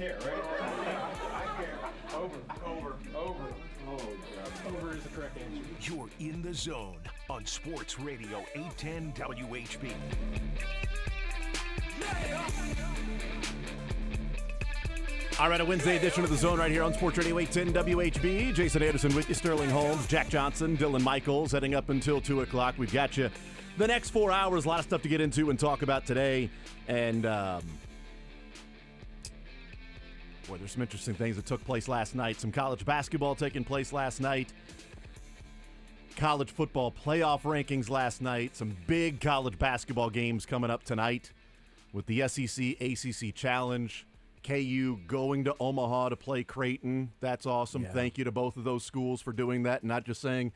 care, right? I care. Over. Oh, God. Over is the correct answer. You're in the zone on Sports Radio 810 WHB. All right, a Wednesday edition of The Zone right here on Sports Radio 810 WHB. Jason Anderson with you, Sterling Holmes, Jack Johnson, Dylan Michaels, heading up until 2 o'clock. We've got you the next 4 hours. A lot of stuff to get into and talk about today. And, boy, there's some interesting things that took place last night. Some college basketball taking place last night. College football playoff rankings last night. Some big college basketball games coming up tonight with the SEC ACC Challenge. KU going to Omaha to play Creighton. That's awesome. Yeah. Thank you to both of those schools for doing that, and not just saying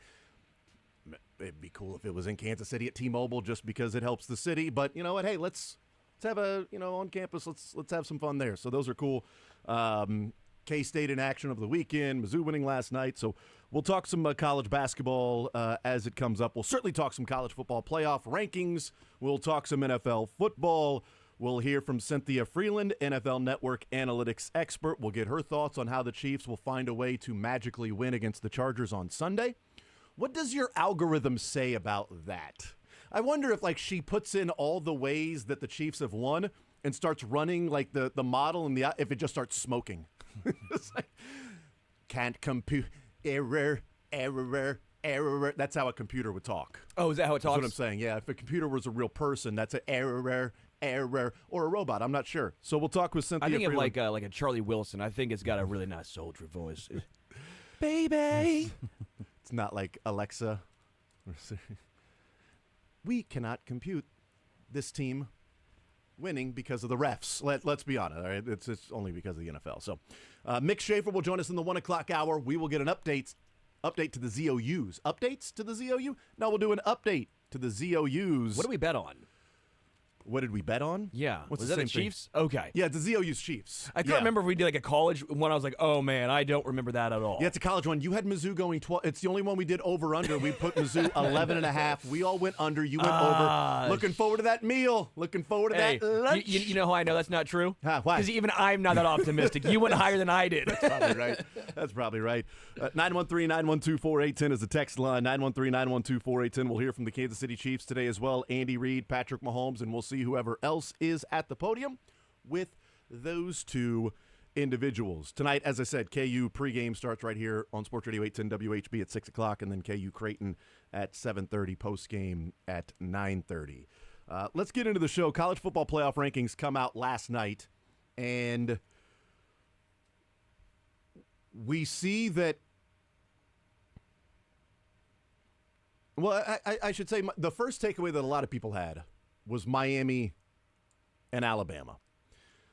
it'd be cool if it was in Kansas City at T-Mobile just because it helps the city. But you know what? Hey, let's have a on campus. Let's have some fun there. So those are cool. K-State in action over the weekend. Mizzou winning last night. So we'll talk some college basketball as it comes up. We'll certainly talk some college football playoff rankings. We'll talk some NFL football. We'll hear from Cynthia Freeland, NFL Network analytics expert. We'll get her thoughts on how the Chiefs will find a way to magically win against the Chargers on Sunday. What does your algorithm say about that? I wonder if she puts in all the ways that the Chiefs have won and starts running the model and if it just starts smoking. It's can't compute, error. That's how a computer would talk. Oh, is that how it talks? That's what I'm saying. Yeah, if a computer was a real person, that's an error, or a robot. I'm not sure. So we'll talk with Cynthia. I think Freeland. of like a Charlie Wilson. I think it's got a really nice sultry voice. Baby. It's not like Alexa. We cannot compute this team winning because of the refs. Let's be honest. All right? It's only because of the NFL. So Mick Schaefer will join us in the 1 o'clock hour. We will get an update to the ZOUs. Updates to the ZOU? No, we'll do an update to the ZOUs. What do we bet on? What did we bet on? Yeah. What's was the that same the Chiefs? Thing? Okay. Yeah, the ZOU's Chiefs. I can't remember if we did a college one. I was like, oh, man, I don't remember that at all. Yeah, it's a college one. You had Mizzou going 12. It's the only one we did over-under. We put Mizzou 11.5. We all went under. You went over. Looking forward to that meal. Looking forward to that lunch. You know how I know that's not true? Why? Because even I'm not that optimistic. You went higher than I did. That's probably right. 913-912-4810 is the text line. 913-912-4810. We'll hear from the Kansas City Chiefs today as well. Andy Reid, Patrick Mahomes, and we'll see whoever else is at the podium with those two individuals. Tonight, as I said, KU pregame starts right here on Sports Radio 810 WHB at 6 o'clock, and then KU Creighton at 7:30, postgame at 9:30. Let's get into the show. College football playoff rankings come out last night, and we see that, well, I should say the first takeaway that a lot of people had was Miami and Alabama.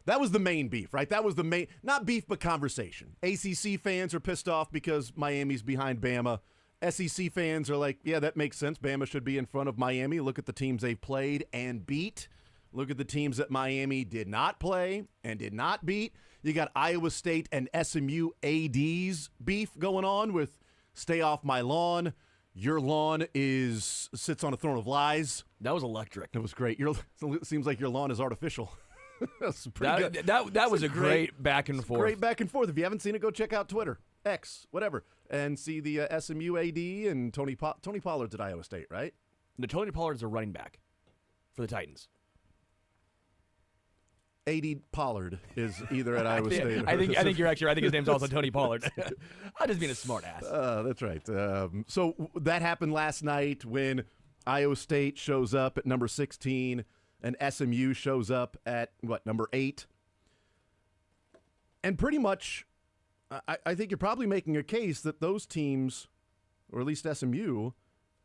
That was the main beef, right? That was the main, not beef, but conversation. ACC fans are pissed off because Miami's behind Bama. SEC fans are like, yeah, that makes sense. Bama should be in front of Miami. Look at the teams they've played and beat. Look at the teams that Miami did not play and did not beat. You got Iowa State and SMU AD's beef going on with stay off my lawn. Your lawn sits on a throne of lies. That was electric. It was great. It seems like your lawn is artificial. That's pretty good. That was a great back and forth. Great back and forth. If you haven't seen it, go check out Twitter, X, whatever, and see the SMU AD and Tony Pollard's at Iowa State, right? No, Tony Pollard's a running back for the Titans. AD Pollard is either at Iowa State. I think you're actually right. I think his name's also Tony Pollard. I'm just being a smart ass. That's right. So that happened last night when Iowa State shows up at number 16 and SMU shows up at, number 8. And pretty much, I think you're probably making a case that those teams, or at least SMU,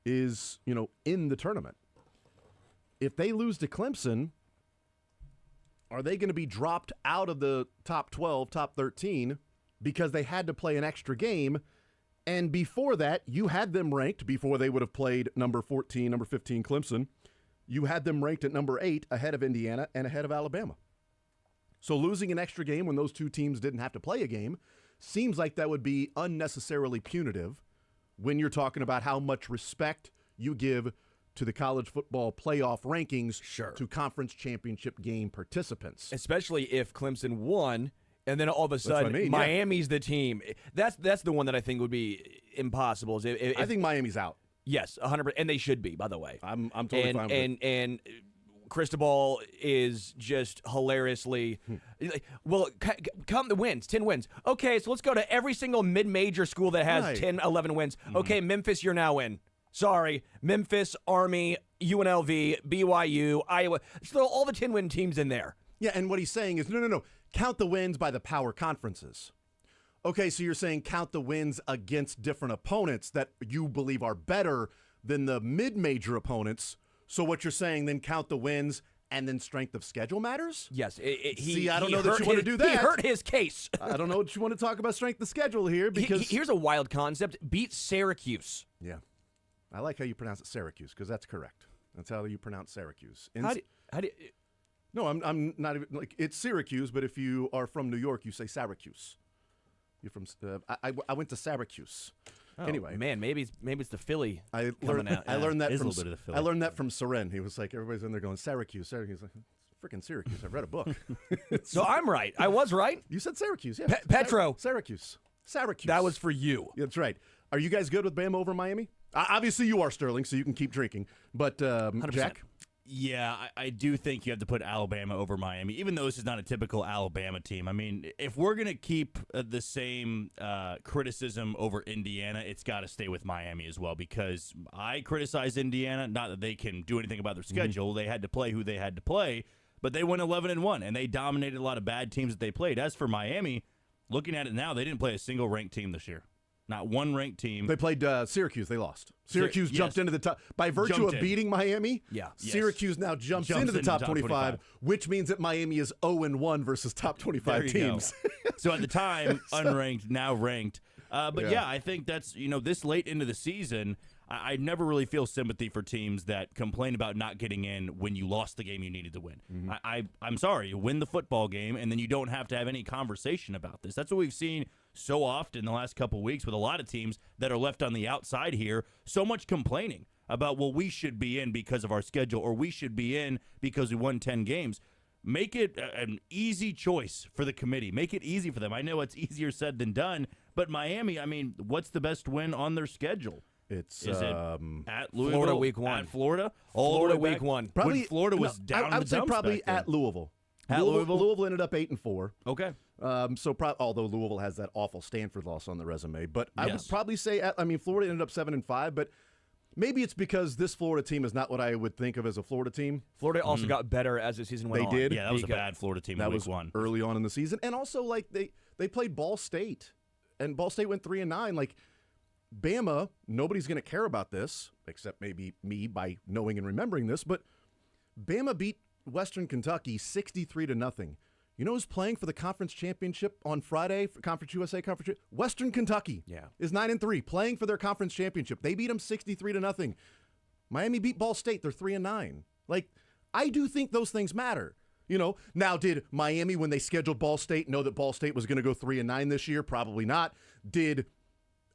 is, in the tournament. If they lose to Clemson, are they going to be dropped out of the top 12, top 13, because they had to play an extra game? And before that, you had them ranked, before they would have played number 14, number 15 Clemson, you had them ranked at number 8 ahead of Indiana and ahead of Alabama. So losing an extra game when those two teams didn't have to play a game seems like that would be unnecessarily punitive when you're talking about how much respect you give to the college football playoff rankings, sure, to conference championship game participants. Especially if Clemson won And then all of a what sudden, I mean, yeah. Miami's the team. That's the one that I think would be impossible. I think Miami's out. Yes, 100%, and they should be. By the way, I'm totally fine with it. And Cristobal is just hilariously. Well, count the wins, 10 wins. Okay, so let's go to every single mid-major school that has Right. 10, 11 wins. Okay, Memphis, you're now in. Sorry, Memphis, Army, UNLV, BYU, Iowa. Throw all the 10-win teams in there. Yeah, and what he's saying is, no. Count the wins by the power conferences. Okay, so you're saying count the wins against different opponents that you believe are better than the mid-major opponents. So what you're saying, then count the wins and then strength of schedule matters? Yes. I don't know that you want to do He that. hurt his case. I don't know what you want to talk about strength of schedule here because... Here's a wild concept. Beat Syracuse. Yeah. I like how you pronounce it Syracuse because that's correct. That's how you pronounce Syracuse. How do you, No, I'm not even like it's Syracuse, but if you are from New York, you say Syracuse. You're from. I went to Syracuse. Anyway, man, maybe it's the Philly. I coming out. learned that It is a from little bit of the Philly. I learned that from Soren. He was like, everybody's in there going Syracuse. Like, freaking Syracuse. I've read a book. So I'm right. I was right. You said Syracuse, yeah. Petro. Syracuse. That was for you. That's right. Are you guys good with Bama over Miami? Obviously, you are, Sterling, so you can keep drinking. But 100%. Jack. Yeah, I do think you have to put Alabama over Miami, even though this is not a typical Alabama team. I mean, if we're going to keep the same criticism over Indiana, it's got to stay with Miami as well, because I criticize Indiana, not that they can do anything about their schedule. They had to play who they had to play, but they went 11-1, and they dominated a lot of bad teams that they played. As for Miami, looking at it now, they didn't play a single ranked team this year. Not one ranked team. They played Syracuse. They lost. Syracuse jumped into the top. By virtue of beating Miami, Syracuse now jumps into the top 25, which means that Miami is 0-1 versus top 25 teams. So at the time, unranked, now ranked. But yeah, I think that's, this late into the season, I never really feel sympathy for teams that complain about not getting in when you lost the game you needed to win. I'm sorry, you win the football game, and then you don't have to have any conversation about this. That's what we've seen so often the last couple of weeks with a lot of teams that are left on the outside here. So much complaining about, well, we should be in because of our schedule, or we should be in because we won 10 games. Make it an easy choice for the committee. Make it easy for them. I know it's easier said than done, but Miami, I mean, what's the best win on their schedule? Is it at Louisville? Florida week 1. At Florida? Florida week 1. Probably when Florida was down in the I would say dumps probably back then. at Louisville. At Louisville? Louisville ended up 8-4. Okay. Although Louisville has that awful Stanford loss on the resume, but I would Yes. probably say, Florida ended up 7-5, but maybe it's because this Florida team is not what I would think of as a Florida team. Florida also got better as the season went on. They did. Yeah, that was a bad Florida team That in week was 1. early on in the season, and also like they played Ball State, and Ball State went 3-9. Like Bama, nobody's going to care about this except maybe me by knowing and remembering this, but Bama beat Western Kentucky 63-0. You know who's playing for the conference championship on Friday for Conference USA Conference? Western Kentucky is 9-3, playing for their conference championship. They beat them 63-0. Miami beat Ball State. They're 3-9. Like, I do think those things matter. Now did Miami, when they scheduled Ball State, know that Ball State was going to go 3-9 this year? Probably not. Did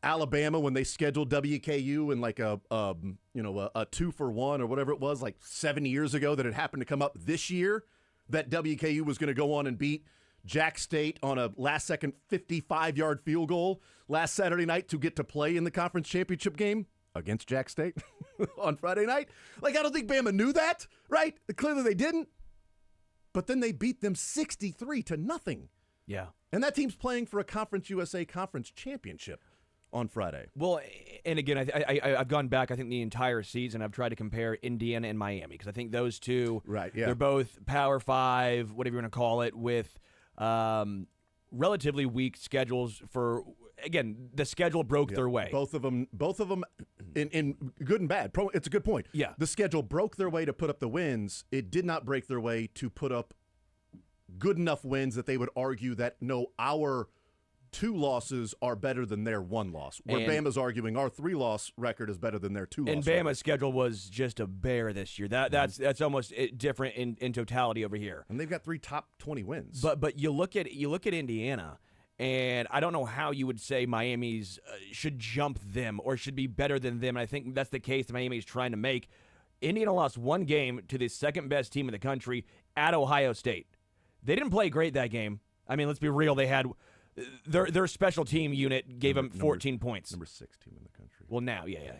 Alabama, when they scheduled WKU in like a 2-for-1 or whatever it was, like 7 years ago, that it happened to come up this year, that WKU was going to go on and beat Jack State on a last-second 55-yard field goal last Saturday night to get to play in the conference championship game against Jack State on Friday night? Like, I don't think Bama knew that, right? Clearly they didn't. But then they beat them 63-0. Yeah. And that team's playing for a Conference USA Conference championship on Friday. Well, and again, I've gone back, I think, the entire season. I've tried to compare Indiana and Miami because I think those two, they're both Power 5, whatever you want to call it, with relatively weak schedules for, again, the schedule broke their way. Both of them in good and bad. It's a good point. Yeah. The schedule broke their way to put up the wins. It did not break their way to put up good enough wins that they would argue that, no, our 2 losses are better than their 1 loss. Where Bama's arguing our 3-loss record is better than their 2-loss And record. Bama's schedule was just a bear this year. That's almost different in totality over here. And they've got 3 top 20 wins. But you look at Indiana, and I don't know how you would say Miami's should jump them or should be better than them. And I think that's the case that Miami's trying to make. Indiana lost 1 game to the second best team in the country at Ohio State. They didn't play great that game. I mean, let's be real. They had their special team unit gave them 14 points. Number 6 team in the country. Well, now, yeah.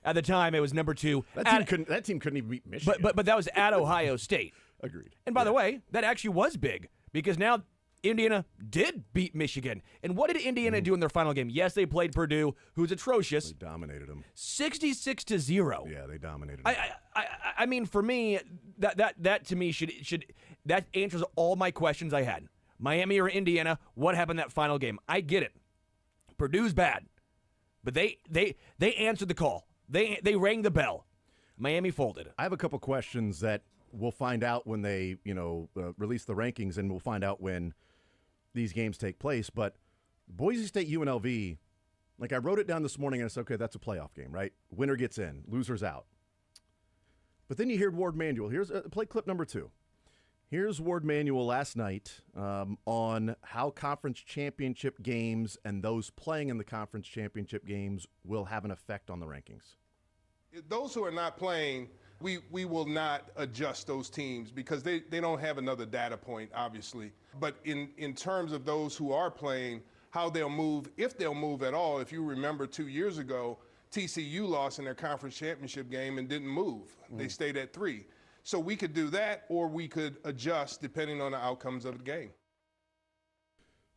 At the time, it was number 2. That team couldn't even beat Michigan. But that was at Ohio State. Agreed. And by the way, that actually was big because now Indiana did beat Michigan. And what did Indiana do in their final game? Yes, they played Purdue, who's atrocious. They dominated them. 66-0. Yeah, they dominated them. I mean, for me, that to me should that answers all my questions I had. Miami or Indiana, what happened in that final game? I get it. Purdue's bad, but they answered the call. They rang the bell. Miami folded. I have a couple questions that we'll find out when they release the rankings, and we'll find out when these games take place. But Boise State UNLV, like I wrote it down this morning, and I said, okay, that's a playoff game, right? Winner gets in, loser's out. But then you hear Ward Manuel. Here's play clip number 2. Here's Ward Manuel last night on how conference championship games and those playing in the conference championship games will have an effect on the rankings. Those who are not playing, we will not adjust those teams because they don't have another data point, obviously. But in terms of those who are playing, how they'll move, if they'll move at all, if you remember 2 years ago, TCU lost in their conference championship game and didn't move. They stayed at 3. So we could do that, or we could adjust depending on the outcomes of the game.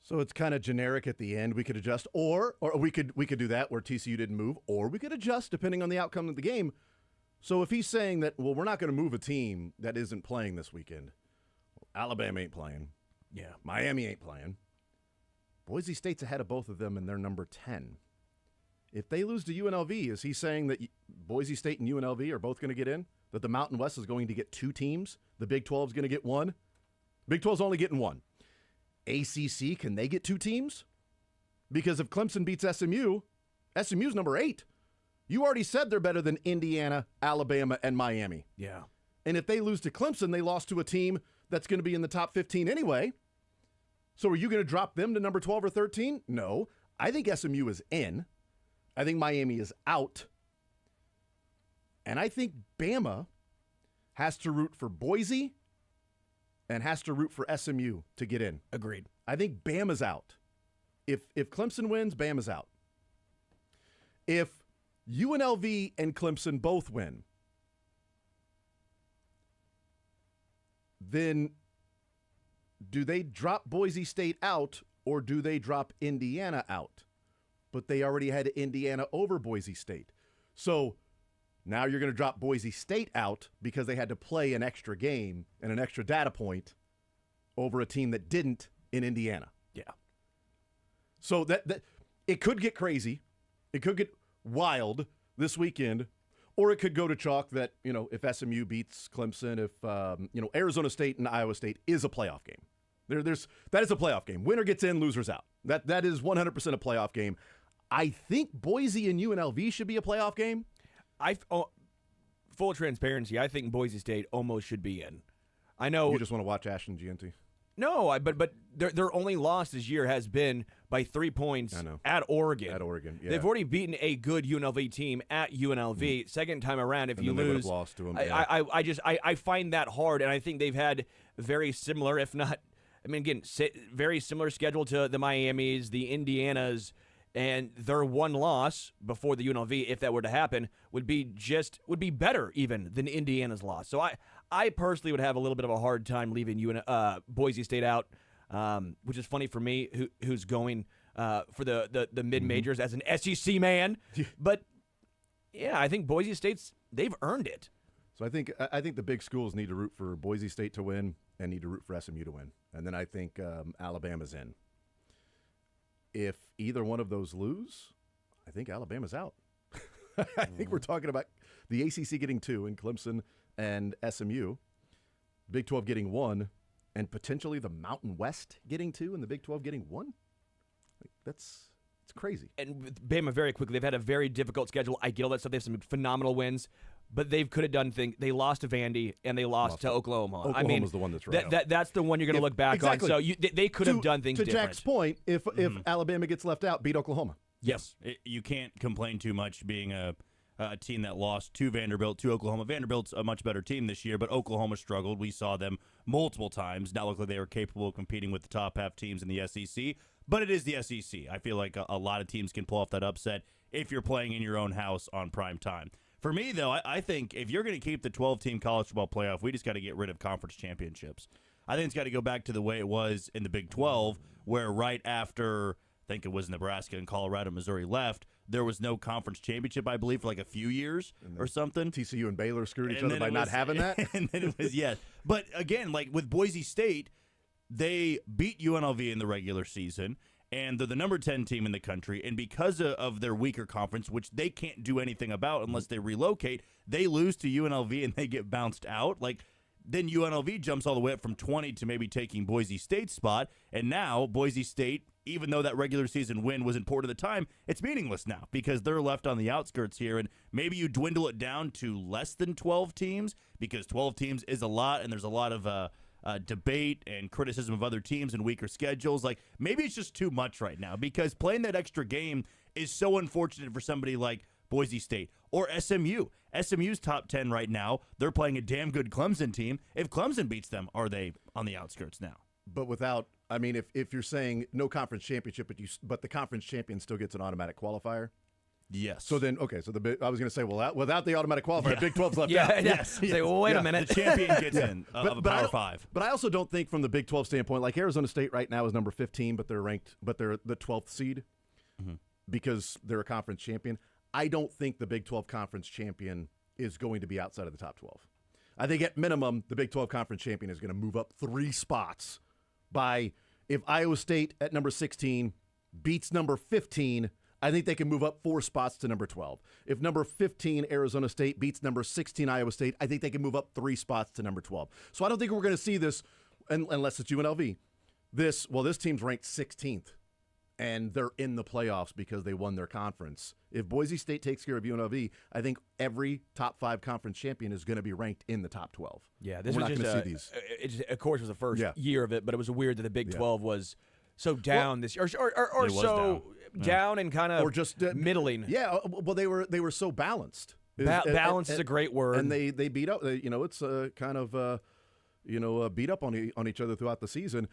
So it's kind of generic at the end. We could adjust, or we could do that where TCU didn't move, or we could adjust depending on the outcome of the game. So if he's saying that, well, we're not going to move a team that isn't playing this weekend. Alabama ain't playing. Yeah. Miami ain't playing. Boise State's ahead of both of them, and they're number 10. If they lose to UNLV, is he saying that Boise State and UNLV are both going to get in? That the Mountain West is going to get 2 teams? The Big 12 is going to get 1? Big 12's only getting 1. ACC, can they get 2 teams? Because if Clemson beats SMU, SMU's number 8. You already said they're better than Indiana, Alabama, and Miami. Yeah. And if they lose to Clemson, they lost to a team that's going to be in the top 15 anyway. So are you going to drop them to number 12 or 13? No. I think SMU is in. I think Miami is out. And I think Bama has to root for Boise and has to root for SMU to get in. Agreed. I think Bama's out. If Clemson wins, Bama's out. If UNLV and Clemson both win, then do they drop Boise State out or do they drop Indiana out? But they already had Indiana over Boise State. So now you're going to drop Boise State out because they had to play an extra game and an extra data point over a team that didn't in Indiana. Yeah. So that it could get crazy. It could get wild this weekend, or it could go to chalk that, if SMU beats Clemson, if, Arizona State and Iowa State is a playoff game. That is a playoff game. Winner gets in, losers out. That is 100% a playoff game. I think Boise and UNLV should be a playoff game. Full transparency, I think Boise State almost should be in. I know you just want to watch Ashton GNT. No, but their only loss this year has been by 3 points at Oregon. At Oregon, yeah. They've already beaten a good UNLV team at UNLV. Second time around, if you lose, lost to them. I find that hard, and I think they've had very similar, if not, very similar schedule to the Miamis, the Indianas, and their one loss before the UNLV, if that were to happen, would be better even than Indiana's loss. So I personally would have a little bit of a hard time leaving Boise State out, which is funny for me, who's going for the mid majors as an SEC man. But yeah, I think Boise State's they've earned it. So I think the big schools need to root for Boise State to win and need to root for SMU to win, and then I think Alabama's in. If either one of those lose, I think Alabama's out. I think we're talking about the ACC getting 2 and Clemson and SMU, Big 12 getting 1, and potentially the Mountain West getting 2 and the Big 12 getting 1. It's crazy. And with Bama, very quickly, they've had a very difficult schedule. I get all that stuff. They have some phenomenal wins, but they could have done things. They lost to Vandy and they lost to Oklahoma. Oklahoma's the one that's right. That's the one you're going to look back on. So they could have done things different. To Jack's point, if Alabama gets left out, beat Oklahoma. Yes. You can't complain too much being a a team that lost to Vanderbilt, to Oklahoma. Vanderbilt's a much better team this year, but Oklahoma struggled. We saw them multiple times. Not look like they were capable of competing with the top half teams in the SEC, but it is the SEC. I feel like a lot of teams can pull off that upset if you're playing in your own house on prime time. For me, though, I think if you're going to keep the 12-team college football playoff, we just got to get rid of conference championships. I think it's got to go back to the way it was in the Big 12, where right after, I think it was Nebraska and Colorado, Missouri left, there was no conference championship, I believe, for like a few years or something. TCU and Baylor screwed each other by not having that. And then it was, yes. But again, like with Boise State, they beat UNLV in the regular season, and they're the number 10 team in the country. And because of their weaker conference, which they can't do anything about unless they relocate, they lose to UNLV and they get bounced out. Like, then UNLV jumps all the way up from 20 to maybe taking Boise State's spot. And now Boise State, even though that regular season win was important at the time, it's meaningless now because they're left on the outskirts here. And maybe you dwindle it down to less than 12 teams because 12 teams is a lot, and there's a lot of debate and criticism of other teams and weaker schedules. Like, maybe it's just too much right now because playing that extra game is so unfortunate for somebody like Boise State or SMU. SMU's top 10 right now. They're playing a damn good Clemson team. If Clemson beats them, are they on the outskirts now? But without, I mean, if you're saying no conference championship, but the conference champion still gets an automatic qualifier. Yes. So then, okay. So I was going to say, well, without the automatic qualifier, Big 12's left Yeah, out. Yes. Say, well, wait a minute. The champion gets in of a Power 5. But I also don't think from the Big 12 standpoint, like Arizona State right now is number 15, but they're ranked, but they're the 12th seed because they're a conference champion. I don't think the Big 12 conference champion is going to be outside of the top 12. I think at minimum, the Big 12 conference champion is going to move up 3 spots by, if Iowa State at number 16 beats number 15, I think they can move up 4 spots to number 12. If number 15 Arizona State beats number 16 Iowa State, I think they can move up 3 spots to number 12. So I don't think we're going to see this unless it's UNLV. This team's ranked 16th, and they're in the playoffs because they won their conference. If Boise State takes care of UNLV, I think every top 5 conference champion is going to be ranked in the top 12. Yeah, this We're was not just going to see these. Of course, it was the first year of it, but it was weird that the Big 12 was so down this year, or It was so down and kind of Or just middling. Yeah, well, they were so balanced. Balance is a great word, and they beat up. It's kind of beat up on each other throughout the season.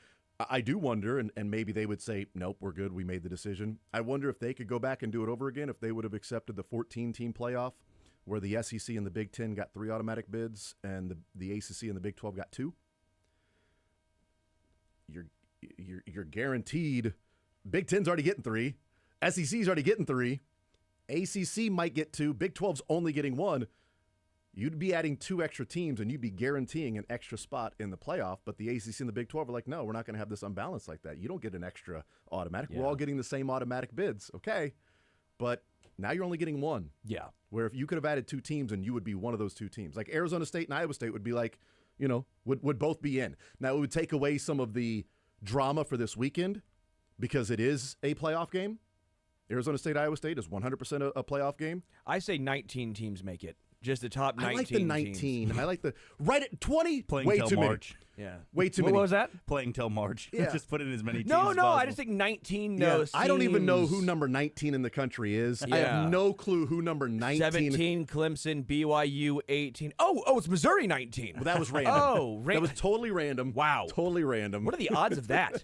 I do wonder, and maybe they would say, nope, we're good. We made the decision. I wonder if they could go back and do it over again, if they would have accepted the 14-team playoff where the SEC and the Big Ten got 3 automatic bids and the ACC and the Big 12 got 2. You're guaranteed. Big Ten's already getting 3. SEC's already getting 3. ACC might get 2. Big 12's only getting 1. You'd be adding 2 extra teams, and you'd be guaranteeing an extra spot in the playoff. But the ACC and the Big 12 are like, no, we're not going to have this unbalance like that. You don't get an extra automatic. Yeah. We're all getting the same automatic bids, okay? But now you're only getting 1. Yeah. Where if you could have added 2 teams, and you would be one of those 2 teams. Like Arizona State and Iowa State would be like, would both be in. Now, it would take away some of the drama for this weekend because it is a playoff game. Arizona State, Iowa State is 100% a playoff game. I say 19 teams make it. Just the top 19 I like the 19. teams. I like the right at 20. Playing way till too March. Yeah. Way too What many. was that? Playing till March. Yeah. Just put in as many teams No, as no. possible. I just think 19 Yeah, knows. I don't even know who number 19 in the country is. I Yeah. have no clue who number 19. 17, Clemson, BYU, 18. Oh, it's Missouri 19. Well, that was random. Oh, that was totally random. Wow. Totally random. What are the odds of that?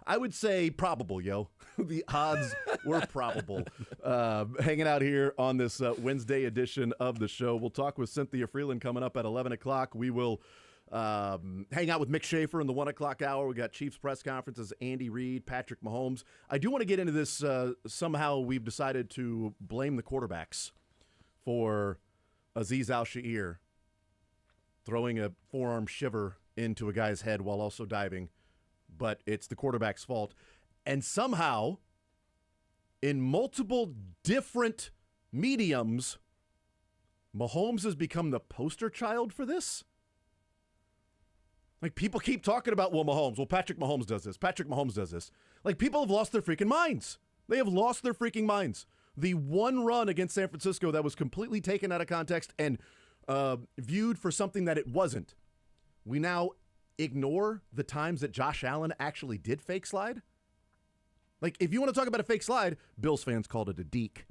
I would say probable, yo. The odds were probable. Hanging out here on this Wednesday edition of the show. We'll talk with Cynthia Freeland coming up at 11 o'clock. We will hang out with Mick Schaefer in the 1 o'clock hour. We got Chiefs press conferences, Andy Reid, Patrick Mahomes. I do want to get into this. Somehow we've decided to blame the quarterbacks for Azeez Al-Shaair throwing a forearm shiver into a guy's head while also diving. But it's the quarterback's fault. And somehow, in multiple different mediums, Mahomes has become the poster child for this. Like, people keep talking about, Patrick Mahomes does this. Patrick Mahomes does this. Like, people have lost their freaking minds. They have lost their freaking minds. The one run against San Francisco that was completely taken out of context and viewed for something that it wasn't. We now ignore the times that Josh Allen actually did fake slide. Like, if you want to talk about a fake slide, Bills fans called it a deke.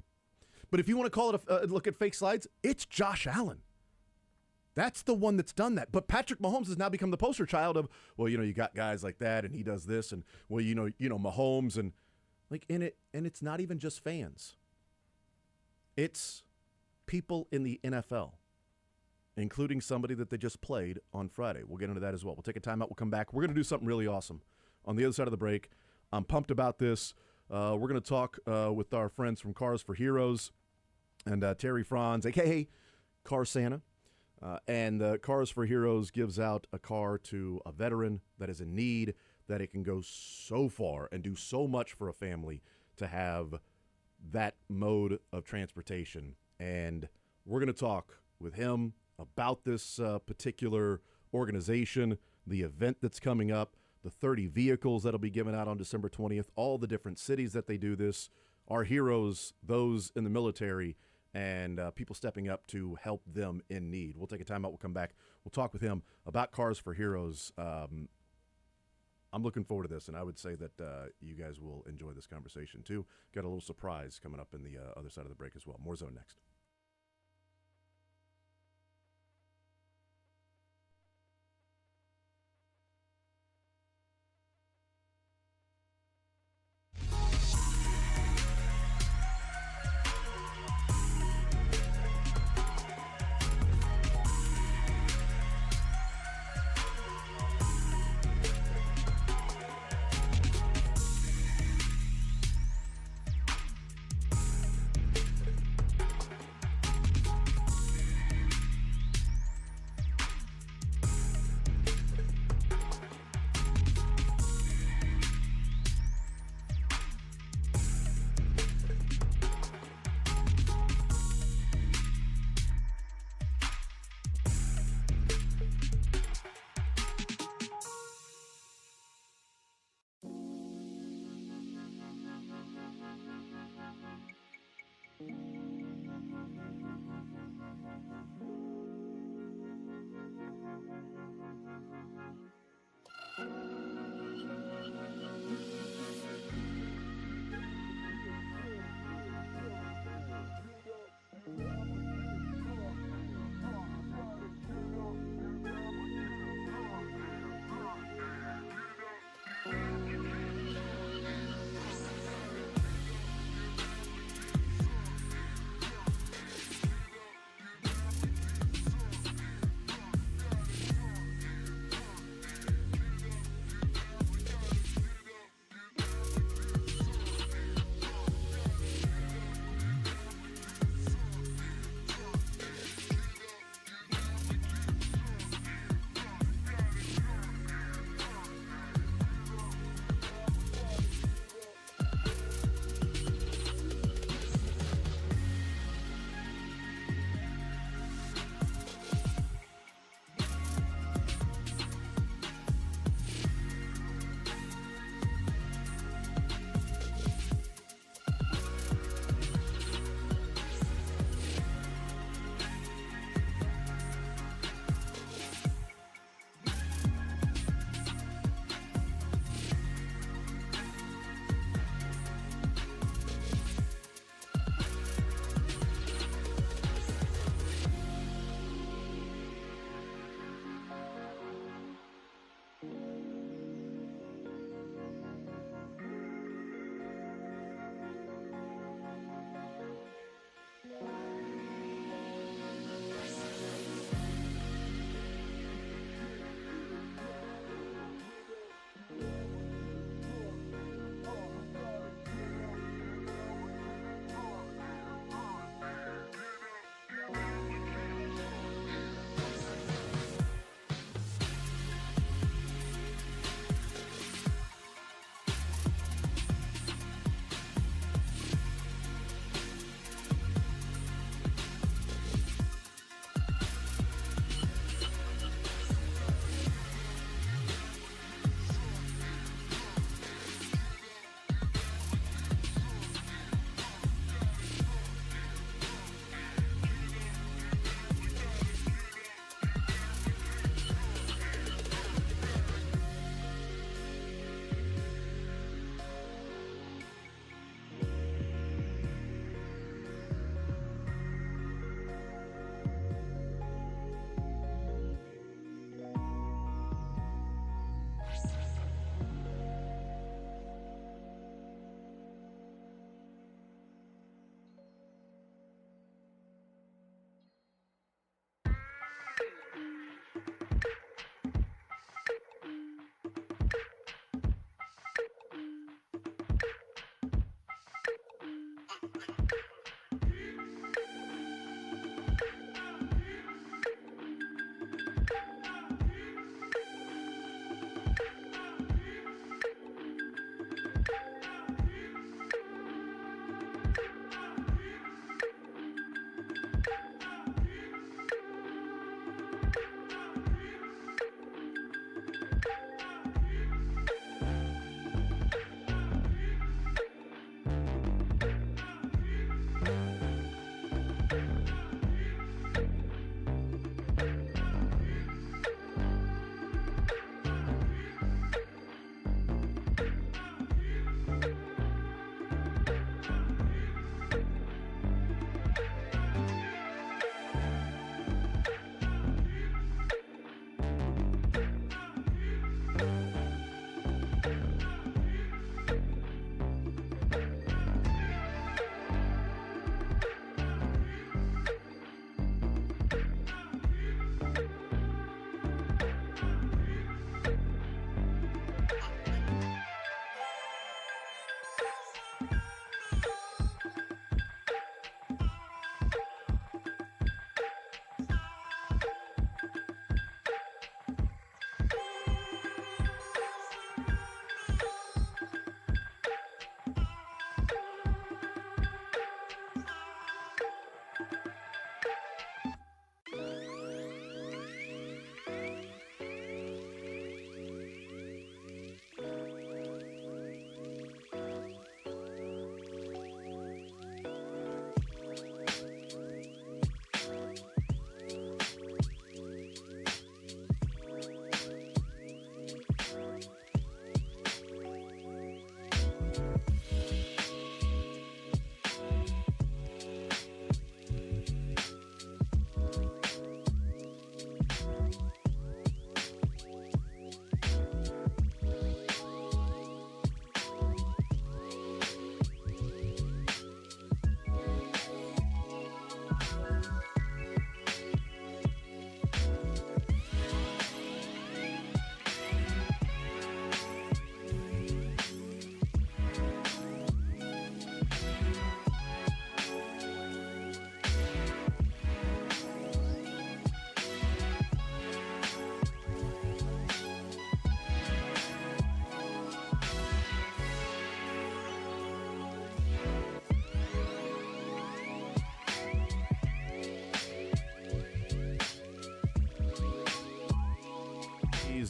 But if you want to call it look at fake slides, it's Josh Allen. That's the one that's done that. But Patrick Mahomes has now become the poster child of, well, you got guys like that, and he does this, and well, Mahomes, and it's not even just fans. It's people in the NFL, including somebody that they just played on Friday. We'll get into that as well. We'll take a timeout. We'll come back. We're going to do something really awesome on the other side of the break. I'm pumped about this. We're going to talk with our friends from Cars for Heroes and Terry Franz, a.k.a. Car Santa. And Cars for Heroes gives out a car to a veteran that is in need, that it can go so far and do so much for a family to have that mode of transportation. And we're going to talk with him about this particular organization, the event that's coming up, the 30 vehicles that'll be given out on December 20th, all the different cities that they do this, our heroes, those in the military, and people stepping up to help them in need. We'll take a timeout. We'll come back. We'll talk with him about Cars for Heroes. I'm looking forward to this, and I would say that you guys will enjoy this conversation too. Got a little surprise coming up in the other side of the break as well. More Zone next.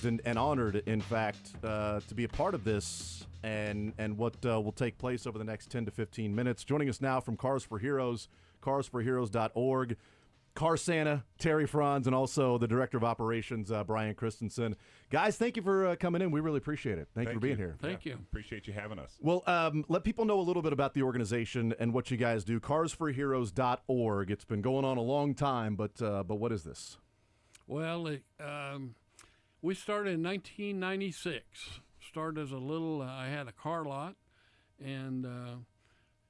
And honored, in fact, to be a part of this and what will take place over the next 10 to 15 minutes. Joining us now from Cars for Heroes, carsforheroes.org, Car Santa, Terry Franz, and also the Director of Operations, Brian Christensen. Guys, thank you for coming in. We really appreciate it. Thank you for being here. Thank you. Appreciate you having us. Well, let people know a little bit about the organization and what you guys do. Carsforheroes.org. It's been going on a long time, but what is this? Well, we started in 1996. Started as a little, I had a car lot and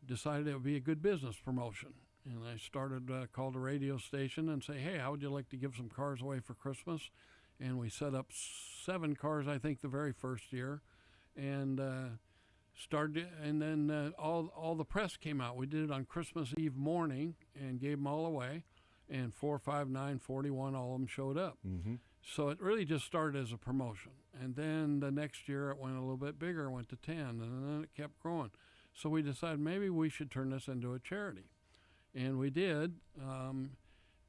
decided it would be a good business promotion. And I started, called a radio station and say, hey, how would you like to give some cars away for Christmas? And we set up 7 cars, I think, the very first year. And started, and then all the press came out. We did it on Christmas Eve morning and gave them all away. And 4, 5, 9, 41, all of them showed up. Mm-hmm. So it really just started as a promotion. And then the next year it went a little bit bigger, it went to 10, and then it kept growing. So we decided maybe we should turn this into a charity. And we did.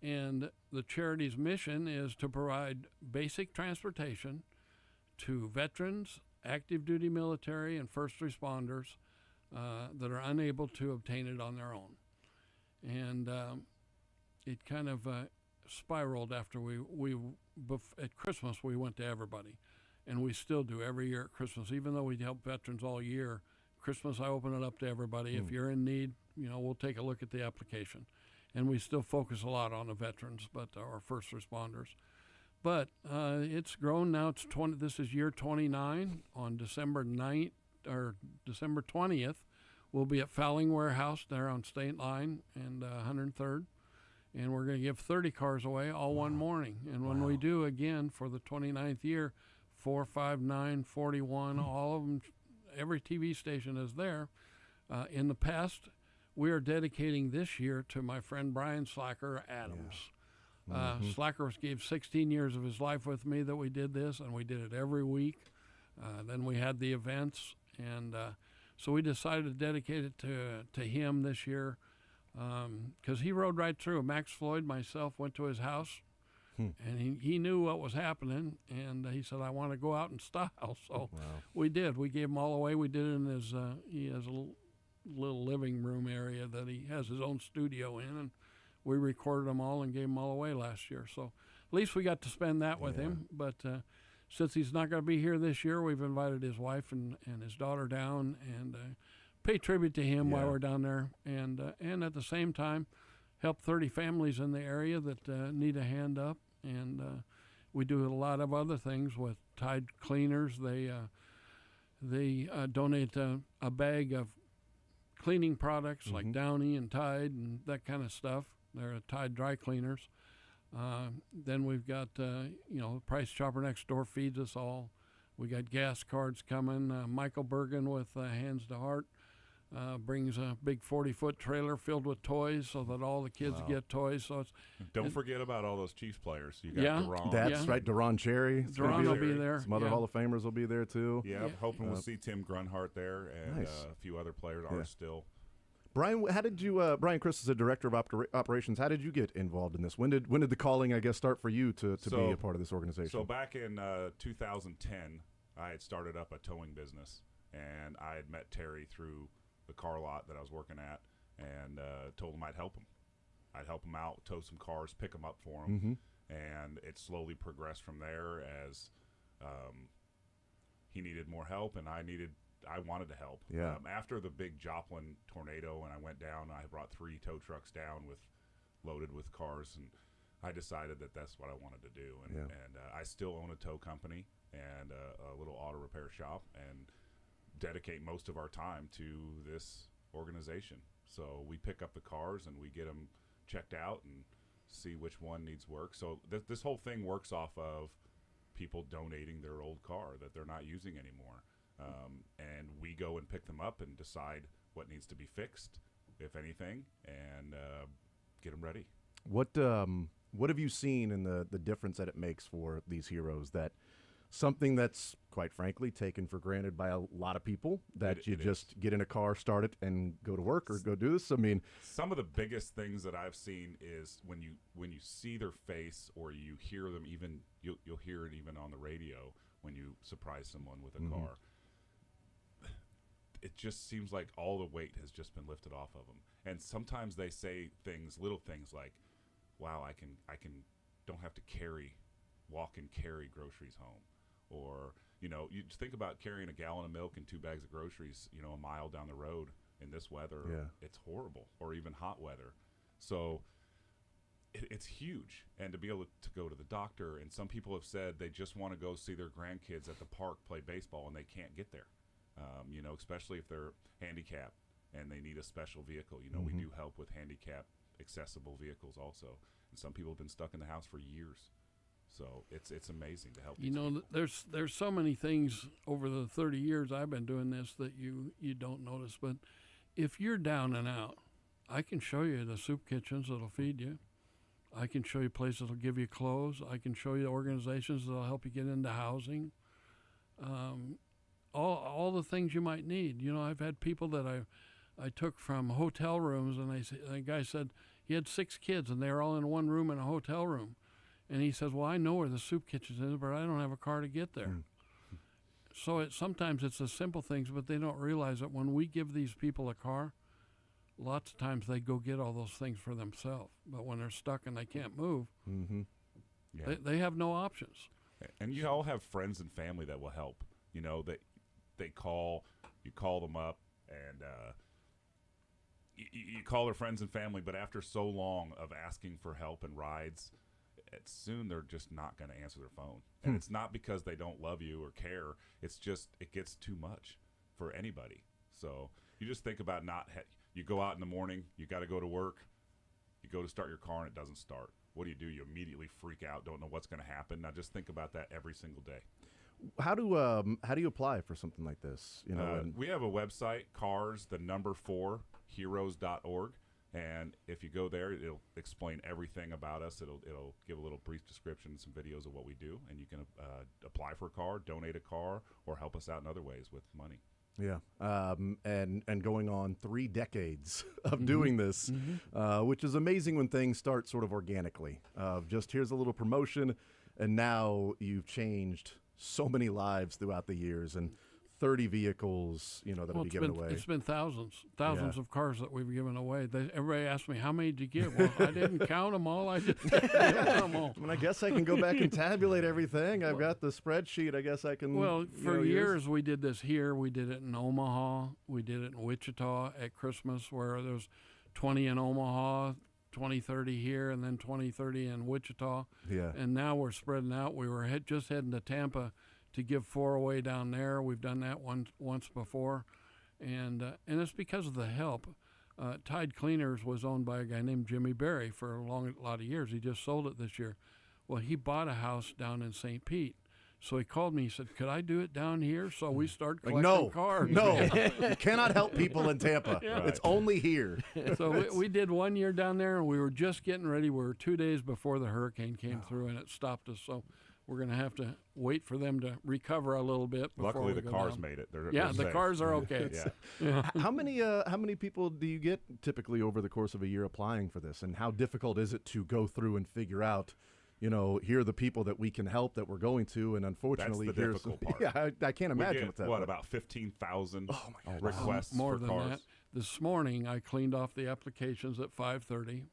And the charity's mission is to provide basic transportation to veterans, active duty military, and first responders that are unable to obtain it on their own. And it kind of spiraled after at Christmas we went to everybody, and we still do every year at Christmas. Even though we help veterans all year, Christmas I open it up to everybody. If you're in need, we'll take a look at the application, and we still focus a lot on the veterans, but our first responders. But it's grown now. It's 20. This is year 29. On December 9th or December 20th, we'll be at Fowling Warehouse there on State Line and 103rd. And we're going to give 30 cars away all one morning. And when we do again for the 29th year, 4, 5, 9, 41, all of them, every TV station is there. In the past, we are dedicating this year to my friend Brian Slacker Adams. Slacker gave 16 years of his life with me that we did this, and we did it every week. Then we had the events, and so we decided to dedicate it to him this year because he rode right through. Max Floyd, myself, went to his house, and he knew what was happening, and he said, I want to go out in style. So we did. We gave them all away. We did it in his, he has a little living room area that he has his own studio in, and we recorded them all and gave them all away last year. So at least we got to spend that with him. But since he's not going to be here this year, we've invited his wife and his daughter down and pay tribute to him while we're down there. And at the same time, help 30 families in the area that need a hand up. And we do a lot of other things with Tide Cleaners. They donate a bag of cleaning products like Downy and Tide and that kind of stuff. They're Tide dry cleaners. Then we've got, Price Chopper next door feeds us all. We got gas cards coming. Michael Bergen with Hands to Heart brings a big 40-foot trailer filled with toys so that all the kids get toys. So Don't forget about all those Chiefs players. You got Deron. That's right. Deron Cherry. Deron will be there. Some other Hall of Famers will be there, too. Yeah, I'm hoping we'll see Tim Grunhart there and a few other players are still. Brian, how did you? Brian Chris is the director of operations. How did you get involved in this? When did the calling, I guess, start for you to be a part of this organization? So back in 2010, I had started up a towing business, and I had met Terry through the car lot that I was working at, and told him I'd help him. I'd help him out, tow some cars, pick them up for him, and it slowly progressed from there as he needed more help, and I wanted to help. Yeah. After the big Joplin tornado, and I went down, I brought 3 tow trucks down loaded with cars, and I decided that that's what I wanted to do. And I still own a tow company and a little auto repair shop, and dedicate most of our time to this organization. So we pick up the cars and we get them checked out and see which one needs work. So this whole thing works off of people donating their old car that they're not using anymore. And we go and pick them up and decide what needs to be fixed, if anything, and get them ready. What have you seen in the difference that it makes for these heroes? That something that's, quite frankly, taken for granted by a lot of people, that you just get in a car, start it, and go to work or go do this? I mean, some of the biggest things that I've seen is when you see their face, or you hear them, even you'll hear it even on the radio when you surprise someone with a car. It just seems like all the weight has just been lifted off of them. And sometimes they say little things like, wow, I can don't have to walk and carry groceries home. Or, you just think about carrying a gallon of milk and 2 bags of groceries, a mile down the road in this weather. It's horrible. Or even hot weather. So it's huge. And to be able to go to the doctor, and some people have said they just want to go see their grandkids at the park play baseball, and they can't get there. Especially if they're handicapped and they need a special vehicle. We do help with handicap accessible vehicles also. And some people have been stuck in the house for years. So it's amazing to help. There's so many things over the 30 years I've been doing this that you don't notice. But if you're down and out, I can show you the soup kitchens that'll feed you. I can show you places that'll give you clothes. I can show you organizations that'll help you get into housing. All the things you might need. I've had people that I took from hotel rooms, and the guy said he had 6 kids, and they were all in one room in a hotel room. And he says, well, I know where the soup kitchen is, but I don't have a car to get there. So sometimes it's the simple things, but they don't realize that when we give these people a car, lots of times they go get all those things for themselves. But when they're stuck and they can't move, they have no options. And you all have friends and family that will help. That they call, you call them up, and you call their friends and family, but after so long of asking for help and rides, soon they're just not going to answer their phone. And it's not because they don't love you or care. It's just it gets too much for anybody. So you just think about you go out in the morning, you got to go to work, you go to start your car and it doesn't start. What do? You immediately freak out, don't know what's going to happen. Now just think about that every single day. How do you apply for something like this? We have a website, cars, the number 4, heroes.org. And if you go there, it'll explain everything about us. It'll give a little brief description, some videos of what we do, and you can apply for a car, donate a car, or help us out in other ways with money. Yeah, and going on 3 decades of doing this, which is amazing when things start sort of organically. Just here's a little promotion, and now you've changed so many lives throughout the years, and 30 vehicles, that'll be given away. It's been thousands of cars that we've given away. Everybody asks me, how many did you give? Well, I didn't count them all. I just gave them all. I mean, I guess I can go back and tabulate everything. I've got the spreadsheet. I guess I can. Well, for years we did this here. We did it in Omaha. We did it in Wichita at Christmas, where there was 20 in Omaha, 20, 30 here, and then 20, 30 in Wichita. Yeah. And now we're spreading out. We were just heading to Tampa to give 4 away down there. We've done that once before, and it's because of the help. Tide Cleaners was owned by a guy named Jimmy Berry for a lot of years. He just sold it this year. Well, he bought a house down in St. Pete. So he called me. He said, "Could I do it down here?" So we started collecting cars. No, you cannot help people in Tampa. Yeah. It's only here. So we did 1 year down there, and we were just getting ready. We were 2 days before the hurricane came through, and it stopped us. So we're going to have to wait for them to recover a little bit. Luckily, we the go cars down. made it. They're the safe. cars are okay. Yeah. How many people do you get typically over the course of a year applying for this, and how difficult is it to go through and figure out, here are the people that we can help that we're going to, and unfortunately, That's the difficult part. Yeah, I can't We imagine get, what's that. what, about 15,000 requests More for than cars? that. This morning, I cleaned off the applications at 5:30,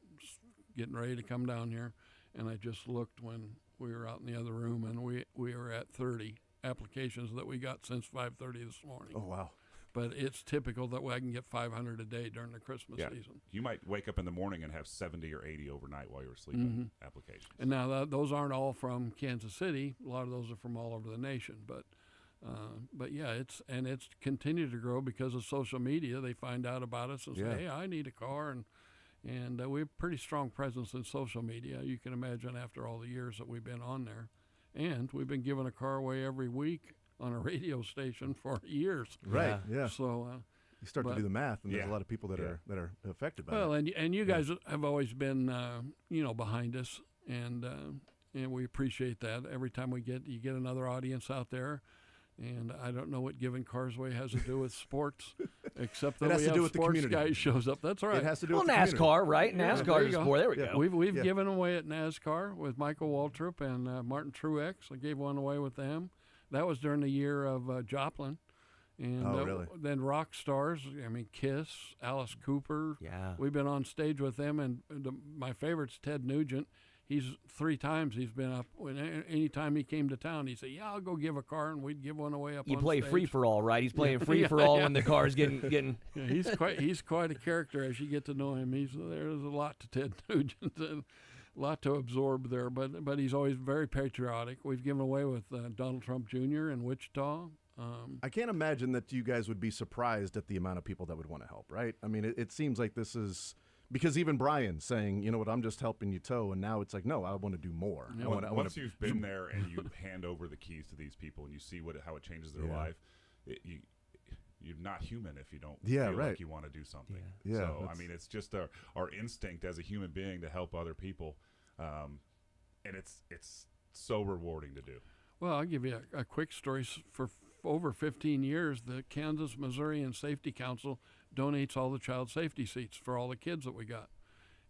getting ready to come down here, and I just looked when we were out in the other room, and we were at 30 applications that we got since 5:30 this morning. Oh, wow. But it's typical that I can get 500 a day during the Christmas season. You might wake up in the morning and have 70 or 80 overnight while you were sleeping applications. And now those aren't all from Kansas City. A lot of those are from all over the nation. But yeah, it's continued to grow because of social media. They find out about us and say, "Hey, I need a car," and we have a pretty strong presence in social media. You can imagine after all the years that we've been on there, and we've been giving a car away every week on a radio station for years. Right. Yeah. So you start to do the math, and there's a lot of people that are affected by it. and you guys have always been behind us, and we appreciate that. Every time you get another audience out there. And I don't know what giving cars away has to do with sports, except that It has we to have do with the sports community. guys shows up. That's right. It has to do Well, with the community. NASCAR, right? Yeah, NASCAR there is you go. sport. There we Yeah. go. We've given away at NASCAR with Michael Waltrip and Martin Truex. I gave one away with them. That was during the year of Joplin. And really? Then rock stars, Kiss, Alice Cooper. Yeah. We've been on stage with them, and my favorite's Ted Nugent. He's 3 times he's been up. Any time he came to town, he'd say, "Yeah, I'll go give a car," and we'd give one away up You on play stage. free for all, right? He's playing free for all when the car's getting. Yeah, he's quite a character as you get to know him. There's a lot to Ted Nugent, and a lot to absorb there, but he's always very patriotic. We've given away with Donald Trump Jr. in Wichita. I can't imagine that you guys would be surprised at the amount of people that would want to help, right? I mean, it seems like this is because even Brian saying, "You know what, I'm just helping you tow," and now it's like, no, I want to do more. Yeah. I wanna Once you've been there and you hand over the keys to these people and you see how it changes their life, you're not human if you don't feel like you want to do something. Yeah, so, I mean, it's just our instinct as a human being to help other people, and it's so rewarding to do. Well, I'll give you a quick story. For over 15 years, the Kansas, Missouri, and Safety Council donates all the child safety seats for all the kids that we got.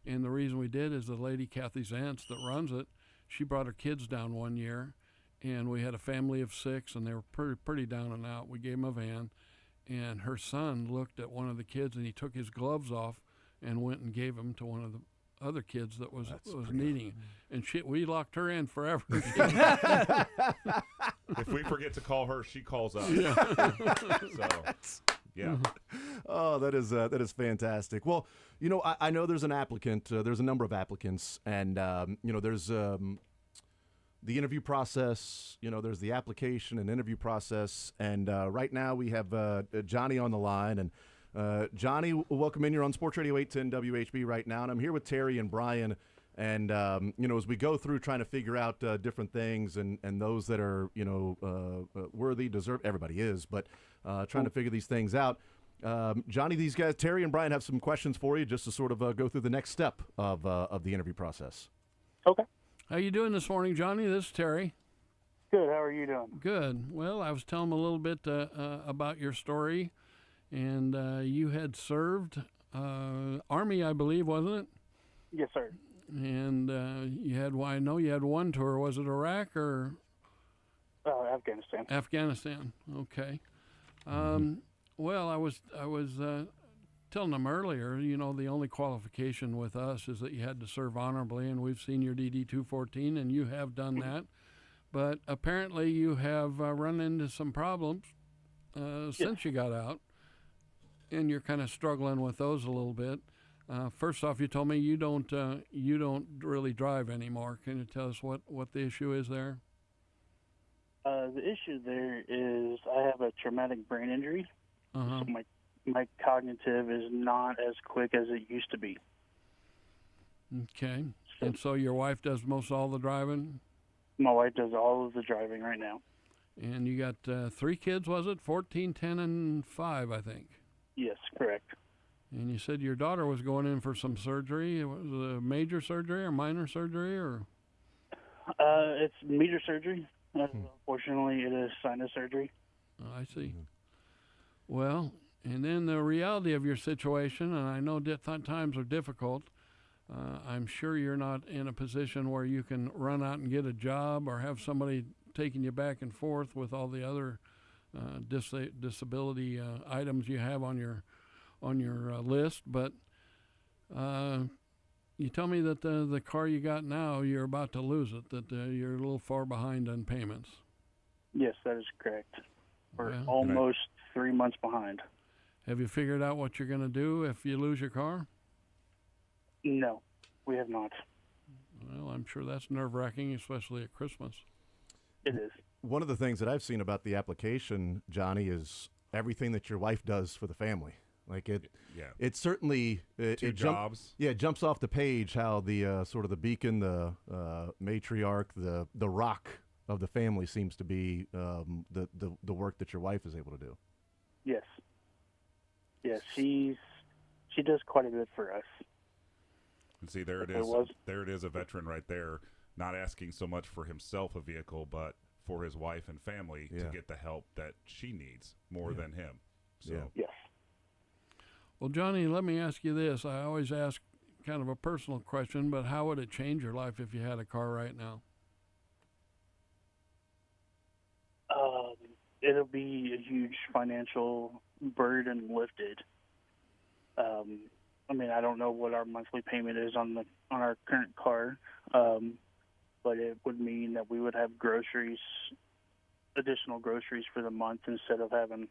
And the reason we did is the lady, Kathy Zantz, that runs it, she brought her kids down one year, and we had a family of 6, and they were pretty down and out. We gave them a van, and her son looked at one of the kids, and he took his gloves off and went and gave them to one of the other kids that was needing it. And we locked her in forever. If we forget to call her, she calls us. So, yeah. Oh, that is fantastic. Well, I know there's an applicant. There's a number of applicants, and there's the interview process. There's the application and interview process, and right now we have Johnny on the line. And Johnny, welcome in. You're on Sports Radio 810 WHB right now, and I'm here with Terry and Brian. And as we go through trying to figure out different things and those that are worthy, deserve, everybody is, but trying to figure these things out. Johnny, these guys, Terry and Brian, have some questions for you just to sort of go through the next step of the interview process. Okay. How you doing this morning, Johnny? This is Terry. Good. How are you doing? Good. Well, I was telling them a little bit about your story, and you had served Army, I believe, wasn't it? Yes, sir. And you had, well, I know you had one tour. Was it Iraq or Afghanistan. Afghanistan? Okay. Well, I was telling them earlier, you know, the only qualification with us is that you had to serve honorably, and we've seen your DD 214, and you have done that. But apparently you have run into some problems since you got out, and you're kind of struggling with those a little bit. First off, you told me you don't really drive anymore. Can you tell us what the issue is there? The issue there is I have a traumatic brain injury. Uh-huh. So my cognitive is not as quick as it used to be. Okay. And so your wife does most all the driving? My wife does all of the driving right now. And you got 3 kids, was it? 14, 10, and 5, I think. Yes, correct. And you said your daughter was going in for some surgery. Was it a major surgery or minor surgery? Or It's major surgery. Unfortunately, it is sinus surgery. Oh, I see. Well, and then the reality of your situation, and I know times are difficult. I'm sure you're not in a position where you can run out and get a job or have somebody taking you back and forth with all the other disability items you have on your list. But you tell me that the car you got now, you're about to lose it, that you're a little far behind on payments. Yes, that is correct. We're Yeah. almost 3 months behind. Have you figured out what you're going to do if you lose your car? No, we have not. Well, I'm sure that's nerve-wracking, especially at Christmas. It is. One of the things that I've seen about the application, Johnny, is everything that your wife does for the family. Like it certainly Two jobs. It jumps off the page how the sort of the beacon, the matriarch, the rock of the family seems to be the work that your wife is able to do. Yes. Yes, she does quite a bit for us. And see, there it There is. was- There it is, a veteran right there, not asking so much for himself a vehicle, but for his wife and family to get the help that she needs more than him. So. Yeah. Yes. Well, Johnny, let me ask you this. I always ask kind of a personal question, but how would it change your life if you had a car right now? It'll be a huge financial burden lifted. I mean, I don't know what our monthly payment is on our current car, but it would mean that we would have additional groceries for the month instead of having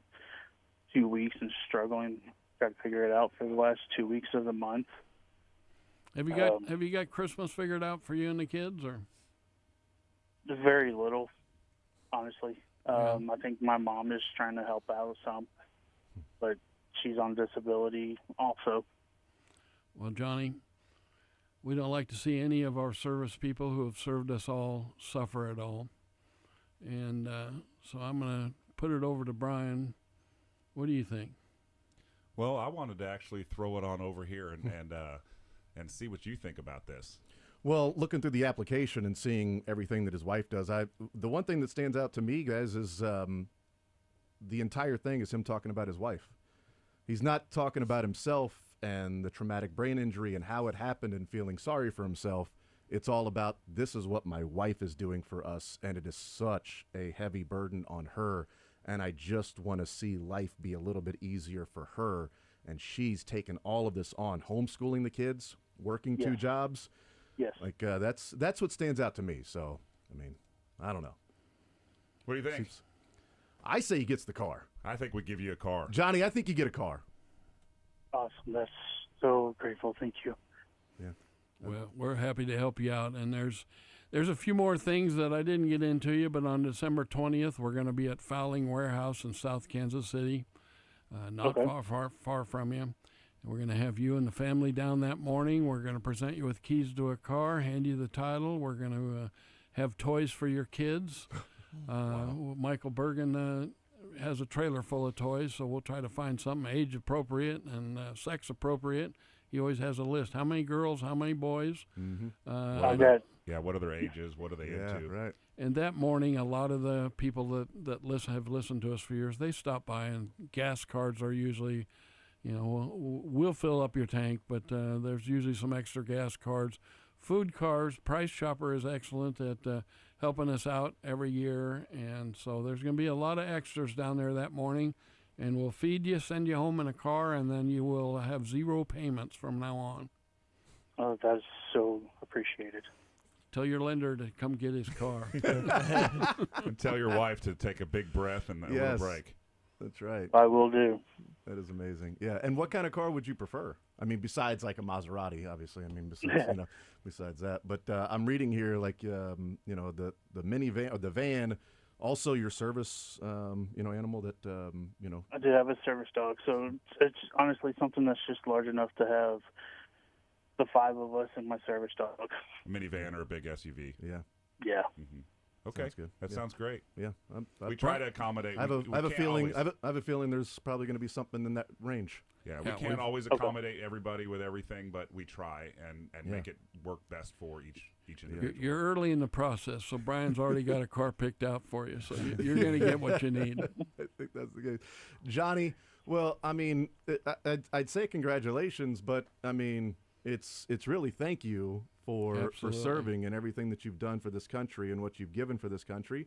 2 weeks and struggling. Got to figure it out for the last 2 weeks of the month. Have you got Christmas figured out for you and the kids, or? Very little, honestly. Yeah. I think my mom is trying to help out some, but she's on disability also. Well, Johnny, we don't like to see any of our service people who have served us all suffer at all. And so I'm going to put it over to Brian. What do you think? Well, I wanted to actually throw it on over here and see what you think about this. Well, looking through the application and seeing everything that his wife does, the one thing that stands out to me, guys, is the entire thing is him talking about his wife. He's not talking about himself and the traumatic brain injury and how it happened and feeling sorry for himself. It's all about, this is what my wife is doing for us, and it is such a heavy burden on her, and I just want to see life be a little bit easier for her, and she's taken all of this on, homeschooling the kids, working 2 jobs. Yes. Like that's what stands out to me. So, I mean, I don't know. What do you think? I say he gets the car. I think we give you a car. Johnny, I think you get a car. Awesome. That's so grateful. Thank you. Yeah. Well, we're happy to help you out. And there's a few more things that I didn't get into you, but on December 20th, we're going to be at Fowling Warehouse in South Kansas City, not far from you. And we're going to have you and the family down that morning. We're going to present you with keys to a car, hand you the title. We're going to have toys for your kids. Michael Bergen has a trailer full of toys, so we'll try to find something age appropriate and sex appropriate. He always has a list. How many girls? How many boys? Yeah, what are their ages? What are they into? Right. And that morning, a lot of the people that have listened to us for years, they stop by, and gas cards are usually, we'll fill up your tank, but there's usually some extra gas cards. Food cards, Price Chopper is excellent at helping us out every year, and so there's going to be a lot of extras down there that morning, and we'll feed you, send you home in a car, and then you will have 0 payments from now on. Oh, that's so appreciated. Tell your lender to come get his car. And tell your wife to take a big breath and a little break. That's right. I will do. That is amazing. Yeah. And what kind of car would you prefer? I mean, besides like a Maserati, obviously. I mean, besides that. But I'm reading here, like, the minivan or the van, also your service, animal that, I do have a service dog, so it's honestly something that's just large enough to have the 5 of us and my service dog. A minivan or a big SUV. Yeah. Yeah. Mm-hmm. Okay, Sounds good. That sounds great. Yeah, we try to accommodate. I have a feeling. I have a feeling there's probably going to be something in that range. Yeah, we can't always accommodate everybody with everything, but we try and make it work best for each individual. You're early in the process, so Brian's already got a car picked out for you, so you're going to get what you need. I think that's the case. Johnny, well, I mean, I'd say congratulations, but I mean, it's really thank you for serving and everything that you've done for this country and what you've given for this country.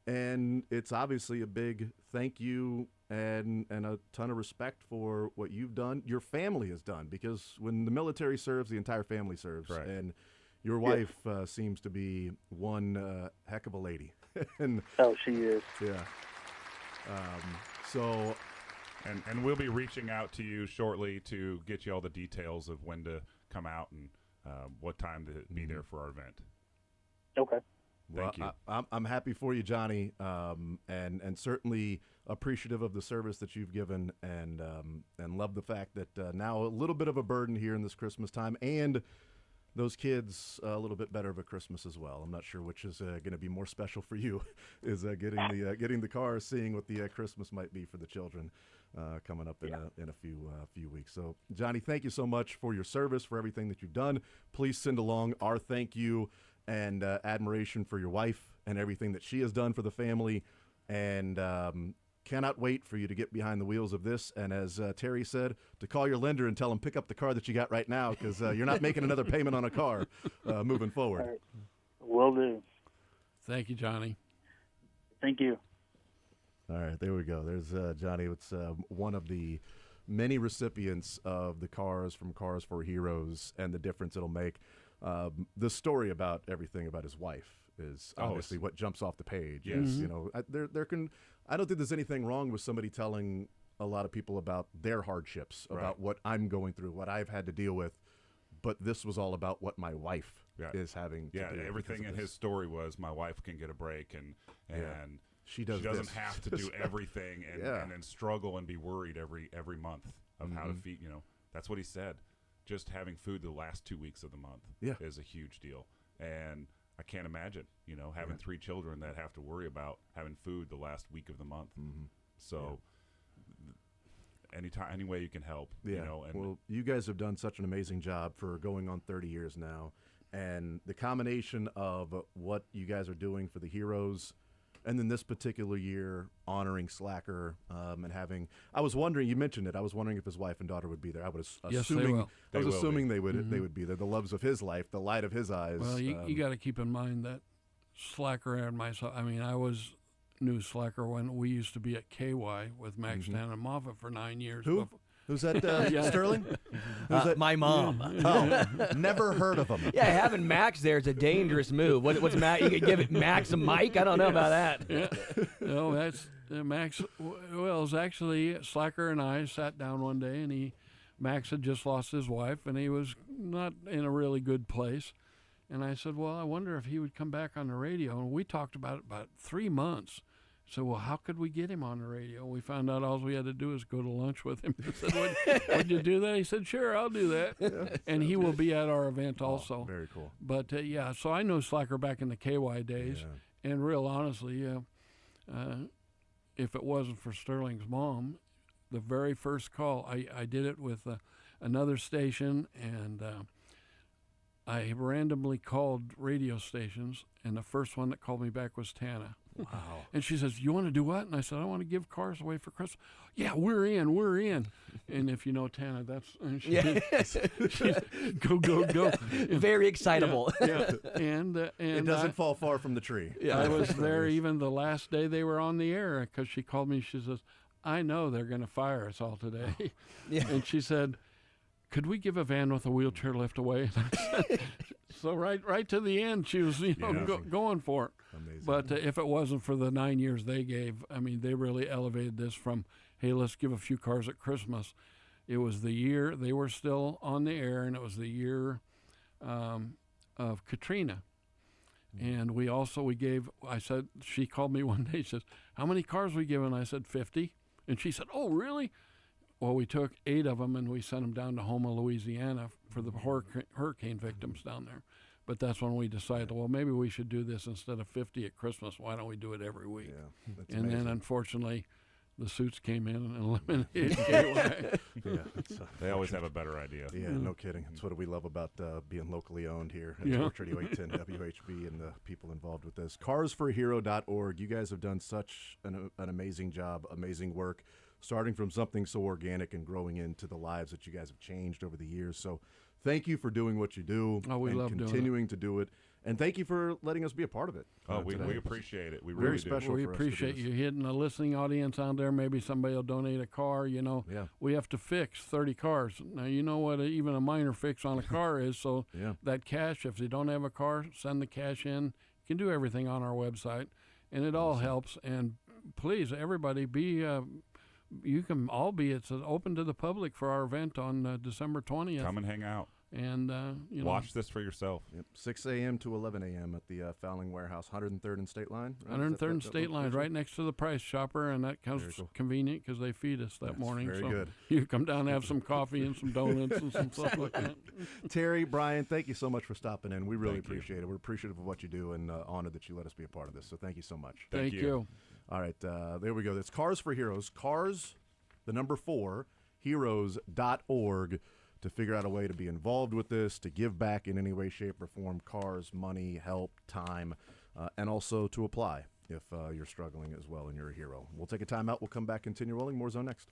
And it's obviously a big thank you and a ton of respect for what you've done, your family has done, because when the military serves, the entire family serves. Right. And your wife seems to be one heck of a lady. And she is. Yeah. So... And we'll be reaching out to you shortly to get you all the details of when to come out and what time to be there for our event. Okay. Thank you. I'm happy for you, Johnny, and certainly appreciative of the service that you've given, and love the fact that now a little bit of a burden here in this Christmas time, and those kids a little bit better of a Christmas as well. I'm not sure which is going to be more special for you, is getting the car, seeing what the Christmas might be for the children coming up in a few weeks. So, Johnny, thank you so much for your service, for everything that you've done. Please send along our thank you and admiration for your wife and everything that she has done for the family, and cannot wait for you to get behind the wheels of this. And as Terry said, to call your lender and tell him pick up the car that you got right now, because you're not making another payment on a car moving forward. All right. Will do. Thank you, Johnny. Thank you. All right, there we go. There's Johnny. It's one of the many recipients of the Cars from Cars for Heroes and the difference it'll make. The story about everything about his wife is obviously what jumps off the page. Yes. Mm-hmm. I don't think there's anything wrong with somebody telling a lot of people about their hardships, about what I'm going through, what I've had to deal with. But this was all about what my wife is having to do. Everything in his story was my wife can get a break, and she doesn't have to do everything and then struggle and be worried every month of how to feed. That's what he said. Just having food the last 2 weeks of the month is a huge deal. And I can't imagine, having 3 children that have to worry about having food the last week of the month. Mm-hmm. So any way you can help, well, you guys have done such an amazing job for going on 30 years now. And the combination of what you guys are doing for the heroes, and then this particular year honoring Slacker, and having, I was wondering, you mentioned it, I was wondering if his wife and daughter would be there. I was assuming they would be there. The loves of his life, the light of his eyes. Well, you got to keep in mind that Slacker and myself, I mean, I knew Slacker when we used to be at KY with Max Dan and Moffat for 9 years. Who? Who's that, Sterling? Who's that? My mom. Never heard of him. Yeah, having Max there is a dangerous move. What's Max? You could give it Max a mic? I don't know about that. Yeah. No, that's Max. Well, it was actually Slacker and I sat down one day, and Max had just lost his wife, and he was not in a really good place. And I said, well, I wonder if he would come back on the radio. And we talked about it about 3 months. So, well, how could we get him on the radio? We found out all we had to do is go to lunch with him. I said, would you do that? He said, sure, I'll do that. And he will be at our event also. Very cool. But, so I know Slacker back in the KY days. Yeah. And real honestly, if it wasn't for Sterling's mom, the very first call, I did it with another station, and I randomly called radio stations, and the first one that called me back was Tana. Wow. And she says, "You want to do what?" And I said, "I want to give cars away for Christmas." "Yeah, we're in. And if you know Tana, that's she's go. Very excitable. Yeah. And It doesn't fall far from the tree. I was there even the last day they were on the air, because she called me. She says, "I know they're going to fire us all today." Yeah. And she said, "Could we give a van with a wheelchair lift away?" So right to the end, she was going for it. Amazing. But if it wasn't for the 9 years they gave, I mean, they really elevated this from, hey, let's give a few cars at Christmas. It was the year they were still on the air, and it was the year of Katrina. And we gave, I said, she called me one day, she says, "How many cars we giving?" I said, 50. And she said, "Oh, really?" Well, we took 8 of them, and we sent them down to Houma, Louisiana for the hurricane victims down there. But that's when we decided, well, maybe we should do this instead of 50 at Christmas. Why don't we do it every week? Yeah, that's And amazing. then, unfortunately, the suits came in and eliminated KY. Yeah, They always have a better idea. yeah, no kidding. That's what we love about being locally owned here at Yeah. Sports Radio 810 WHB and the people involved with this. Carsforhero.org. You guys have done such an amazing job, amazing work, starting from something so organic and growing into the lives that you guys have changed over the years. So thank you for doing what you do Oh, we and love doing it. continuing to do it. And thank you for letting us be a part of it. Oh, we today. appreciate it. We Very really do. special. We for us to do appreciate this. you hitting a listening audience out there. Maybe somebody will donate a car. Yeah. We have to fix 30 cars. Now, you know what even a minor fix on a car is. So Yeah. that cash, if they don't have a car, send the cash in. You can do everything on our website, and it all helps. And please, everybody, you can all be. It's open to the public for our event on December 20th. Come and hang out. And Watch this for yourself. Yep. 6 a.m. to 11 a.m. at the Fowling Warehouse, 103rd and State Line. Right? 103rd and Is that State Line, location? right next to the Price Chopper, and that comes Very cool. convenient because they feed us that That's morning. very so good. you come down and have some coffee and some donuts and some stuff like that. Terry, Brian, thank you so much for stopping in. We really Thank you. appreciate it. We're appreciative of what you do and honored that you let us be a part of this. So thank you so much. Thank you. All right, there we go. That's Cars for Heroes. Cars, the number 4, heroes.org to figure out a way to be involved with this, to give back in any way, shape, or form. Cars, money, help, time, and also to apply if you're struggling as well and you're a hero. We'll take a time out. We'll come back, continue rolling. More Zone next.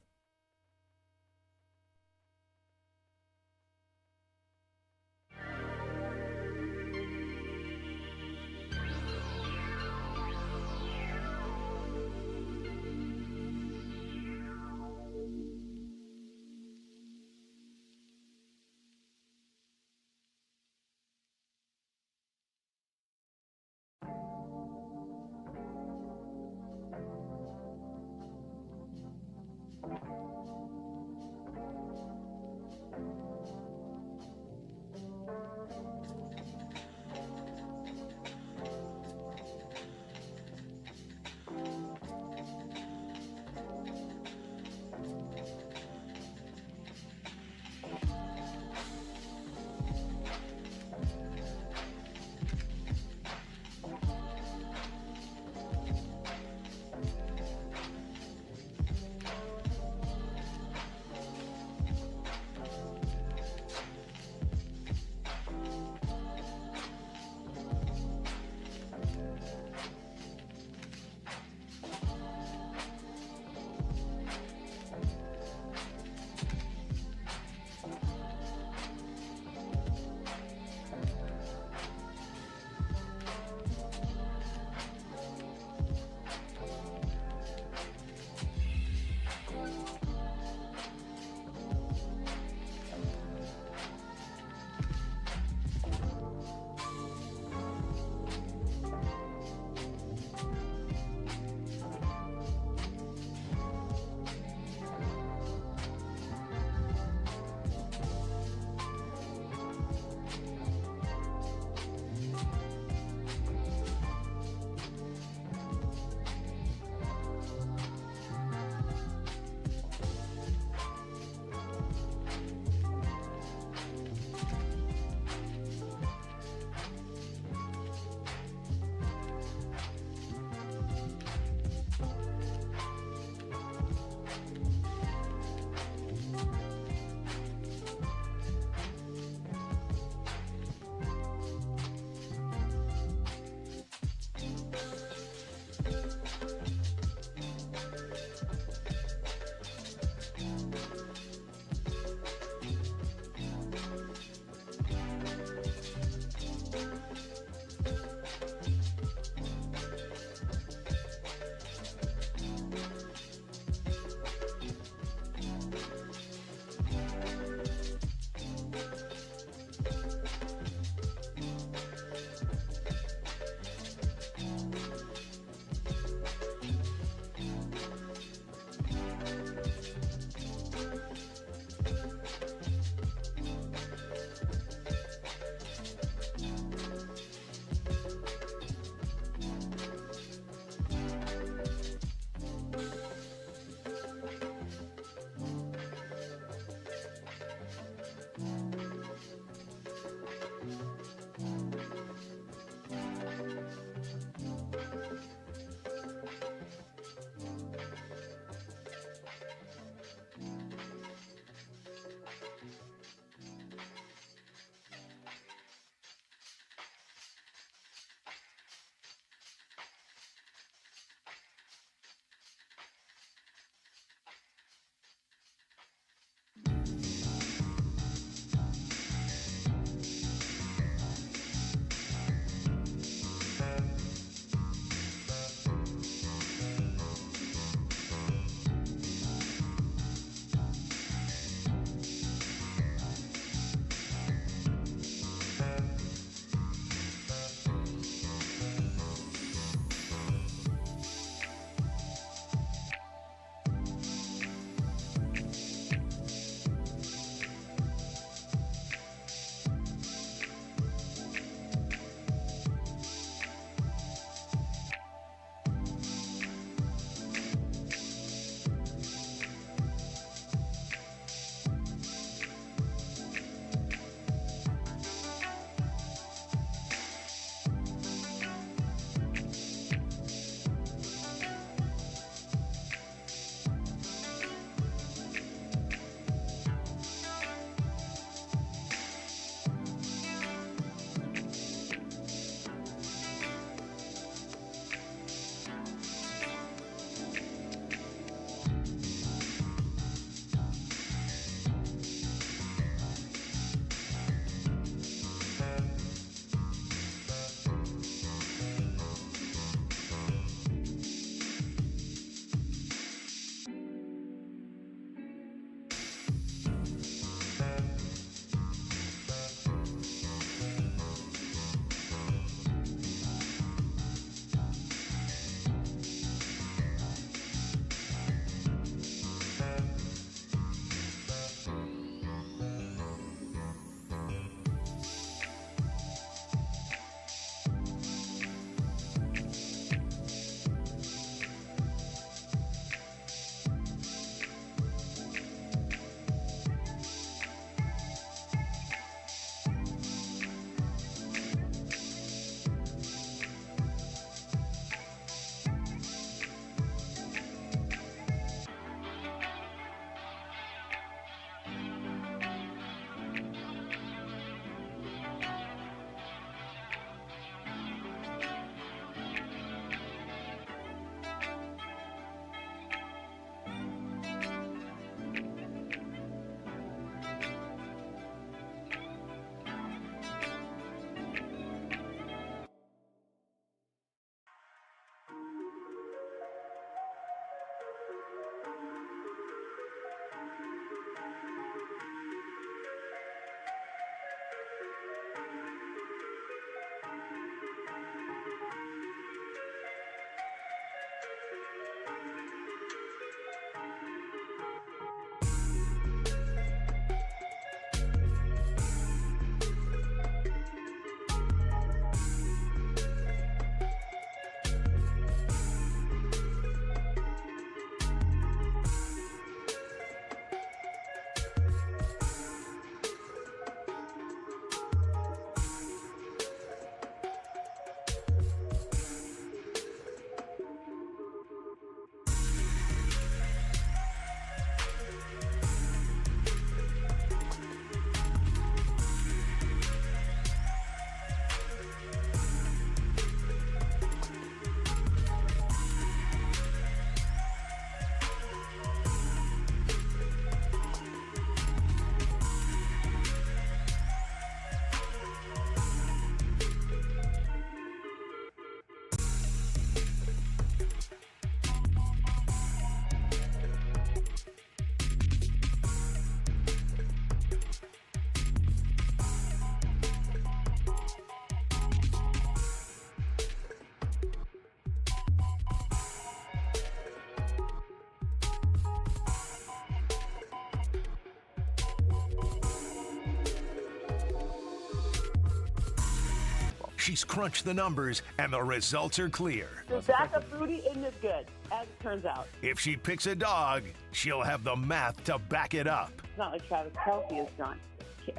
She's crunched the numbers, and the results are clear. The backup booty isn't as good, as it turns out. If she picks a dog, she'll have the math to back it up. It's not like Travis Kelce is done.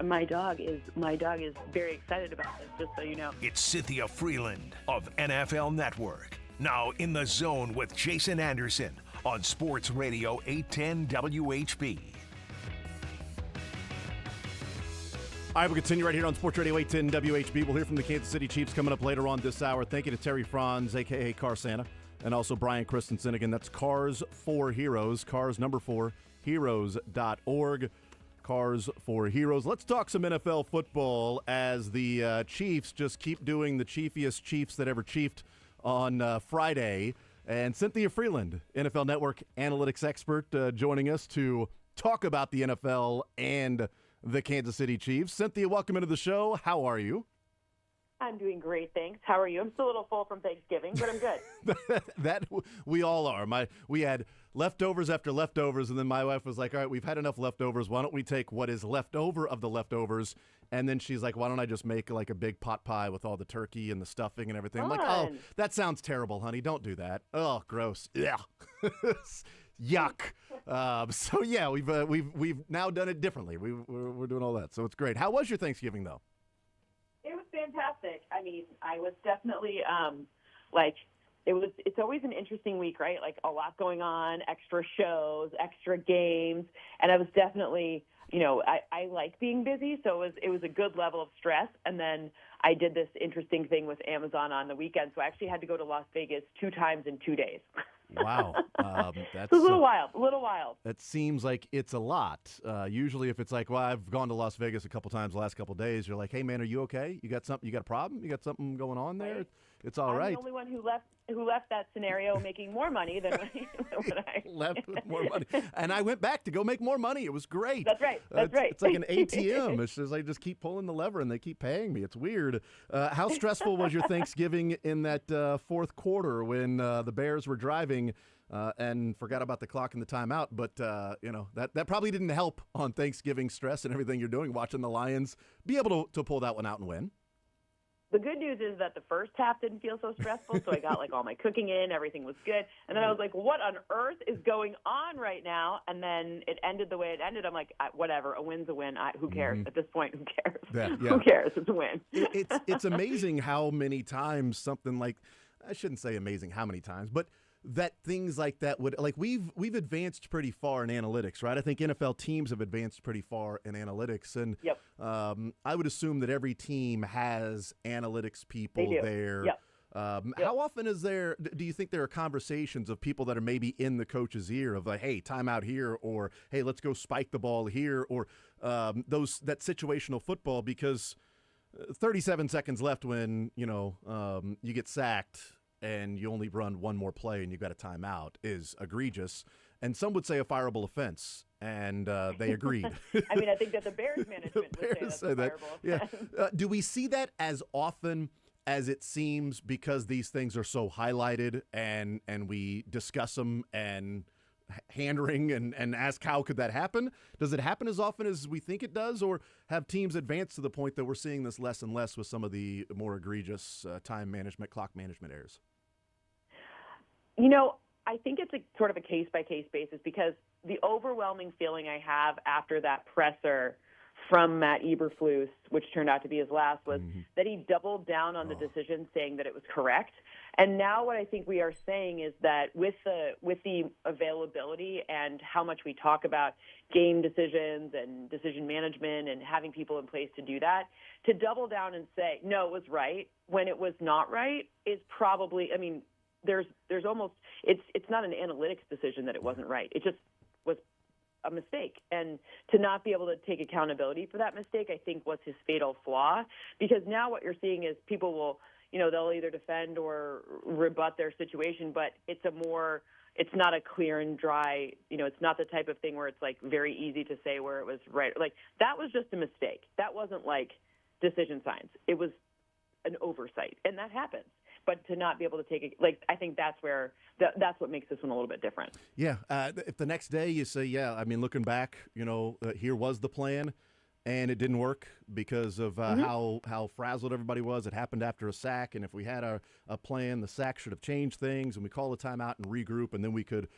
My dog is very excited about this, just so you know. It's Cynthia Freeland of NFL Network. Now in the zone with Jason Anderson on Sports Radio 810 WHB. All right, we'll continue right here on Sports Radio 810 WHB. We'll hear from the Kansas City Chiefs coming up later on this hour. Thank you to Terry Franz, a.k.a. Car Santa, and also Brian Christensen. Again, that's Cars for Heroes, cars number 4, heroes.org. Cars for Heroes. Let's talk some NFL football as the Chiefs just keep doing the chiefiest Chiefs that ever chiefed on Friday. And Cynthia Freeland, NFL Network analytics expert, joining us to talk about the NFL and the Kansas City Chiefs. Cynthia, welcome into the show. How are you? I'm doing great, thanks. How are you? I'm still a little full from Thanksgiving, but I'm good. That we all are. We had leftovers after leftovers, and then my wife was like, all right, we've had enough leftovers. Why don't we take what is left over of the leftovers? And then she's like, why don't I just make like a big pot pie with all the turkey and the stuffing and everything? I'm like, oh, that sounds terrible, honey. Don't do that. Oh, gross. Yeah. Yuck. So yeah, we've now done it differently. We're doing all that. So it's great. How was your Thanksgiving though? It was fantastic. I mean, I was definitely it's always an interesting week, right? Like a lot going on, extra shows, extra games, and I was definitely, I like being busy, so it was a good level of stress. And then I did this interesting thing with Amazon on the weekend, so I actually had to go to Las Vegas 2 times in 2 days. Wow. That's a little wild. That seems like it's a lot. Usually if it's like, well, I've gone to Las Vegas a couple times the last couple of days, you're like, hey, man, are you okay? You got something? You got a problem? You got something going on there? Right. It's all right. I'm the only one who left that scenario making more money than when I left with more money. And I went back to go make more money. It was great. That's right. It's like an ATM. It's just I just keep pulling the lever and they keep paying me. It's weird. How stressful was your Thanksgiving in that fourth quarter when the Bears were driving and forgot about the clock and the timeout? But, that probably didn't help on Thanksgiving stress and everything you're doing, watching the Lions be able to pull that one out and win. The good news is that the first half didn't feel so stressful, so I got like all my cooking in, everything was good. And then I was like, what on earth is going on right now? And then it ended the way it ended. I'm like, whatever, a win's a win. Who cares? At this point, who cares? Who cares? It's a win. It's amazing how many times something like, I shouldn't say amazing how many times, but that things like that would, like we've advanced pretty far in analytics, right? I think NFL teams have advanced pretty far in analytics, and yep. I would assume that every team has analytics people there. Yep. How often do you think there are conversations of people that are maybe in the coach's ear of like, hey, timeout here, or hey, let's go spike the ball here, or that situational football, because 37 seconds left when you get sacked and you only run one more play and you got a timeout is egregious. And some would say a fireable offense, and they agreed. I mean, I think that the Bears management would say that's a fireable offense. Yeah. Do we see that as often as it seems because these things are so highlighted and we discuss them and hand-wring and ask how could that happen? Does it happen as often as we think it does, or have teams advanced to the point that we're seeing this less and less with some of the more egregious time management, clock management errors? I think it's a sort of a case-by-case basis, because the overwhelming feeling I have after that presser from Matt Eberflus, which turned out to be his last, was that he doubled down on the decision, saying that it was correct. And now what I think we are saying is that with the availability and how much we talk about game decisions and decision management and having people in place to do that, to double down and say, no, it was right when it was not right is probably, I mean, there's almost, it's not an analytics decision that it wasn't right. It just was a mistake. And to not be able to take accountability for that mistake, I think, was his fatal flaw. Because now what you're seeing is people will, they'll either defend or rebut their situation, but it's not a clear and dry, it's not the type of thing where it's like very easy to say where it was right. Like, that was just a mistake. That wasn't like decision science. It was an oversight, and that happens. But to not be able to take it, I think that's where that's what makes this one a little bit different. Yeah. If the next day you say, looking back, here was the plan, and it didn't work because of how frazzled everybody was. It happened after a sack, and if we had a plan, the sack should have changed things, and we call a timeout and regroup, and then we could,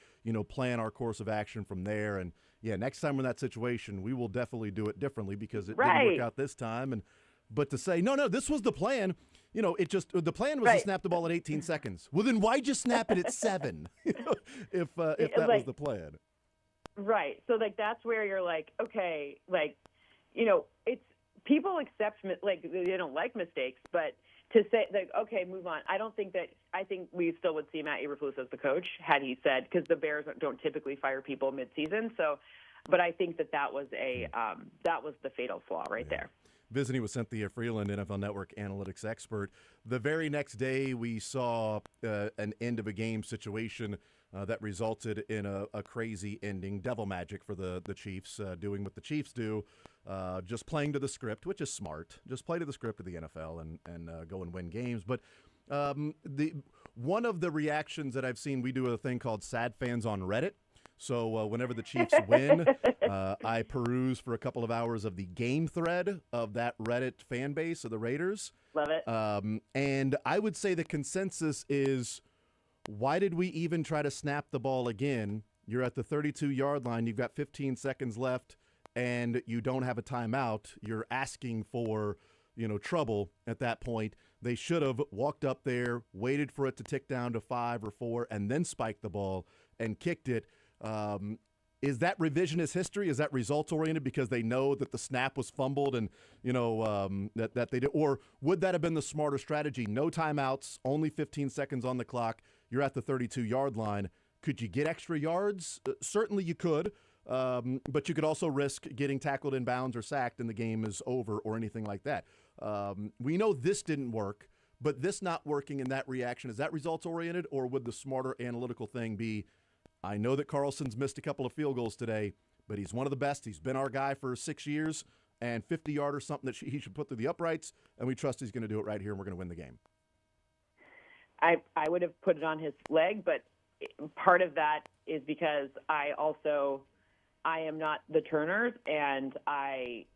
plan our course of action from there. And, yeah, next time we're in that situation, we will definitely do it differently because it didn't work out this time. But to say, no, this was the plan, the plan was to snap the ball at 18 seconds. Well, then why just snap it at 7 if that was the plan? Right. So, that's where you're like, okay, it's people accept, they don't like mistakes, but to say, okay, move on. I think we still would see Matt Eberflus as the coach had he said, because the Bears don't typically fire people midseason. So, but I think that was the fatal flaw right there. Visiting with Cynthia Freeland, NFL Network analytics expert. The very next day, we saw an end of a game situation that resulted in a crazy ending. Devil magic for the Chiefs, doing what the Chiefs do, just playing to the script, which is smart. Just play to the script of the NFL and go and win games. But one of the reactions that I've seen, we do a thing called Sad Fans on Reddit. So whenever the Chiefs win, I peruse for a couple of hours of the game thread of that Reddit fan base of the Raiders. Love it. And I would say the consensus is, why did we even try to snap the ball again? You're at the 32-yard line. You've got 15 seconds left, and you don't have a timeout. You're asking for, trouble at that point. They should have walked up there, waited for it to tick down to 5 or 4, and then spiked the ball and kicked it. Is that revisionist history? Is that results-oriented because they know that the snap was fumbled and, that they did? Or would that have been the smarter strategy? No timeouts, only 15 seconds on the clock. You're at the 32-yard line. Could you get extra yards? Certainly you could, but you could also risk getting tackled in bounds or sacked and the game is over or anything like that. We know this didn't work, but this not working in that reaction, is that results-oriented, or would the smarter analytical thing be, I know that Carlson's missed a couple of field goals today, but he's one of the best. He's been our guy for 6 years, and 50-yard or something that he should put through the uprights, and we trust he's going to do it right here, and we're going to win the game. I would have put it on his leg, but part of that is because I am not the Turners, and I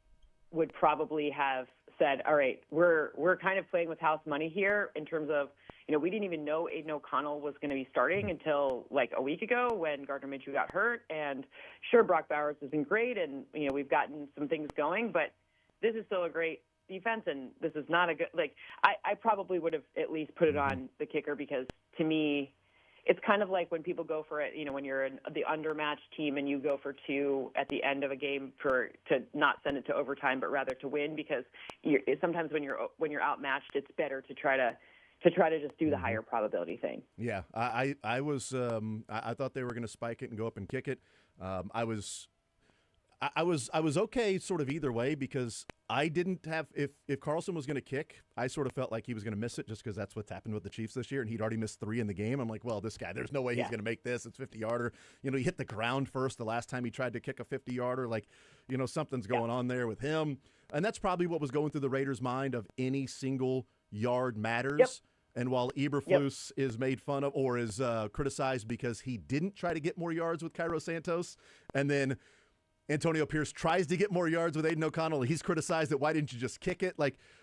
would probably have said, all right, we're kind of playing with house money here in terms of, we didn't even know Aiden O'Connell was going to be starting until a week ago when Gardner Minshew got hurt. And sure, Brock Bowers has been great, and we've gotten some things going, but this is still a great defense, and this is not a good. I probably would have at least put it on the kicker, because to me, it's kind of like when people go for it. When you're the undermatched team and you go for 2 at the end of a game to not send it to overtime, but rather to win, because sometimes when you're outmatched, it's better to try to just do the higher probability thing. Yeah, I thought they were going to spike it and go up and kick it. I was okay sort of either way, because I didn't have, if Carlson was going to kick, I sort of felt like he was going to miss it just because that's what's happened with the Chiefs this year, and he'd already missed 3 in the game. I'm like, well, this guy, there's no way he's going to make this. It's 50-yarder. He hit the ground first the last time he tried to kick a 50-yarder. Something's going on there with him. And that's probably what was going through the Raiders' mind of any single yard matters. Yep. And while Eberflus is made fun of or is criticized because he didn't try to get more yards with Cairo Santos, and then Antonio Pierce tries to get more yards with Aiden O'Connell, he's criticized that why didn't you just kick it?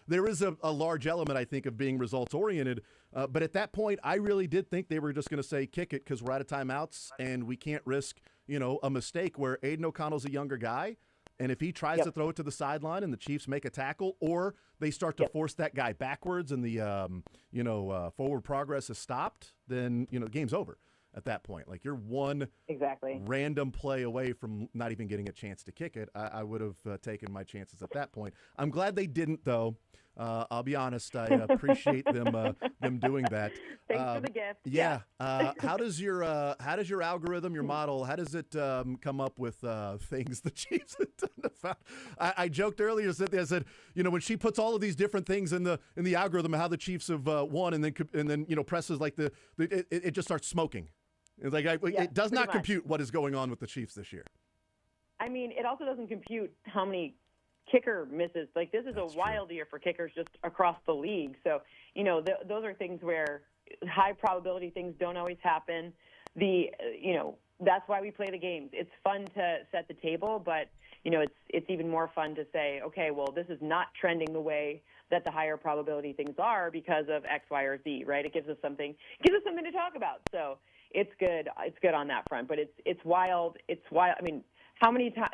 There is a large element, I think, of being results-oriented. But at that point, I really did think they were just going to say kick it because we're out of timeouts and we can't risk, a mistake where Aiden O'Connell's a younger guy. And if he tries to throw it to the sideline and the Chiefs make a tackle, or they start to force that guy backwards and the forward progress is stopped, then the game's over at that point. You're one random play away from not even getting a chance to kick it. I would have taken my chances at that point. I'm glad they didn't, though. I'll be honest. I appreciate them doing that. Thanks for the gift. Yeah. How does your algorithm, your model, how does it come up with things the Chiefs have done? I joked earlier, Cynthia. I said, when she puts all of these different things in the algorithm of how the Chiefs have won, and then presses it just starts smoking. It's it does not compute what is going on with the Chiefs this year. I mean, it also doesn't compute how many kicker misses. This is a wild year for kickers just across the league. So, those are things where high probability things don't always happen. That's why we play the games. It's fun to set the table, but it's even more fun to say, okay, well, this is not trending the way that the higher probability things are because of X, Y, or Z, right? It gives us something to talk about. So it's good. It's good on that front, but it's wild. It's wild. I mean, how many times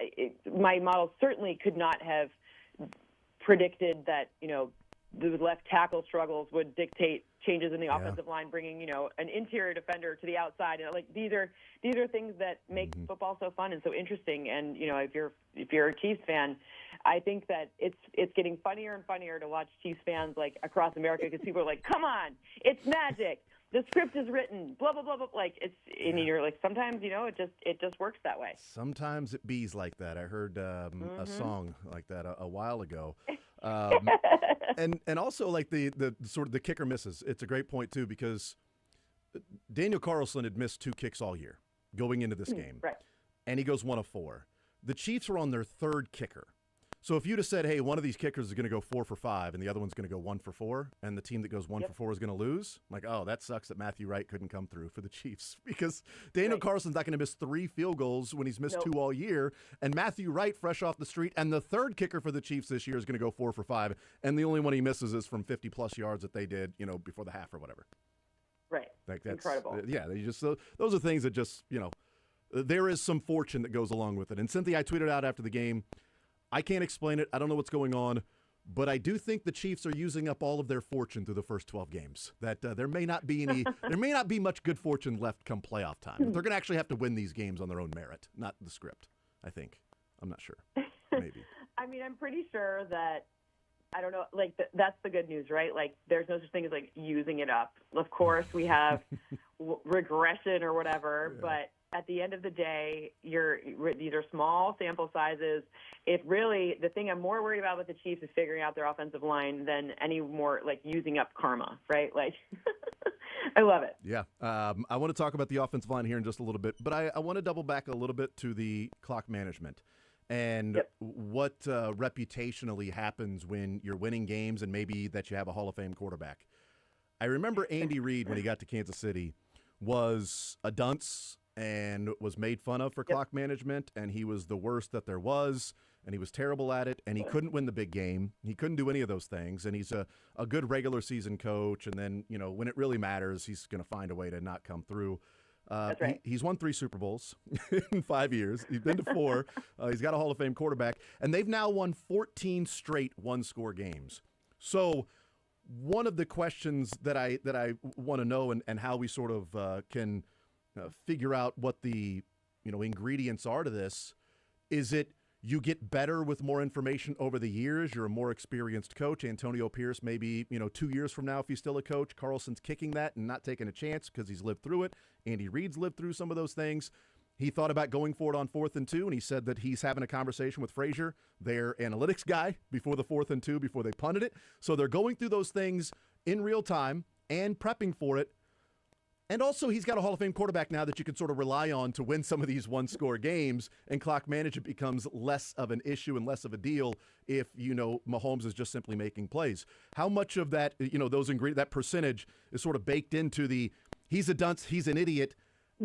my model certainly could not have predicted that, the left tackle struggles would dictate changes in the offensive line, bringing, an interior defender to the outside. And these are things that make football so fun and so interesting. And, if you're a Chiefs fan, I think that it's getting funnier and funnier to watch Chiefs fans across America, because people are like, come on, it's magic. The script is written, blah, blah, blah, blah. And you're like, sometimes, it just works that way. Sometimes it bees like that. I heard a song like that a while ago. And also the sort of the kicker misses. It's a great point too, because Daniel Carlson had missed 2 kicks all year going into this game. Right. And he goes 1 of 4. The Chiefs are on their 3rd kicker. So if you'd have said, hey, one of these kickers is going to go 4 for 5 and the other one's going to go 1 for 4, and the team that goes 1 for 4 is going to lose, that sucks that Matthew Wright couldn't come through for the Chiefs, because Daniel Carson's not going to miss 3 field goals when he's missed 2 all year, and Matthew Wright, fresh off the street, and the 3rd kicker for the Chiefs this year is going to go 4 for 5, and the only one he misses is from 50-plus yards that they did, before the half or whatever. Right. That's incredible. Those are things that just, there is some fortune that goes along with it. And Cynthia, I tweeted out after the game, I can't explain it. I don't know what's going on, but I do think the Chiefs are using up all of their fortune through the first 12 games. That there may not be much good fortune left come playoff time. They're going to actually have to win these games on their own merit, not the script. I think. I'm not sure. Maybe. I mean, I'm pretty sure that, I don't know, that's the good news, right? There's no such thing as using it up. Of course, we have regression or whatever, but at the end of the day, these are small sample sizes. The thing I'm more worried about with the Chiefs is figuring out their offensive line than any more using up karma, right? I love it. Yeah. I want to talk about the offensive line here in just a little bit, but I want to double back a little bit to the clock management and what reputationally happens when you're winning games and maybe that you have a Hall of Fame quarterback. I remember Andy Reid, when he got to Kansas City, was a dunce and was made fun of for clock management, and he was the worst that there was, and he was terrible at it, and he couldn't win the big game. He couldn't do any of those things, and he's a good regular season coach, and then, when it really matters, he's going to find a way to not come through. That's right. He's won 3 Super Bowls in 5 years. He's been to 4. He's got a Hall of Fame quarterback, and they've now won 14 straight one-score games. So one of the questions that I want to know and how we sort of can figure out what the ingredients are to this, is it you get better with more information over the years? You're a more experienced coach. Antonio Pierce, maybe 2 years from now, if he's still a coach, Carlson's kicking that and not taking a chance because he's lived through it. Andy Reid's lived through some of those things. He thought about going for it on 4th and 2, and he said that he's having a conversation with Frazier, their analytics guy, before the 4th and 2, before they punted it. So they're going through those things in real time and prepping for it. And also, he's got a Hall of Fame quarterback now that you can sort of rely on to win some of these one-score games, and clock management becomes less of an issue and less of a deal if, Mahomes is just simply making plays. How much of that, that percentage is sort of baked into the he's a dunce, he's an idiot,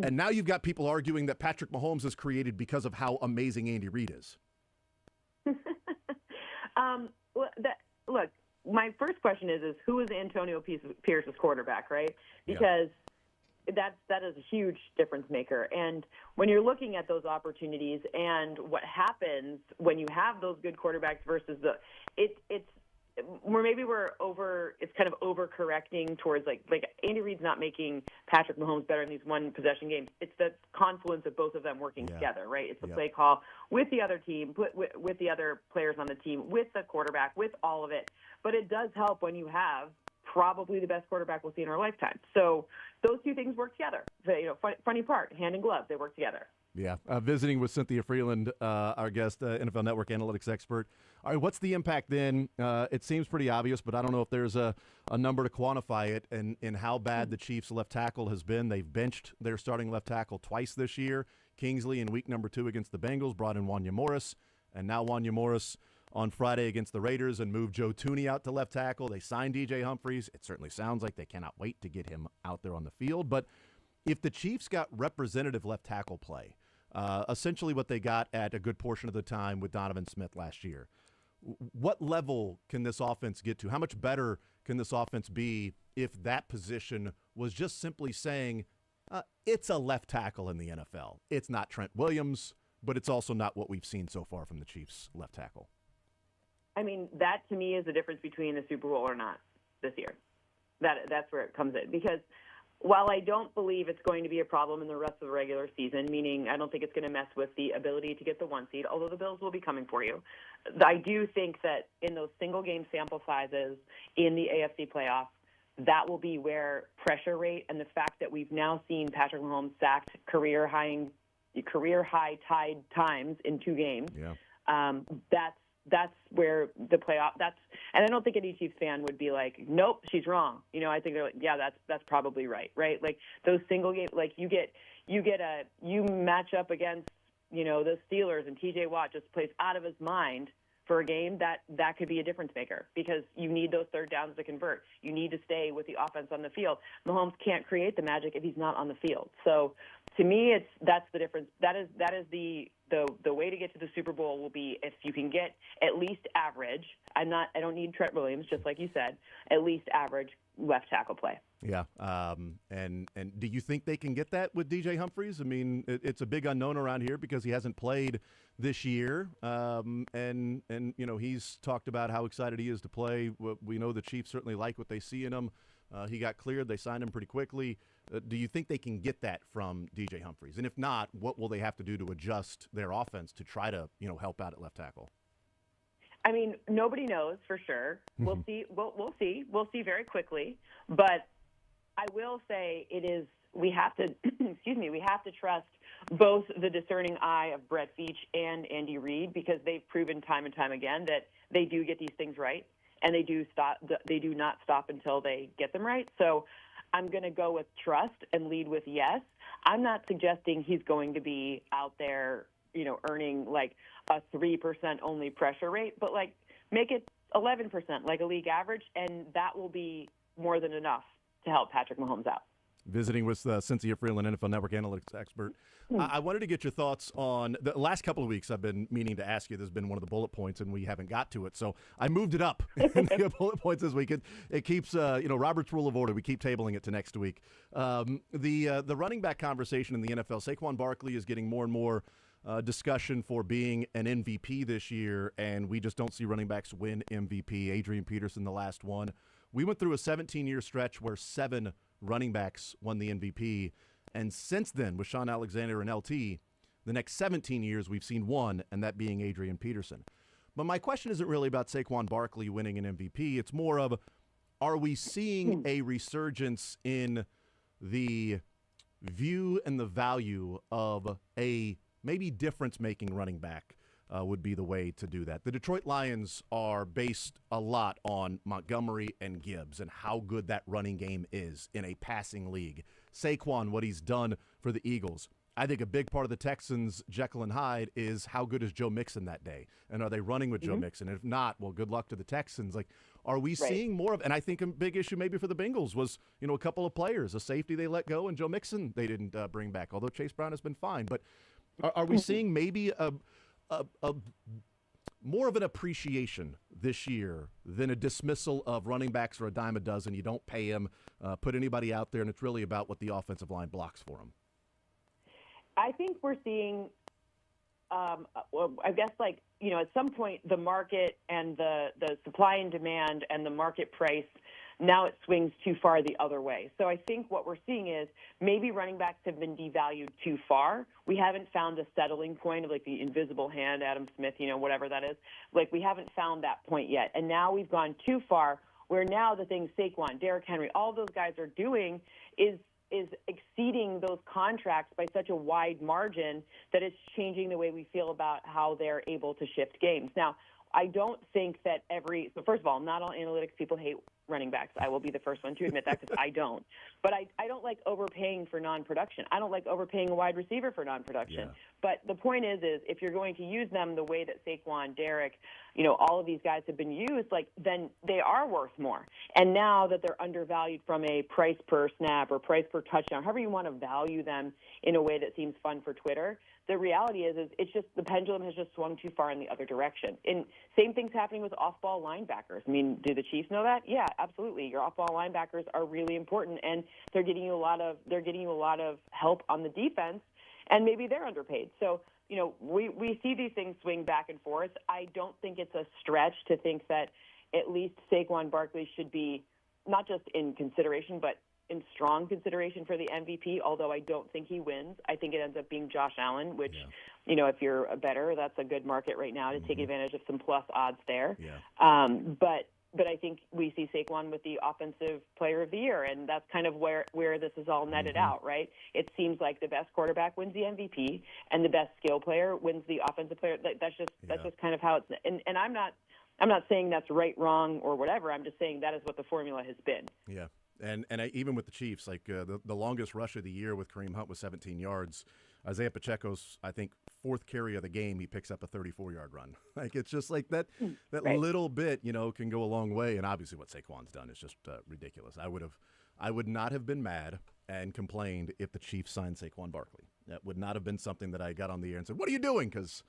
and now you've got people arguing that Patrick Mahomes is created because of how amazing Andy Reid is? Look, my first question is who is Antonio Pierce's quarterback, right? Because that is a huge difference maker. And when you're looking at those opportunities and what happens when you have those good quarterbacks versus it's kind of overcorrecting towards like Andy Reid's not making Patrick Mahomes better in these one possession games. It's the confluence of both of them working together, right? It's the play call with the other team, with the other players on the team, with the quarterback, with all of it. But it does help when you have probably the best quarterback we'll see in our lifetime. So those two things work together. Funny part, hand in glove, they work together. Yeah. Visiting with Cynthia Freeland, our guest, NFL Network analytics expert. All right, what's the impact then? It seems pretty obvious, but I don't know if there's a number to quantify it and how bad the Chiefs' left tackle has been. They've benched their starting left tackle twice this year. Kingsley in week number 2 against the Bengals brought in Wanya Morris, and now Wanya Morris on Friday against the Raiders and moved Joe Thuney out to left tackle. They signed DJ Humphries. It certainly sounds like they cannot wait to get him out there on the field. But if the Chiefs got representative left tackle play, essentially what they got at a good portion of the time with Donovan Smith last year. What level can this offense get to? How much better can this offense be if that position was just simply saying, it's a left tackle in the NFL. It's not Trent Williams, but it's also not what we've seen so far from the Chiefs left tackle. I mean, that to me is the difference between the Super Bowl or not this year. That's where it comes in. Because while I don't believe it's going to be a problem in the rest of the regular season, meaning I don't think it's going to mess with the ability to get the 1 seed, although the Bills will be coming for you, I do think that in those single-game sample sizes in the AFC playoffs, that will be where pressure rate and the fact that we've now seen Patrick Mahomes sacked career-high tied times in 2 games, that's where the playoff. And I don't think any Chiefs fan would be like, nope, she's wrong. I think they're like, yeah, that's probably right. Like those single games, like you match up against the Steelers and T.J. Watt just plays out of his mind for a game that could be a difference maker because you need those third downs to convert. You need to stay with the offense on the field. Mahomes can't create the magic if he's not on the field. So to me, that's the difference. That is the way to get to the Super Bowl will be if you can get at least average. I don't need Trent Williams, just like you said, at least average left tackle play. Yeah. And do you think they can get that with DJ Humphries? I mean, it's a big unknown around here because he hasn't played this year. And he's talked about how excited he is to play. We know the Chiefs certainly like what they see in him. He got cleared. They signed him pretty quickly. Do you think they can get that from DJ Humphries? And if not, what will they have to do to adjust their offense to try to, help out at left tackle? I mean, nobody knows for sure. We'll see. We'll see. We'll see very quickly. But I will say we have to, we have to trust both the discerning eye of Brett Veach and Andy Reid because they've proven time and time again that they do get these things right and they do not stop until they get them right. So I'm going to go with trust and lead with yes. I'm not suggesting he's going to be out there, earning like a 3% only pressure rate, but like make it 11%, like a league average, and that will be more than enough to help Patrick Mahomes out. Visiting with Cynthia Freeland, NFL Network analytics expert. I wanted to get your thoughts on the last couple of weeks. I've been meaning to ask you. This has been one of the bullet points, and we haven't got to it. So I moved it up in the bullet points this week. It keeps, Robert's Rule of Order. We keep tabling it to next week. The running back conversation in the NFL. Saquon Barkley is getting more and more discussion for being an MVP this year, and we just don't see running backs win MVP. Adrian Peterson, the last one. We went through a 17-year stretch where 7 running backs won the MVP, and since then, with Sean Alexander and LT, the next 17 years we've seen one, and that being Adrian Peterson. But my question isn't really about Saquon Barkley winning an MVP. It's more of, are we seeing a resurgence in the view and the value of a maybe difference-making running back would be the way to do that. The Detroit Lions are based a lot on Montgomery and Gibbs and how good that running game is in a passing league. Saquon, what he's done for the Eagles. I think a big part of the Texans' Jekyll and Hyde is how good is Joe Mixon that day? And are they running with Joe Mixon? And if not, well, good luck to the Texans. Like, are we seeing more of, and I think a big issue maybe for the Bengals was, a couple of players, a safety they let go, and Joe Mixon they didn't bring back, although Chase Brown has been fine. But are we seeing maybe a more of an appreciation this year than a dismissal of running backs or a dime a dozen? You don't pay him, put anybody out there, and it's really about what the offensive line blocks for him. I think we're seeing, I guess, at some point the market and the supply and demand and the market price, now it swings too far the other way. So I think what we're seeing is maybe running backs have been devalued too far. We haven't found a settling point of the invisible hand, Adam Smith, whatever that is. We haven't found that point yet. And now we've gone too far where now the things Saquon, Derrick Henry, all those guys are doing is exceeding those contracts by such a wide margin that it's changing the way we feel about how they're able to shift games. Now, I don't think that so first of all, not all analytics people hate running backs. I will be the first one to admit that because I don't. But I don't like overpaying for non-production. I don't like overpaying a wide receiver for non-production. Yeah. But the point is if you're going to use them the way that Saquon, Derek, all of these guys have been used, then they are worth more. And now that they're undervalued from a price per snap or price per touchdown, however you want to value them in a way that seems fun for Twitter, the reality is it's just the pendulum has just swung too far in the other direction. And same thing's happening with off-ball linebackers. I mean, do the Chiefs know that? Yeah, absolutely. Your off-ball linebackers are really important, and they're getting you a lot of help on the defense, and maybe they're underpaid. So, we see these things swing back and forth. I don't think it's a stretch to think that at least Saquon Barkley should be not just in consideration, but in strong consideration for the MVP, although I don't think he wins. I think it ends up being Josh Allen, which, if you're a bettor, that's a good market right now to take advantage of some plus odds there. Yeah. But I think we see Saquon with the Offensive Player of the Year, and that's kind of where this is all netted out, right? It seems like the best quarterback wins the MVP, and the best skill player wins the Offensive Player. That's just kind of how it's. And I'm not saying that's right, wrong, or whatever. I'm just saying that is what the formula has been. Yeah. And even with the Chiefs, the longest rush of the year with Kareem Hunt was 17 yards. Isaiah Pacheco's, I think, fourth carry of the game, he picks up a 34-yard run. It's just like that Right. little bit, can go a long way. And obviously what Saquon's done is just ridiculous. I would not have been mad and complained if the Chiefs signed Saquon Barkley. That would not have been something that I got on the air and said, "What are you doing?" Because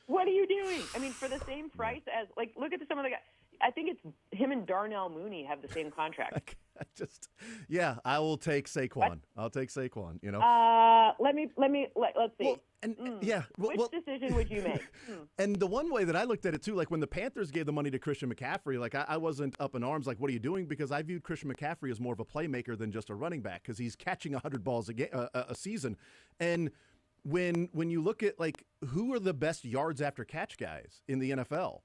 what are you doing? I mean, for the same price as look at some of the guys. I think it's him and Darnell Mooney have the same contract. I will take Saquon. I'll take Saquon. Let's see. Which decision would you make? And the one way that I looked at it too, when the Panthers gave the money to Christian McCaffrey, I wasn't up in arms. What are you doing? Because I viewed Christian McCaffrey as more of a playmaker than just a running back because he's catching 100 balls a season. And when you look at who are the best yards after catch guys in the NFL.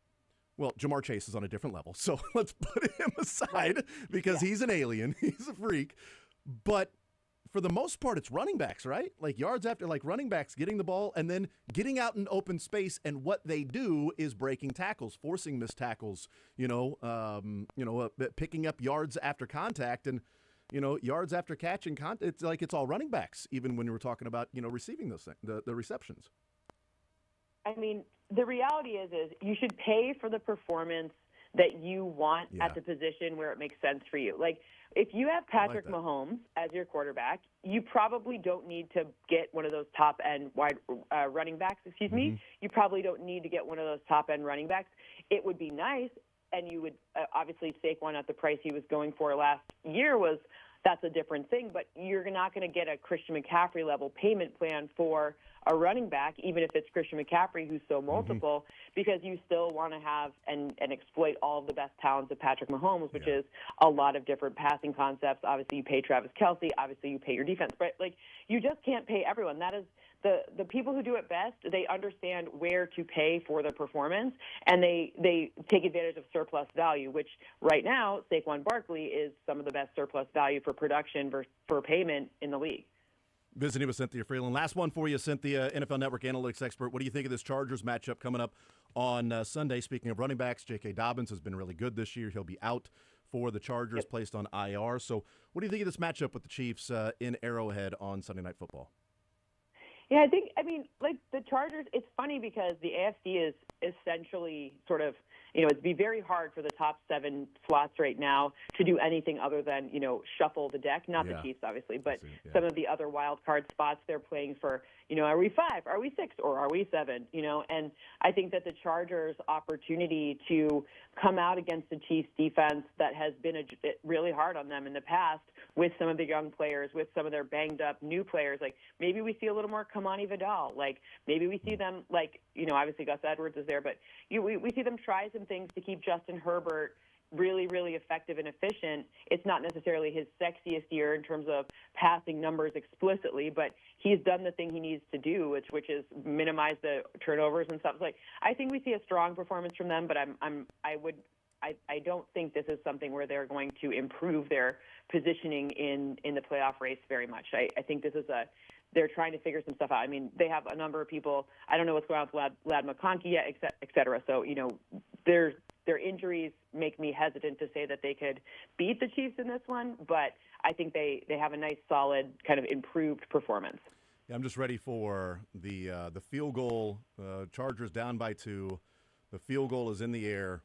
Well, Jamar Chase is on a different level, so let's put him aside because he's an alien. He's a freak. But for the most part, it's running backs, right? Yards after, running backs getting the ball and then getting out in open space. And what they do is breaking tackles, forcing missed tackles, picking up yards after contact and, yards after catching contact. It's all running backs, even when you were talking about, receiving those things, the receptions. I mean, the reality is you should pay for the performance that you want at the position where it makes sense for you. If you have Patrick Mahomes as your quarterback, you probably don't need to get one of those top-end wide running backs, me. You probably don't need to get one of those top-end running backs. It would be nice, and you would obviously Saquon at the price he was going for last year that's a different thing, but you're not going to get a Christian McCaffrey level payment plan for a running back, even if it's Christian McCaffrey who's so multiple, because you still want to have and exploit all of the best talents of Patrick Mahomes, which is a lot of different passing concepts. Obviously, you pay Travis Kelce. Obviously, you pay your defense. But, you just can't pay everyone. That is the people who do it best, they understand where to pay for the performance, and they take advantage of surplus value, which right now, Saquon Barkley is some of the best surplus value for production for payment in the league. Visiting with Cynthia Freeland. Last one for you, Cynthia, NFL Network analytics expert. What do you think of this Chargers matchup coming up on Sunday? Speaking of running backs, J.K. Dobbins has been really good this year. He'll be out for the Chargers, placed on IR. So what do you think of this matchup with the Chiefs in Arrowhead on Sunday Night Football? Yeah, the Chargers, it's funny because the AFC is essentially sort of, it'd be very hard for the top 7 slots right now to do anything other than, shuffle the deck. Not the Chiefs, obviously, but some of the other wild card spots they're playing for, are we 5, are we 6, or are we 7, And I think that the Chargers' opportunity to come out against the Chiefs defense that has been really hard on them in the past with some of the young players, with some of their banged-up new players, maybe we see a little more Kamani Vidal. Maybe we see them, obviously Gus Edwards is there, but we see them try some things to keep Justin Herbert really, really effective and efficient. It's not necessarily his sexiest year in terms of passing numbers explicitly, but he's done the thing he needs to do, which is minimize the turnovers and stuff. I think we see a strong performance from them, but I don't think this is something where they're going to improve their positioning in the playoff race very much. I think this is they're trying to figure some stuff out. I mean, they have a number of people. I don't know what's going on with Lad McConkey yet, et cetera. So, Their injuries make me hesitant to say that they could beat the Chiefs in this one, but I think they have a nice, solid, kind of improved performance. Yeah, I'm just ready for the field goal. Chargers down by 2. The field goal is in the air,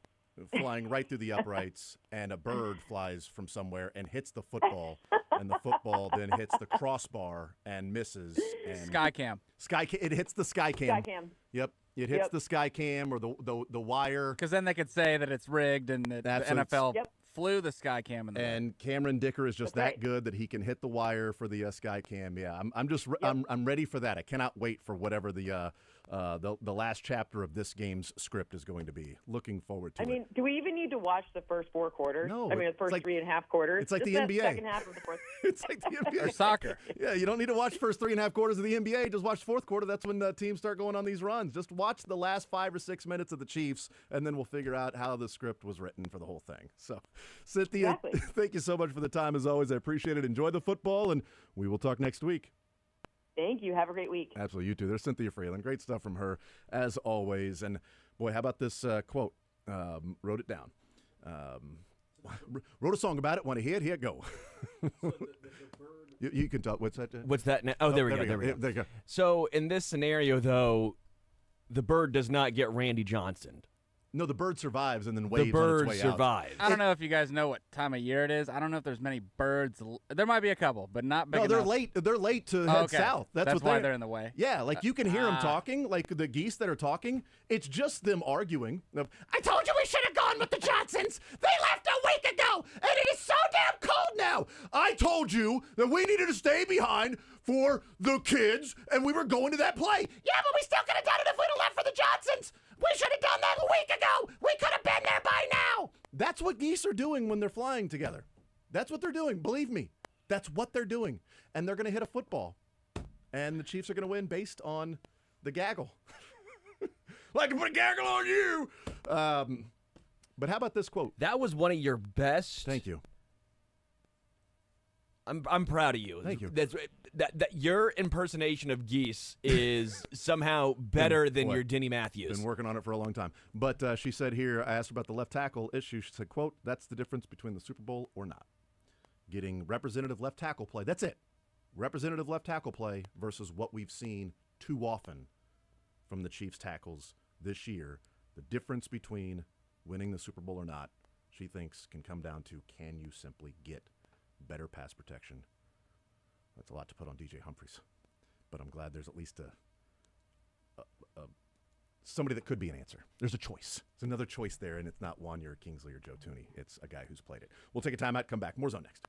flying right through the uprights, and a bird flies from somewhere and hits the football, and the football then hits the crossbar and misses. And Skycam. It hits the Skycam. Skycam. Yep. It hits the Skycam or the wire. Because then they could say that it's rigged and that the NFL flew the Skycam in the and Cameron Dicker is just that good that he can hit the wire for the Skycam. Yeah, I'm ready for that. I cannot wait for whatever the last chapter of this game's script is going to be. Looking forward to it. I mean, do we even need to watch the first 4 quarters? No. I mean, the first 3.5 quarters. It's like just the that NBA. Second half of the fourth. It's like the NBA. Or soccer. Yeah, you don't need to watch the first 3.5 quarters of the NBA. Just watch the fourth quarter. That's when the teams start going on these runs. Just watch the last 5 or 6 minutes of the Chiefs, and then we'll figure out how the script was written for the whole thing. So, Cynthia, thank you so much for the time as always. I appreciate it. Enjoy the football, and we will talk next week. Thank you. Have a great week. Absolutely. You too. There's Cynthia Freeland. Great stuff from her, as always. And, boy, how about this quote? Wrote it down. Wrote a song about it. Want to hear it? Here, go. You can talk. What's that? What's that now? Oh, there we go. There you go. So in this scenario, though, the bird does not get Randy Johnson. No, the bird survives and then waves The bird on its way survives. I don't know if you guys know what time of year it is. I don't know if there's many birds. There might be a couple, but not big No, they're enough. late. They're late to head okay. south. That's what why they're in the way. Yeah, like you can hear them talking, like the geese that are talking. It's just them arguing. I told you we should have gone with the Johnsons. They left a week ago, and it is so damn cold now. I told you that we needed to stay behind for the kids, and we were going to that play. Yeah, but we still could have done it if we'd have left for the Johnsons. We should have done that a week ago. We could have been there by now. That's what geese are doing when they're flying together. That's what they're doing. Believe me. That's what they're doing. And they're going to hit a football. And the Chiefs are going to win based on the gaggle. Like to put a gaggle on you. But how about this quote? That was one of your best. Thank you. I'm proud of you. Thank you. That your impersonation of geese is somehow better than your Denny Matthews. Been working on it for a long time. But she said here, I asked her about the left tackle issue. She said, quote, that's the difference between the Super Bowl or not. Getting representative left tackle play. That's it. Representative left tackle play versus what we've seen too often from the Chiefs tackles this year. The difference between winning the Super Bowl or not, she thinks, can come down to can you simply get better pass protection. That's a lot to put on DJ Humphries, but I'm glad there's at least somebody that could be an answer. There's a choice. There's another choice there, and it's not Wanya or Kingsley or Joe Tooney. It's a guy who's played it. We'll take a timeout, come back. More Zone next.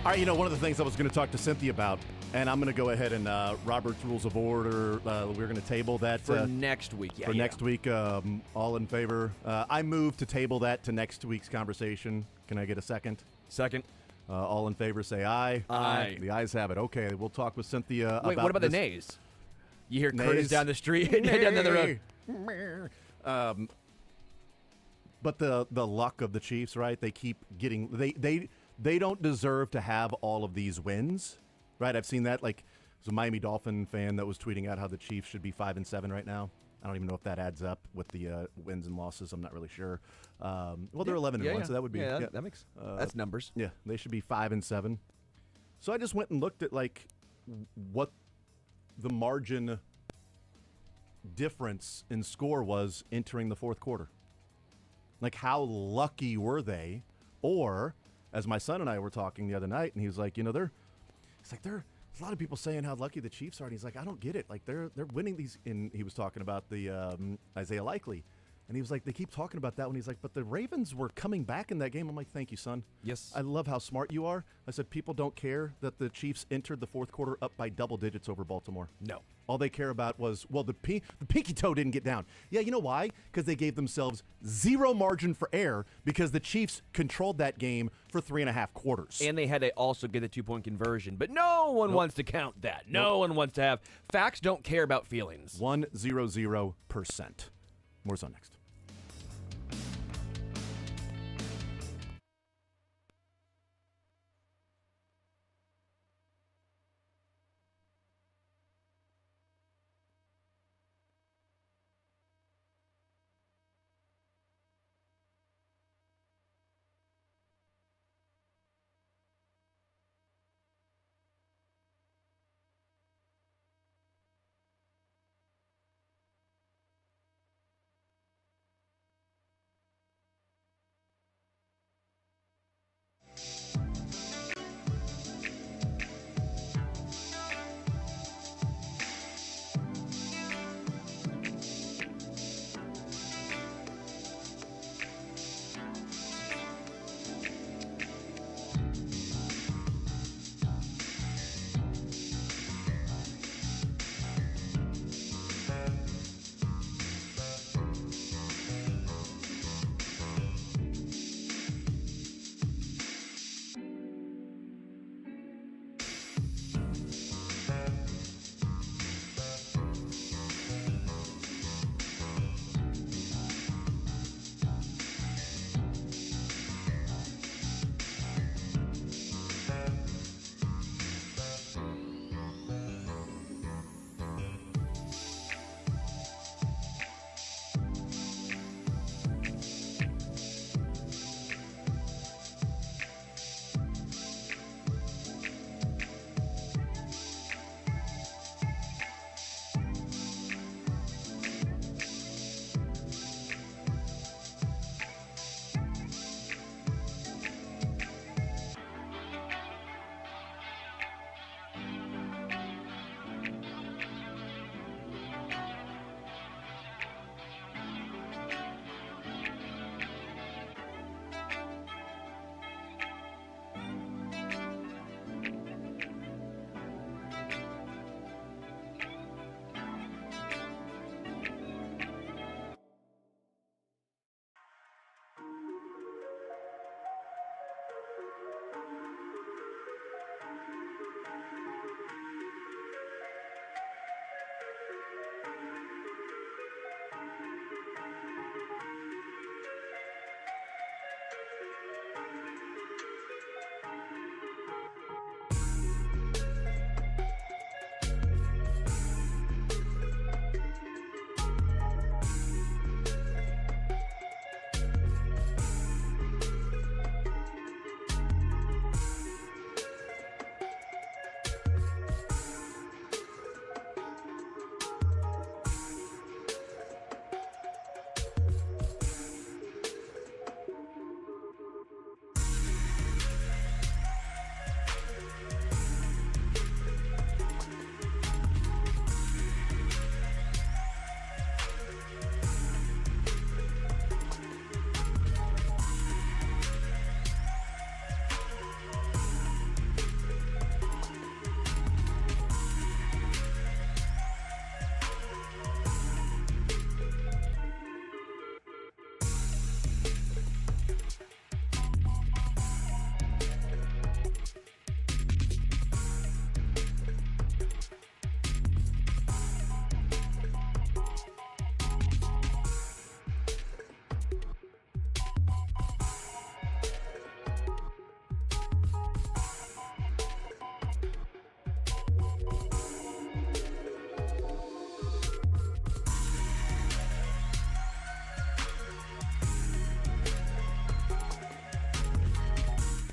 All right, one of the things I was going to talk to Cynthia about, and I'm going to go ahead and Robert's Rules of Order, we're going to table that. For next week, yeah. Next week, all in favor. I move to table that to next week's conversation. Can I get a second? Second. All in favor, say aye. Aye. The ayes have it. Okay, we'll talk with Cynthia Wait, about what about the this. nays? You hear Nays? Curtis down the street, down the road. But the luck of the Chiefs, right? They keep getting they don't deserve to have all of these wins, right? I've seen that. Like, there's a Miami Dolphin fan that was tweeting out how the Chiefs should be 5-7 right now. I don't even know if that adds up with the wins and losses. I'm not really sure. Well, they're 11-1, so that would be that makes that's numbers. Yeah, they should be 5-7. So I just went and looked at like what the margin difference in score was entering the fourth quarter. Like, how lucky were they? Or, as my son and I were talking the other night, and he was like, there's a lot of people saying how lucky the Chiefs are, and he's like, I don't get it. Like, they're winning these. And he was talking about the Isaiah Likely, and he was like, they keep talking about that one. He's like, but the Ravens were coming back in that game. I'm like, thank you, son. Yes. I love how smart you are. I said, people don't care that the Chiefs entered the fourth quarter up by double digits over Baltimore. No. All they care about was, well, the pinky toe didn't get down. Yeah, you know why? Because they gave themselves zero margin for error because the Chiefs controlled that game for 3.5 quarters. And they had to also get the 2-point conversion. But no one wants to count that. No one wants to have. Facts don't care about feelings. 100%. More's on next.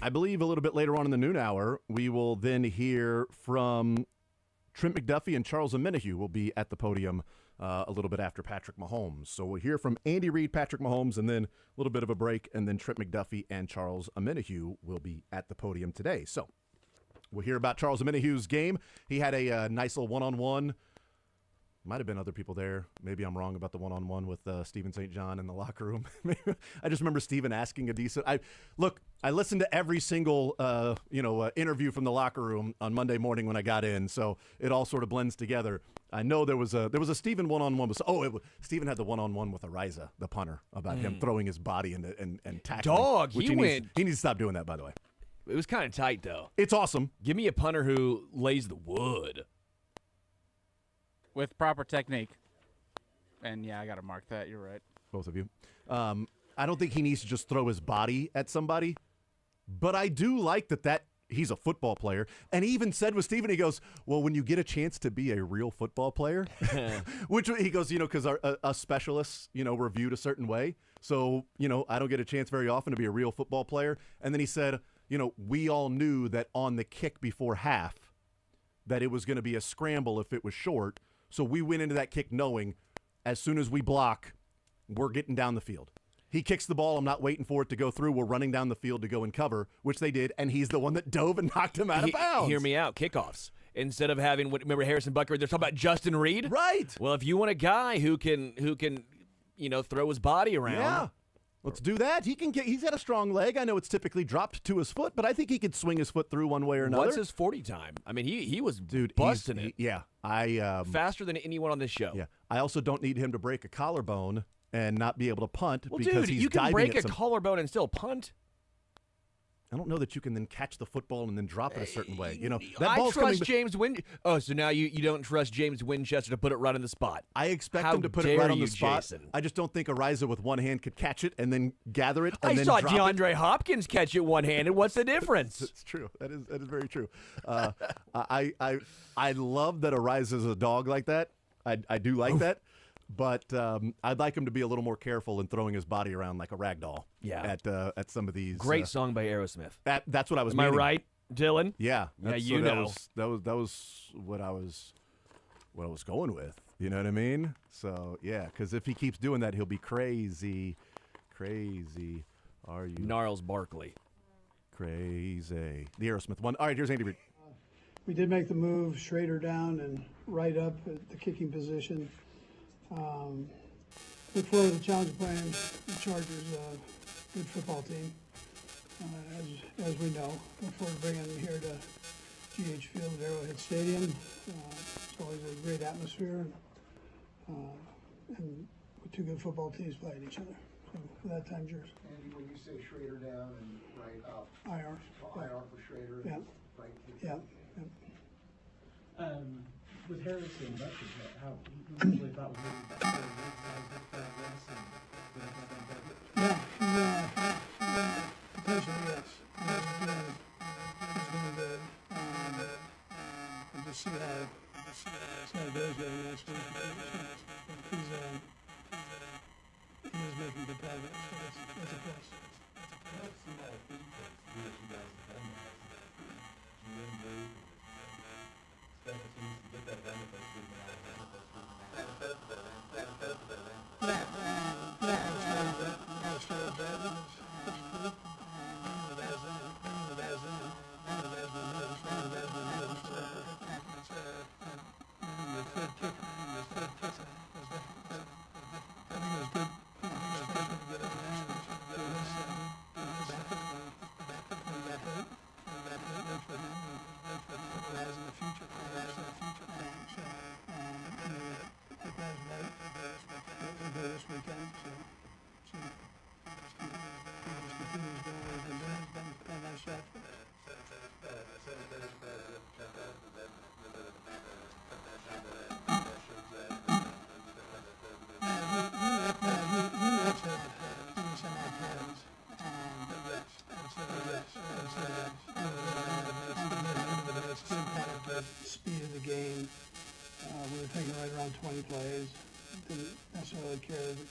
I believe a little bit later on in the noon hour, we will then hear from Trent McDuffie and Charles Omenihu will be at the podium a little bit after Patrick Mahomes. So we'll hear from Andy Reid, Patrick Mahomes, and then a little bit of a break, and then Trent McDuffie and Charles Omenihu will be at the podium today. So we'll hear about Charles Omenihu's game. He had a nice little one-on-one. Might have been other people there. Maybe I'm wrong about the one-on-one with Stephen St. John in the locker room. I just remember Stephen asking a decent. I listened to every single interview from the locker room on Monday morning when I got in, so it all sort of blends together. I know there was a Stephen one-on-one. Stephen had the one-on-one with Ariza, the punter, about him throwing his body and tackling. Dog, which he needs to stop doing that, by the way. It was kind of tight, though. It's awesome. Give me a punter who lays the wood. With proper technique. And, yeah, I got to mark that. You're right. Both of you. I don't think he needs to just throw his body at somebody, but I do like that he's a football player. And he even said with Steven, he goes, well, when you get a chance to be a real football player, which he goes, because us specialists, we're viewed a certain way. So, I don't get a chance very often to be a real football player. And then he said, we all knew that on the kick before half that it was going to be a scramble if it was short. So we went into that kick knowing as soon as we block, we're getting down the field. He kicks the ball. I'm not waiting for it to go through. We're running down the field to go and cover, which they did, and he's the one that dove and knocked him out of bounds. Hear me out. Kickoffs. Instead of having, remember Harrison Butker, they're talking about Justin Reed? Right. Well, if you want a guy who can throw his body around. Yeah. Let's do that. He's got a strong leg. I know it's typically dropped to his foot, but I think he could swing his foot through one way or another. What's his 40 time? I mean, he was busting it. Yeah. Faster than anyone on this show. Yeah. I also don't need him to break a collarbone and not be able to punt well, because dude, he's you can diving break at a collarbone and still punt. I don't know that you can then catch the football and then drop it a certain way. That I ball's trust James Oh, so now you don't trust James Winchester to put it right on the spot. I expect How him to put it dare right on the you, spot. Jason. I just don't think Ariza with one hand could catch it and then gather it and I then saw drop it. DeAndre Hopkins catch it one-handed. What's the difference? It's true. That is very true. I love that Ariza's a dog like that. I do like that. But I'd like him to be a little more careful in throwing his body around like a rag doll. Yeah. At some of these. Great song by Aerosmith. That's what I was. Am I right, Dylan? Yeah. Yeah, That was what I was going with. You know what I mean? So yeah, because if he keeps doing that, he'll be crazy. Crazy. Are you? Gnarls Barkley. Crazy. The Aerosmith one. All right. Here's Andy Reid. We did make the move, Schrader down and right up at the kicking position. Look forward to the challenge of playing the Chargers, good football team, as we know. Look forward to bringing them here to GH Field at Arrowhead Stadium. It's always a great atmosphere, and with two good football teams playing each other. So for that time, yours. Andy, when you say Schrader down and right up, IR. IR for Schrader. Yeah. Right. Yeah. With Harrison Butker, how he usually thought was maybe better Potentially, yes. He's doing good. We'll just see how it goes there next week. He is making good progress, so that's a plus. Speed of the game. We were thinking right around 20 plays. Didn't necessarily care the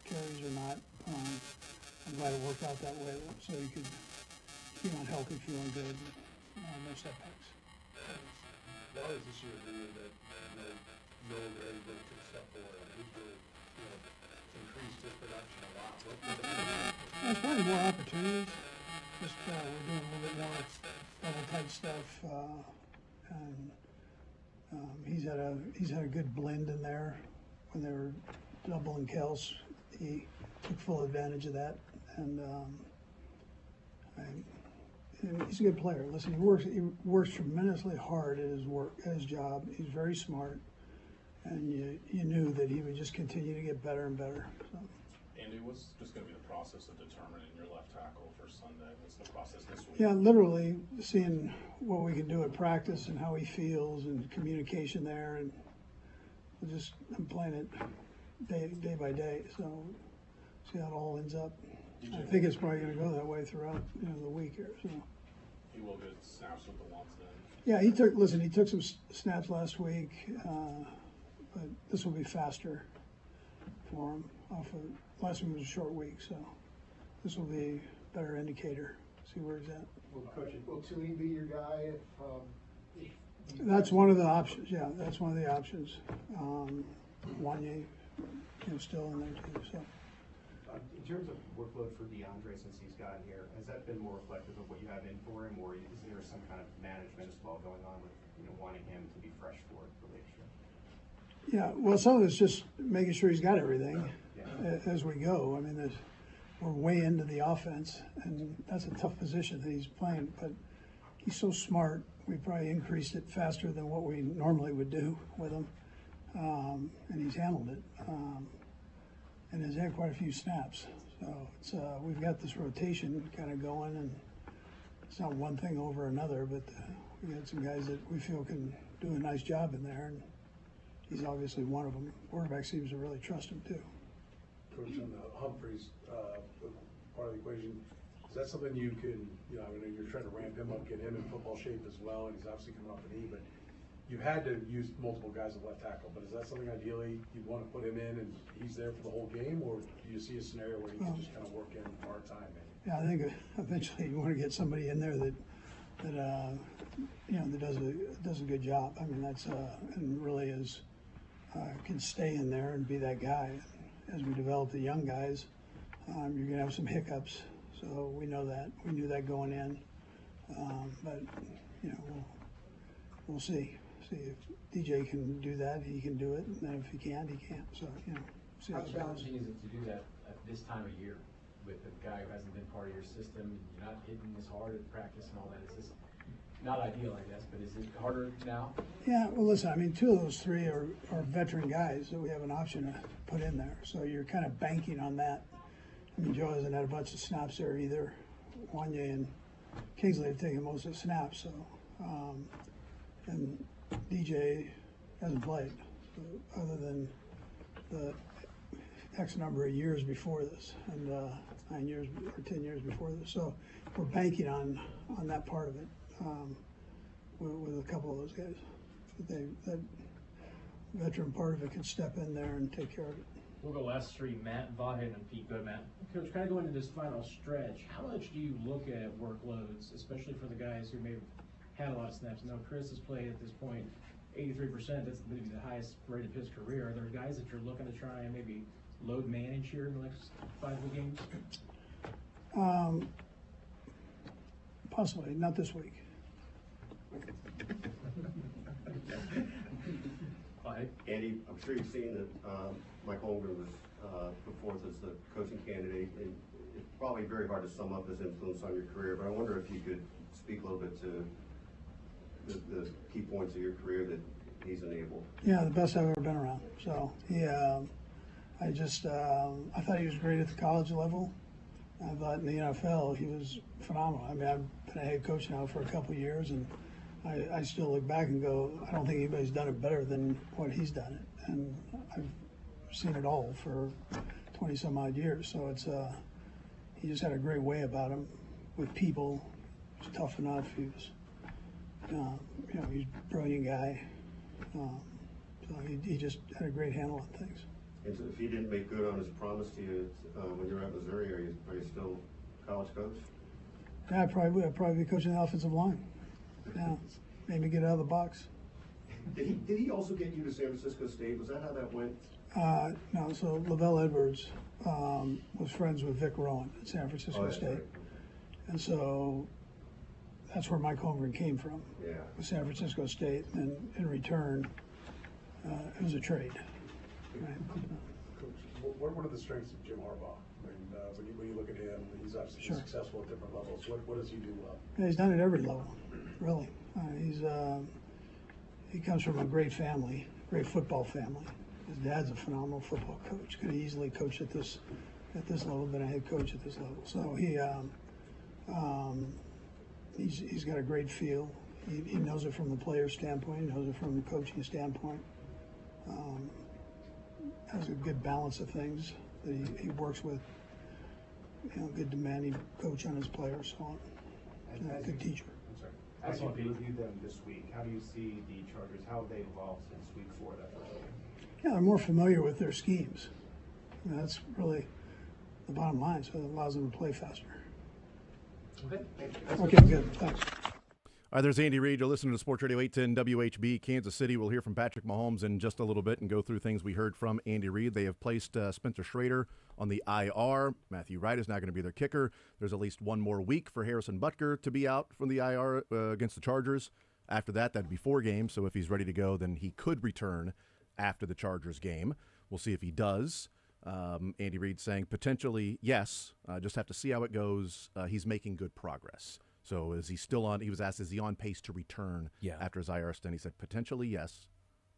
carries or not. I'm glad it worked out that way, so you could feeling healthy, feeling good, no setbacks. Why is this year the year that Joel really took a step forward? He's really, increased his production a lot. There's probably more opportunities. Just we're doing a little bit more double tight stuff, and he's had a good blend in there. When they were doubling Kels, he took full advantage of that, and he's a good player. Listen, he works tremendously hard at his job. He's very smart, and you knew that he would just continue to get better and better. So. Andy, what's just going to be the process of determining your left tackle for Sunday? What's the process this week? Yeah, literally seeing what we can do at practice and how he feels and communication there, and I'm playing it day by day. So see how it all ends up. I think it's probably going to go that way throughout the week here. So. He will get snaps with the ones then. Yeah, he took some snaps last week, but this will be faster for him. Last week was a short week, so this will be a better indicator. See where he's at. Will Tui be your guy if That's one of the options. Yeah, that's one of the options. Wanye, still in there too. So. In terms of workload for DeAndre since he's gotten here, has that been more reflective of what you have in for him, or is there some kind of management as well going on with wanting him to be fresh for later? Yeah, well, some of it's just making sure he's got everything as we go. I mean, we're way into the offense, and that's a tough position that he's playing. But he's so smart. We probably increased it faster than what we normally would do with him, and he's handled it. And has had quite a few snaps. So we've got this rotation kind of going, and it's not one thing over another, but we got some guys that we feel can do a nice job in there, and he's obviously one of them. Quarterback seems to really trust him too. Coach, on the Humphreys part of the equation, is that something you can, I know you're trying to ramp him up, get him in football shape as well, and he's obviously coming off an knee, but you've had to use multiple guys at left tackle, but is that something ideally you'd want to put him in and he's there for the whole game, or do you see a scenario where he can just kind of work in part-time maybe? Yeah, I think eventually you want to get somebody in there that does a good job. I mean, that's and really can stay in there and be that guy. As we develop the young guys, you're going to have some hiccups, so we know that. We knew that going in, but we'll see. See if DJ can do that, he can do it, and then if he can't, he can't. So see how how it goes. challenging is it to do that at this time of year with a guy who hasn't been part of your system? You're not hitting as hard at practice and all that. It's just not ideal, I guess, but is it harder now? Yeah, well, listen, I mean, two of those three are veteran guys that we have an option to put in there. So you're kind of banking on that. I mean, Joe hasn't had a bunch of snaps there either. Wanye and Kingsley have taken most of the snaps, so and DJ hasn't played other than the X number of years before this, and 9 years or 10 years before this. So we're banking on that part of it with a couple of those guys. That veteran part of it can step in there and take care of it. We'll go last three, Matt, Vaughan, and Pete. Go, Matt. Coach, kind of going into this final stretch, how much do you look at workloads, especially for the guys who may have had a lot of snaps? I know Chris has played at this point 83%. That's maybe the highest rate of his career. Are there guys that you're looking to try and maybe load manage here in the next 5 games? Possibly, not this week. Andy, I'm sure you've seen that Mike Holmgren was put forth as the coaching candidate, and it's probably very hard to sum up his influence on your career, but I wonder if you could speak a little bit to the key points of your career that he's enabled. Yeah, the best I've ever been around. So I thought he was great at the college level. I thought in the NFL he was phenomenal. I mean, I've been a head coach now for a couple of years, and I still look back and go, I don't think anybody's done it better than what he's done it. And I've seen it all for 20 some odd years. So it's he just had a great way about him with people. He was tough enough. He was he's a brilliant guy. So he just had a great handle on things. And so if he didn't make good on his promise to you when you were at Missouri, are you still college coach? Yeah, I'd probably be coaching the offensive line. Yeah, maybe get out of the box. Did he also get you to San Francisco State? Was that how that went? No, so Lavelle Edwards was friends with Vic Rowan at San Francisco State. Right. And so that's where Mike Holmgren came from, Yeah. with San Francisco State. And in return, it was a trade. Right? Coach, what are the strengths of Jim Harbaugh? I mean, when you look at him, he's obviously Sure. successful at different levels. What does he do well? Yeah, he's done it at every level, really. He comes from a great family, great football family. His dad's a phenomenal football coach. Could have easily coached at this level, been a head coach at this level. So he's got a great feel. He knows it from the player standpoint. He knows it from the coaching standpoint. Has a good balance of things that he works with. Good demanding coach on his players. So good teacher. I'm sorry. As you reviewed them this week, how do you see the Chargers? How have they evolved since week 4 that first game? Yeah, they're more familiar with their schemes. That's really the bottom line. So it allows them to play faster. Okay. Thank you. Okay, good. Thanks. All right, there's Andy Reid. You're listening to Sports Radio 810 WHB, Kansas City. We'll hear from Patrick Mahomes in just a little bit and go through things we heard from Andy Reid. They have placed Spencer Schrader on the IR. Matthew Wright is now going to be their kicker. There's at least one more week for Harrison Butker to be out from the IR against the Chargers. After that, that'd be 4 games. So if he's ready to go, then he could return after the Chargers game. We'll see if he does. Andy Reid saying potentially yes. Just have to see how it goes. He's making good progress. So is he still on? He was asked, is he on pace to return after his IR stint? He said potentially yes.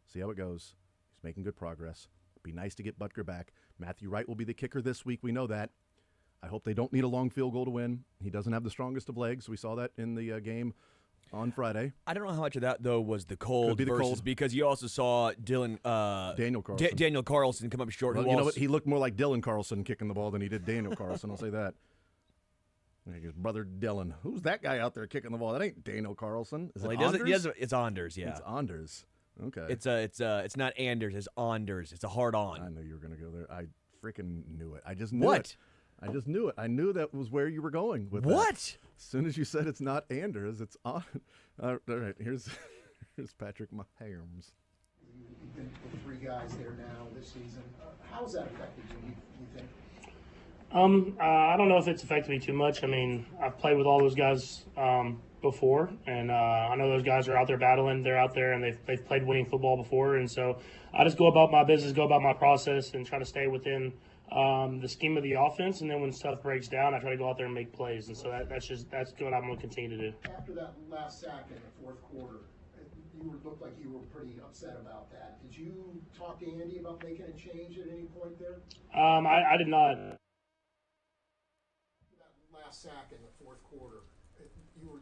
See how it goes. He's making good progress. Be nice to get Butker back. Matthew Wright will be the kicker this week. We know that. I hope they don't need a long field goal to win. He doesn't have the strongest of legs. We saw that in the game on Friday. I don't know how much of that, though, was the cold Could be the versus cold. because you also saw Daniel Carlson. Daniel Carlson come up short. Well, who you know also- what? He looked more like Dylan Carlson kicking the ball than he did Daniel Carlson. I'll say that. Like his brother Dylan. Who's that guy out there kicking the ball? That ain't Daniel Carlson. Is Well, it he doesn't. Anders? It's Anders, yeah. It's Anders. Okay. It's not Anders. It's Anders. It's a hard on. I knew you were going to go there. I freaking knew it. I just knew What? it. I just knew it. I knew that was where you were going with What? that. As soon as you said it's not Anders, it's on. All right, here's Patrick Mahomes. You've been with 3 guys there now this season. How has that affected you think? I don't know if it's affected me too much. I mean, I've played with all those guys before, and I know those guys are out there battling. They're out there, and they've played winning football before, and so I just go about my business, go about my process, and try to stay within the scheme of the offense. And then when stuff breaks down, I try to go out there and make plays. And so that's what I'm going to continue to do. After that last sack in the fourth quarter, looked like you were pretty upset about that. Did you talk to Andy about making a change at any point there? I did not. That last sack in the fourth quarter,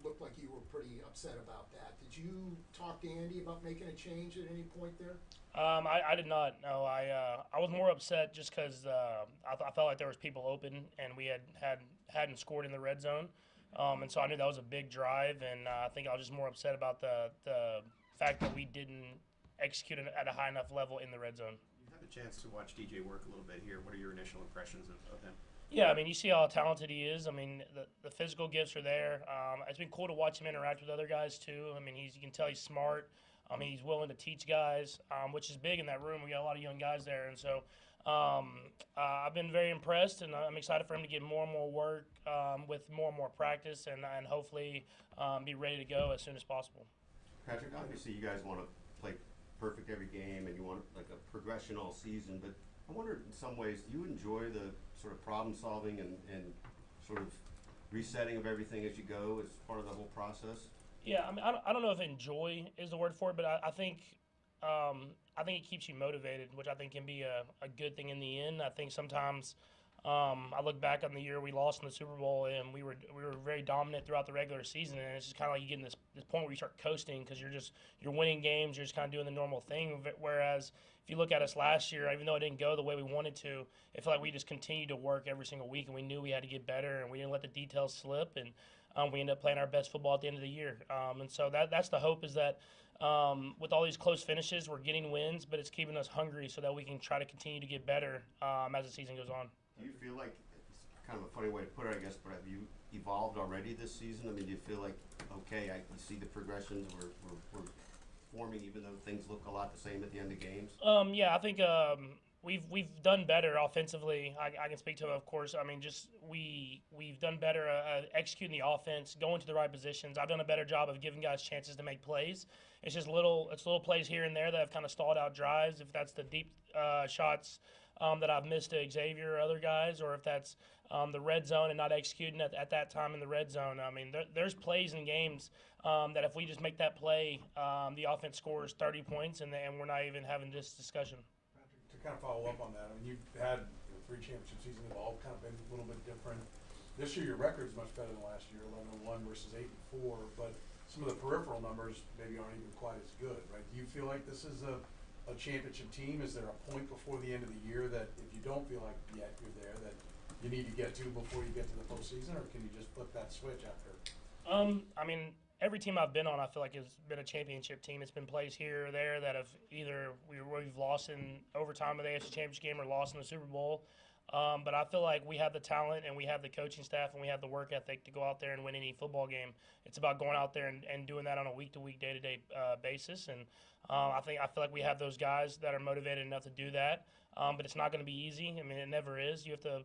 looked like you were pretty upset about that. Did you talk to Andy about making a change at any point there? I did not. No, I was more upset just because I felt like there was people open and we hadn't scored in the red zone, and so I knew that was a big drive, and I think I was just more upset about the fact that we didn't execute at a high enough level in the red zone. You had the chance to watch DJ work a little bit here. What are your initial impressions of him? Yeah, I mean, you see how talented he is. I mean, the physical gifts are there. It's been cool to watch him interact with other guys, too. I mean, you can tell he's smart. He's willing to teach guys, which is big in that room. We got a lot of young guys there. And so I've been very impressed, and I'm excited for him to get more and more work with more and more practice and hopefully be ready to go as soon as possible. Patrick, obviously you guys want to play perfect every game and you want like a progression all season, but I wonder in some ways, do you enjoy the sort of problem solving and sort of resetting of everything as you go as part of the whole process? Yeah, I mean, I don't know if enjoy is the word for it, but I think it keeps you motivated, which I think can be a good thing in the end. I think sometimes I look back on the year we lost in the Super Bowl, and we were very dominant throughout the regular season, and it's just kind of like you get in this point where you start coasting because you're winning games, you're just kind of doing the normal thing. Whereas if you look at us last year, even though it didn't go the way we wanted to, it felt like we just continued to work every single week, and we knew we had to get better, and we didn't let the details slip, and we ended up playing our best football at the end of the year. And so that's the hope, is that with all these close finishes, we're getting wins, but it's keeping us hungry so that we can try to continue to get better as the season goes on. Do you feel like, kind of a funny way to put it, I guess, but have you evolved already this season? I mean, do you feel like, okay, I can see the progressions, we're forming, even though things look a lot the same at the end of games? Yeah, I think we've done better offensively. I can speak to it, of course. I mean, just we've done better executing the offense, going to the right positions. I've done a better job of giving guys chances to make plays. It's just little plays here and there that have kind of stalled out drives. If that's the deep shots that I've missed to Xavier or other guys, or if that's the red zone and not executing at that time in the red zone. I mean, there's plays in games that if we just make that play, the offense scores 30 points, and we're not even having this discussion. Patrick, to kind of follow up on that, I mean, you've had 3 championship seasons. They've all kind of been a little bit different. This year, your record's much better than last year, 11-1 versus 8-4, but some of the peripheral numbers maybe aren't even quite as good, right? Do you feel like this is a championship team? Is there a point before the end of the year that if you don't feel like yet you're there, that you need to get to before you get to the postseason, or can you just flip that switch after? I mean, every team I've been on, I feel like has been a championship team. It's been plays here or there that have either we've lost in overtime of the AFC Championship game or lost in the Super Bowl. But I feel like we have the talent and we have the coaching staff and we have the work ethic to go out there and win any football game. It's about going out there and doing that on a week-to-week, day-to-day basis. And I feel like we have those guys that are motivated enough to do that. But it's not going to be easy. I mean, it never is. You have to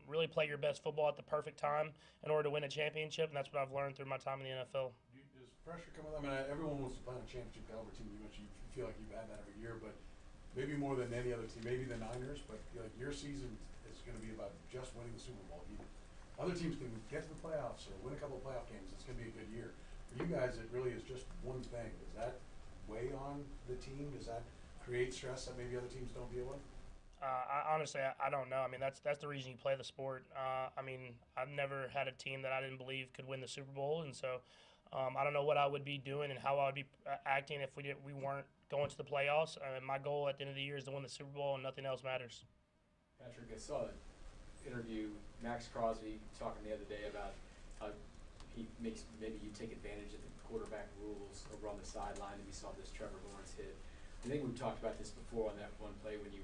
really play your best football at the perfect time in order to win a championship, and that's what I've learned through my time in the NFL. Does pressure come with that? I mean, everyone wants to play on a championship caliber team. You feel like you've had that every year, but maybe more than any other team, maybe the Niners, but like your season is going to be about just winning the Super Bowl. Other teams can get to the playoffs or win a couple of playoff games. It's going to be a good year. For you guys, it really is just one thing. Does that weigh on the team? Does that create stress that maybe other teams don't deal with? Honestly, I don't know. I mean, that's the reason you play the sport. I mean, I've never had a team that I didn't believe could win the Super Bowl, and so I don't know what I would be doing and how I would be acting if we weren't going to the playoffs. My goal at the end of the year is to win the Super Bowl, and nothing else matters. Patrick, I saw an interview, Max Crosby talking the other day about how he makes maybe you take advantage of the quarterback rules over on the sideline, and we saw this Trevor Lawrence hit. I think we've talked about this before on that one play when you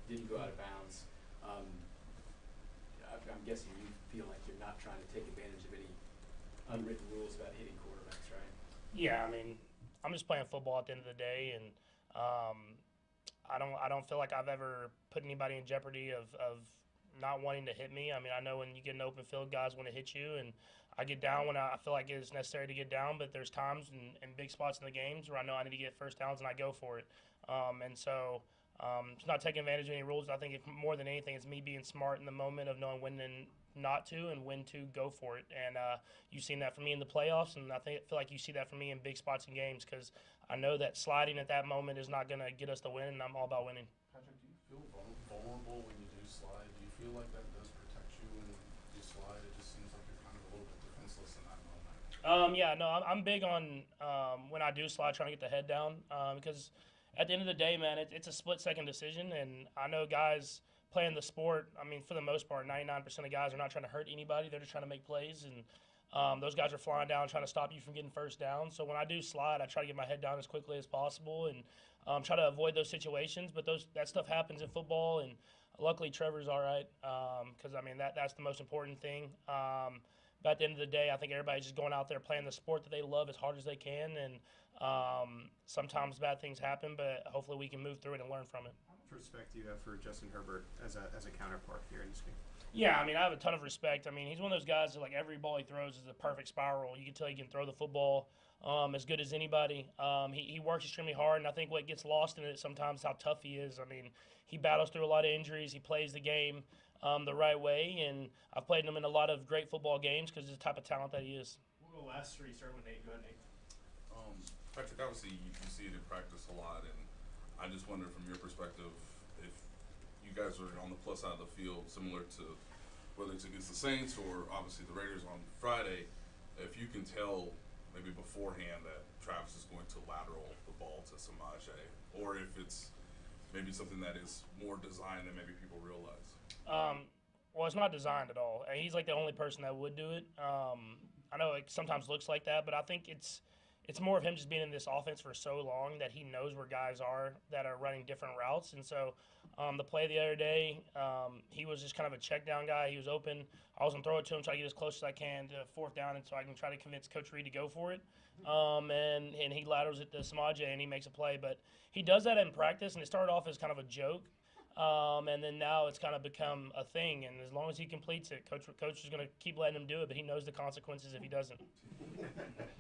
didn't go out of bounds. I'm guessing you feel like you're not trying to take advantage of any unwritten rules about hitting quarterbacks, right? Yeah, I mean, I'm just playing football at the end of the day, and I don't feel like I've ever put anybody in jeopardy of not wanting to hit me. I mean, I know when you get an open field, guys want to hit you, and I get down when I feel like it's necessary to get down, but there's times and big spots in the games where I know I need to get first downs, and I go for it. And so it's not taking advantage of any rules. I think more than anything, it's me being smart in the moment of knowing when not to and when to go for it. And you've seen that from me in the playoffs, and I feel like you see that from me in big spots in games because I know that sliding at that moment is not going to get us the win, and I'm all about winning. Patrick, do you feel vulnerable when you do slide? Do you feel like that does protect you when you slide? It just seems like you're kind of a little bit defenseless in that moment. Yeah, no, I'm big on when I do slide, trying to get the head down because at the end of the day, man, it's a split-second decision, and I know guys playing the sport, I mean, for the most part, 99% of guys are not trying to hurt anybody. They're just trying to make plays, and those guys are flying down trying to stop you from getting first down. So when I do slide, I try to get my head down as quickly as possible and try to avoid those situations. But that stuff happens in football, and luckily Trevor's all right because, I mean, that's the most important thing. But at the end of the day, I think everybody's just going out there playing the sport that they love as hard as they can, and sometimes bad things happen, but hopefully we can move through it and learn from it. How much respect do you have for Justin Herbert as a counterpart here in this game? Yeah, I mean, I have a ton of respect. I mean, he's one of those guys that, like, every ball he throws is a perfect spiral. You can tell he can throw the football as good as anybody. He works extremely hard, and I think what gets lost in it sometimes is how tough he is. I mean, he battles through a lot of injuries. He plays the game the right way, and I've played him in a lot of great football games because of the type of talent that he is. We'll go last three, start with Nate. Go ahead, Nate. Patrick, obviously you see it in practice a lot, and I just wonder from your perspective if you guys are on the plus side of the field, similar to whether it's against the Saints or obviously the Raiders on Friday, if you can tell maybe beforehand that Travis is going to lateral the ball to Samaje, or if it's maybe something that is more designed than maybe people realize. Well, it's not designed at all. He's like the only person that would do it. I know it sometimes looks like that, but I think it's it's more of him just being in this offense for so long that he knows where guys are that are running different routes. And so the play the other day, he was just kind of a check down guy. He was open. I was going to throw it to him, try to get as close as I can to fourth down, and so I can try to convince Coach Reed to go for it. And he laterals it to Samaje, and he makes a play. But he does that in practice, and it started off as kind of a joke. And then now it's kind of become a thing. And as long as he completes it, Coach is going to keep letting him do it, but he knows the consequences if he doesn't.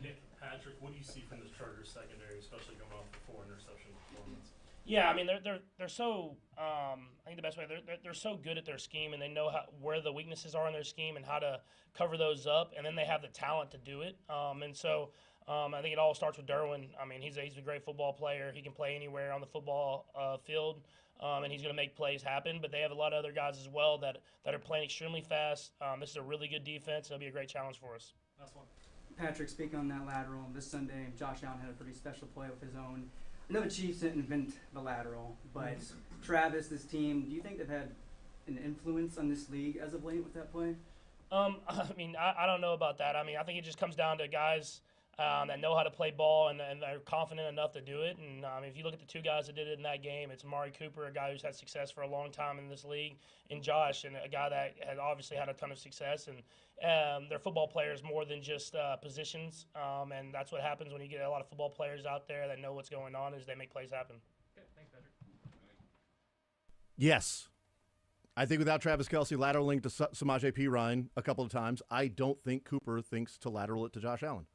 Nick, Patrick, what do you see from this Chargers secondary, especially going off the 4 interception performance? Yeah, I mean they're so I think the best way they're so good at their scheme, and they know where the weaknesses are in their scheme and how to cover those up, and then they have the talent to do it. And so I think it all starts with Derwin. I mean he's a great football player. He can play anywhere on the football field, and he's going to make plays happen. But they have a lot of other guys as well that are playing extremely fast. This is a really good defense. It'll be a great challenge for us. Last one. Patrick, speaking on that lateral, this Sunday, Josh Allen had a pretty special play with his own. I know the Chiefs didn't invent the lateral, but Travis, this team, do you think they've had an influence on this league as of late with that play? I mean, I don't know about that. I mean, I think it just comes down to guys that know how to play ball and are confident enough to do it. And if you look at the 2 guys that did it in that game, it's Amari Cooper, a guy who's had success for a long time in this league, and Josh, and a guy that has obviously had a ton of success. And they're football players more than just positions. And that's what happens when you get a lot of football players out there that know what's going on is they make plays happen. Okay, thanks, Patrick. Yes. I think without Travis Kelce lateraling to Samaje Perine a couple of times, I don't think Cooper thinks to lateral it to Josh Allen.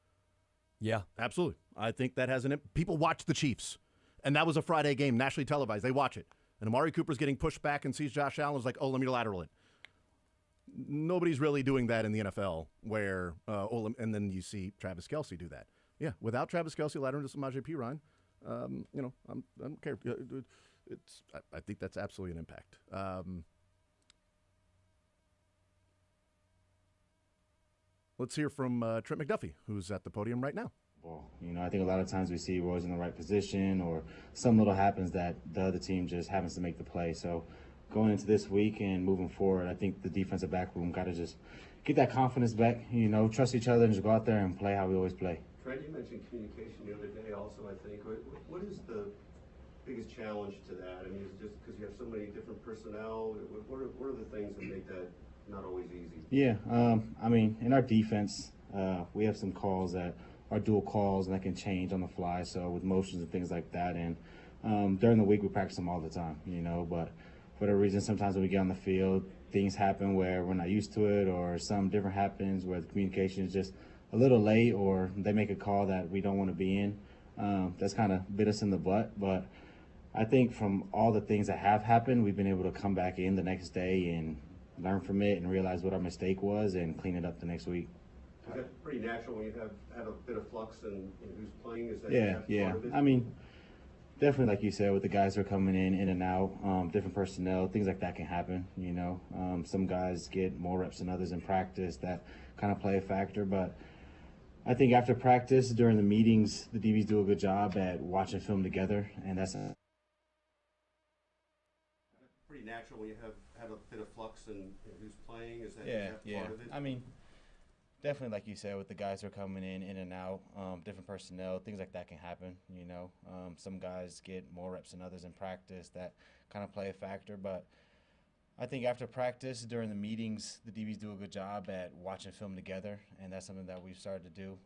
Yeah. Absolutely. I think that has people watch the Chiefs, and that was a Friday game, nationally televised. They watch it. And Amari Cooper's getting pushed back and sees Josh Allen's like, oh, let me lateral it. Nobody's really doing that in the NFL where, and then you see Travis Kelce do that. Yeah, without Travis Kelce lateraling to Samaje Perine, I don't care. I think that's absolutely an impact. Let's hear from Trent McDuffie, who's at the podium right now. Well, I think a lot of times we see Roy's in the right position or some little happens that the other team just happens to make the play. So going into this week and moving forward, I think the defensive back room got to just get that confidence back, trust each other and just go out there and play how we always play. Trent, you mentioned communication the other day also, I think. What is the biggest challenge to that? I mean, is it just because you have so many different personnel? What are the things that make that not always easy? Yeah, I mean, in our defense, we have some calls that are dual calls and that can change on the fly, so with motions and things like that. And during the week, we practice them all the time, but for whatever reason, sometimes when we get on the field, things happen where we're not used to it or something different happens where the communication is just a little late or they make a call that we don't want to be in. That's kind of bit us in the butt, but I think from all the things that have happened, we've been able to come back in the next day and learn from it and realize what our mistake was and clean it up the next week. Is that pretty natural when you have had a bit of flux and who's playing? Is that Yeah. part of it? I mean, definitely, like you said, with the guys who are coming in and out, different personnel, things like that can happen. Some guys get more reps than others in practice that kind of play a factor. But I think after practice, during the meetings, the DBs do a good job at watching film together, and that's pretty natural when you have had a bit of flux and who's playing. Is that part of it? I mean, definitely, like you said, with the guys who are coming in and out, different personnel, things like that can happen. Some guys get more reps than others in practice that kind of play a factor. But I think after practice, during the meetings, the DBs do a good job at watching film together, and that's something that we've started to do,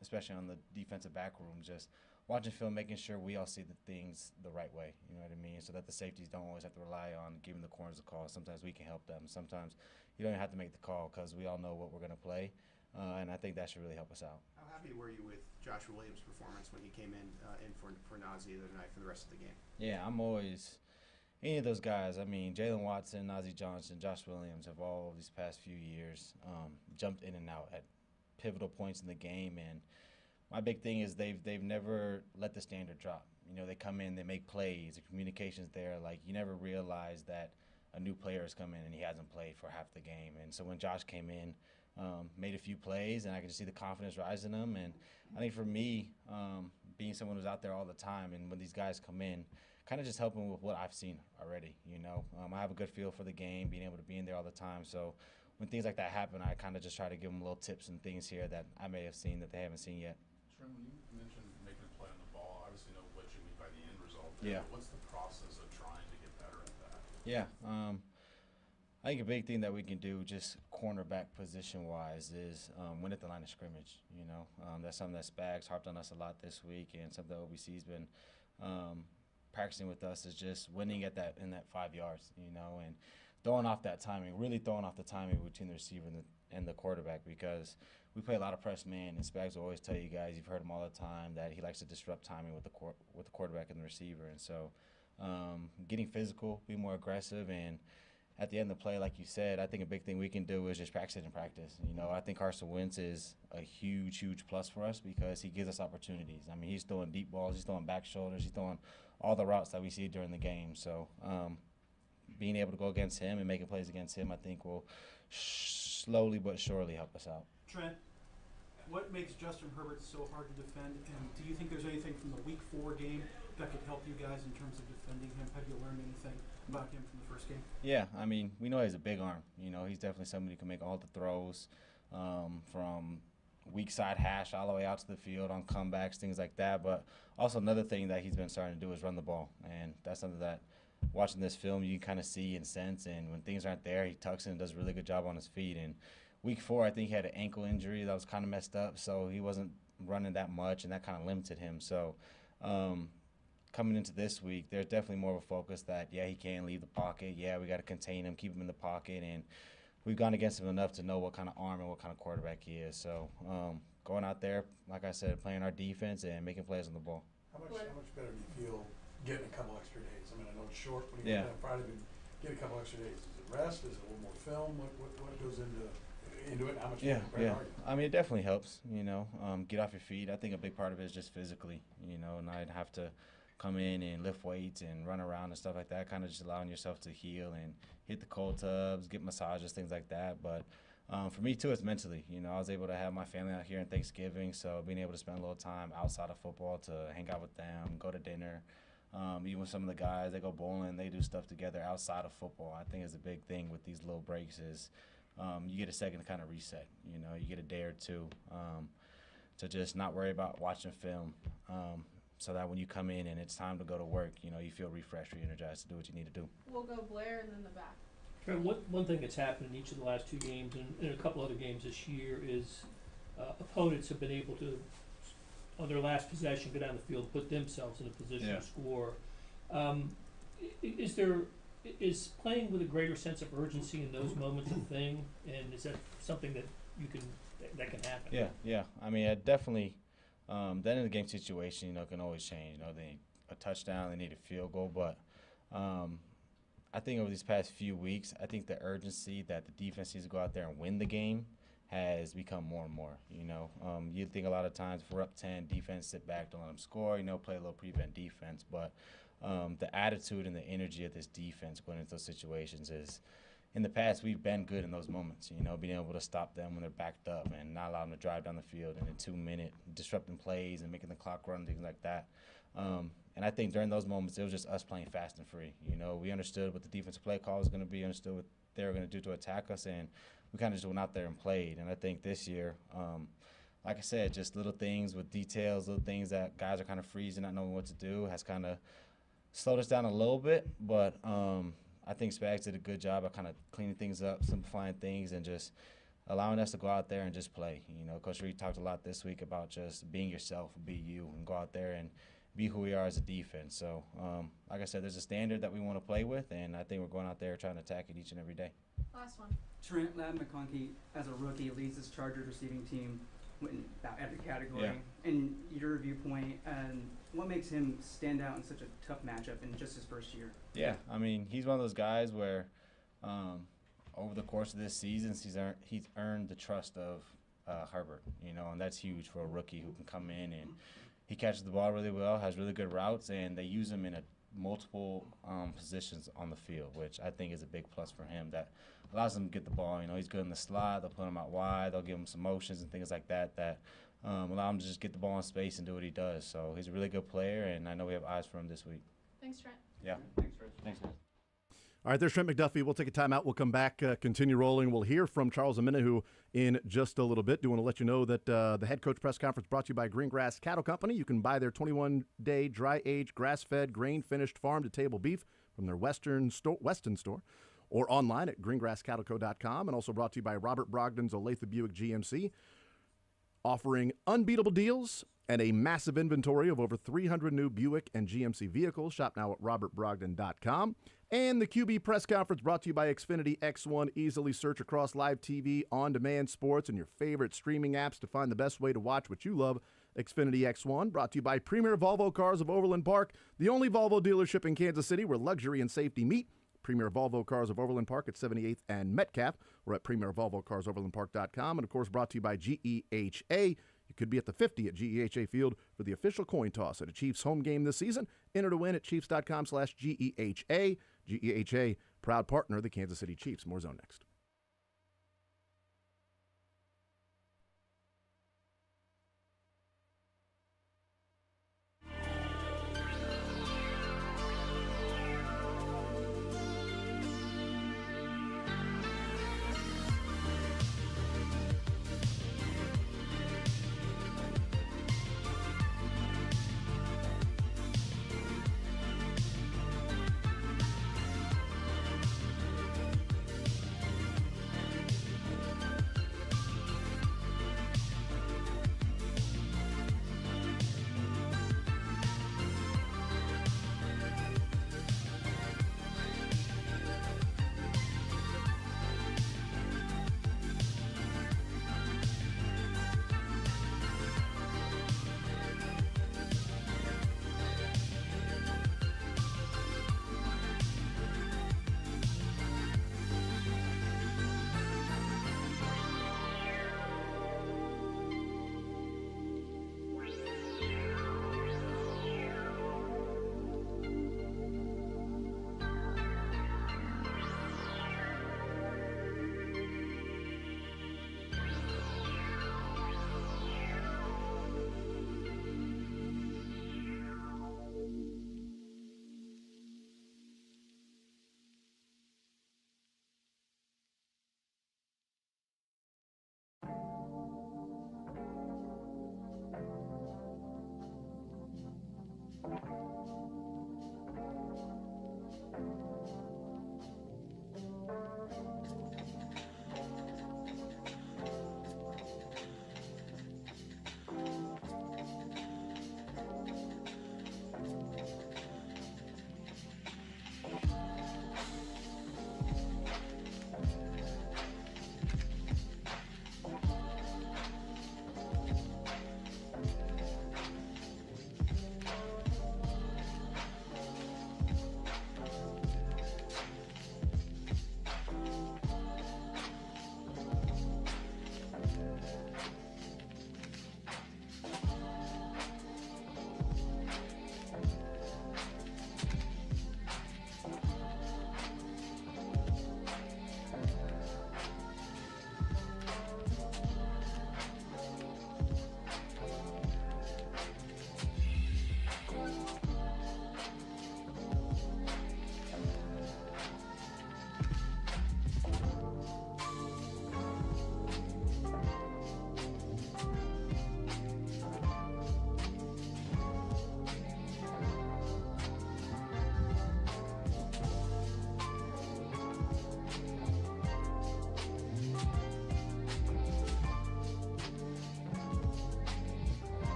especially on the defensive back room, just watching film, making sure we all see the things the right way, you know what I mean, so that the safeties don't always have to rely on giving the corners a call. Sometimes we can help them. Sometimes you don't even have to make the call because we all know what we're going to play, and I think that should really help us out. How happy were you with Joshua Williams' performance when he came in for Nazi the other night for the rest of the game? Yeah, I'm always – any of those guys, I mean, Jalen Watson, Nazi Johnson, Josh Williams have all these past few years jumped in and out at pivotal points in the game, and my big thing is they've never let the standard drop. They come in, they make plays, the communication's there. Like, you never realize that a new player has come in and he hasn't played for half the game. And so when Josh came in, made a few plays, and I could just see the confidence rise in him. And I think for me, being someone who's out there all the time, and when these guys come in, kind of just helping with what I've seen already, I have a good feel for the game, being able to be in there all the time. So when things like that happen, I kind of just try to give them little tips and things here that I may have seen that they haven't seen yet. When you Yeah. What's the process of trying to get better at that? Yeah. I think a big thing that we can do, just cornerback position-wise, is win at the line of scrimmage. You know, that's something that Spags harped on us a lot this week, and something that OBC's been practicing with us is just winning at that in that 5 yards. You know, and throwing off that timing, really throwing off the timing between the receiver and the quarterback, because we play a lot of press man, and Spags will always tell you guys, you've heard him all the time, that he likes to disrupt timing with the quarterback and the receiver, and so getting physical, be more aggressive, and at the end of the play, like you said, I think a big thing we can do is just practice it in practice. You know, I think Carson Wentz is a huge, huge plus for us because he gives us opportunities. I mean, he's throwing deep balls, he's throwing back shoulders, he's throwing all the routes that we see during the game. So being able to go against him and making plays against him, I think will slowly but surely help us out. Trent, what makes Justin Herbert so hard to defend, and do you think there's anything from the Week 4 game that could help you guys in terms of defending him? Have you learned anything about him from the first game? Yeah, I mean, we know he has a big arm. You know, he's definitely somebody who can make all the throws from weak side hash all the way out to the field on comebacks, things like that. But also another thing that he's been starting to do is run the ball, and that's something that watching this film you can kind of see and sense. And when things aren't there, he tucks in and does a really good job on his feet. And Week 4, I think he had an ankle injury that was kind of messed up, so he wasn't running that much, and that kind of limited him. So coming into this week, there's definitely more of a focus that, yeah, he can leave the pocket. Yeah, we got to contain him, keep him in the pocket, and we've gone against him enough to know what kind of arm and what kind of quarterback he is. So going out there, like I said, playing our defense and making plays on the ball. How much better do you feel getting a couple extra days? I mean, I know it's short, but Yeah. Friday, but get a couple extra days. Is it rest? Is it a little more film? What goes into it? How much better are you? I mean, it definitely helps, you know, get off your feet. I think a big part of it is just physically, you know, and I'd have to come in and lift weights and run around and stuff like that, kind of just allowing yourself to heal and hit the cold tubs, get massages, things like that. But for me, too, it's mentally. You know, I was able to have my family out here on Thanksgiving, so being able to spend a little time outside of football to hang out with them, go to dinner. Even with some of the guys, they go bowling, they do stuff together outside of football. I think is a big thing with these little breaks is you get a second to kind of reset. You know, you get a day or two to just not worry about watching film. So that when you come in and it's time to go to work, you know, you feel refreshed, re-energized to do what you need to do. We'll go Blair and then the back. Trent, one thing that's happened in each of the last 2 games and in a couple other games this year is opponents have been able to, on their last possession, go down the field, put themselves in a position to score. Is playing with a greater sense of urgency in those moments a thing, and is that something that that can happen? Yeah. I mean, it definitely. Then in the game situation, you know, can always change. You know, they need a touchdown, they need a field goal, but I think over these past few weeks, I think the urgency that the defense needs to go out there and win the game has become more and more. You know, you think a lot of times if we're up 10, defense sit back, don't let them score. You know, play a little prevent defense, but the attitude and the energy of this defense going into those situations is. In the past, we've been good in those moments, you know, being able to stop them when they're backed up and not allow them to drive down the field and in 2-minute disrupting plays and making the clock run, things like that. And I think during those moments, it was just us playing fast and free. You know, we understood what the defensive play call was going to be, understood what they were going to do to attack us, and we kind of just went out there and played. And I think this year, like I said, just little things with details, little things that guys are kind of freezing, not knowing what to do, has kind of slowed us down a little bit, but I think Spags did a good job of kind of cleaning things up, simplifying things, and just allowing us to go out there and just play. You know, Coach Reed talked a lot this week about just being yourself, be you, and go out there and be who we are as a defense. So, like I said, there's a standard that we want to play with, and I think we're going out there trying to attack it each and every day. Last one. Trent McConkey, as a rookie, leads this Chargers receiving team in about every category. Yeah. In your viewpoint, and what makes him stand out in such a tough matchup in just his first year? Yeah, I mean, he's one of those guys where over the course of this season, he's earned the trust of Herbert, you know, and that's huge for a rookie who can come in and he catches the ball really well, has really good routes, and they use him in multiple positions on the field, which I think is a big plus for him that allows him to get the ball. You know, he's good in the slot. They'll put him out wide. They'll give him some motions and things like that allow him to just get the ball in space and do what he does. So he's a really good player, and I know we have eyes for him this week. Thanks, Trent. Yeah. Thanks, Rich. Thanks, guys. All right, there's Trent McDuffie. We'll take a timeout. We'll come back, continue rolling. We'll hear from Charles Omenihu in just a little bit. Do want to let you know that the head coach press conference brought to you by Greengrass Cattle Company. You can buy their 21-day dry-aged, grass-fed, grain-finished, farm-to-table beef from their Weston store or online at greengrasscattleco.com. And also brought to you by Robert Brogdon's Olathe Buick GMC, offering unbeatable deals and a massive inventory of over 300 new Buick and GMC vehicles. Shop now at robertbrogdon.com. And the QB press conference brought to you by Xfinity X1. Easily search across live TV, on-demand sports, and your favorite streaming apps to find the best way to watch what you love. Xfinity X1, brought to you by Premier Volvo Cars of Overland Park, the only Volvo dealership in Kansas City where luxury and safety meet. Premier Volvo Cars of Overland Park at 78th and Metcalf. We're at premiervolvocarsoverlandpark.com. And, of course, brought to you by GEHA. You could be at the 50 at GEHA Field for the official coin toss at a Chiefs home game this season. Enter to win at chiefs.com/GEHA. GEHA, proud partner of the Kansas City Chiefs. More Zone next.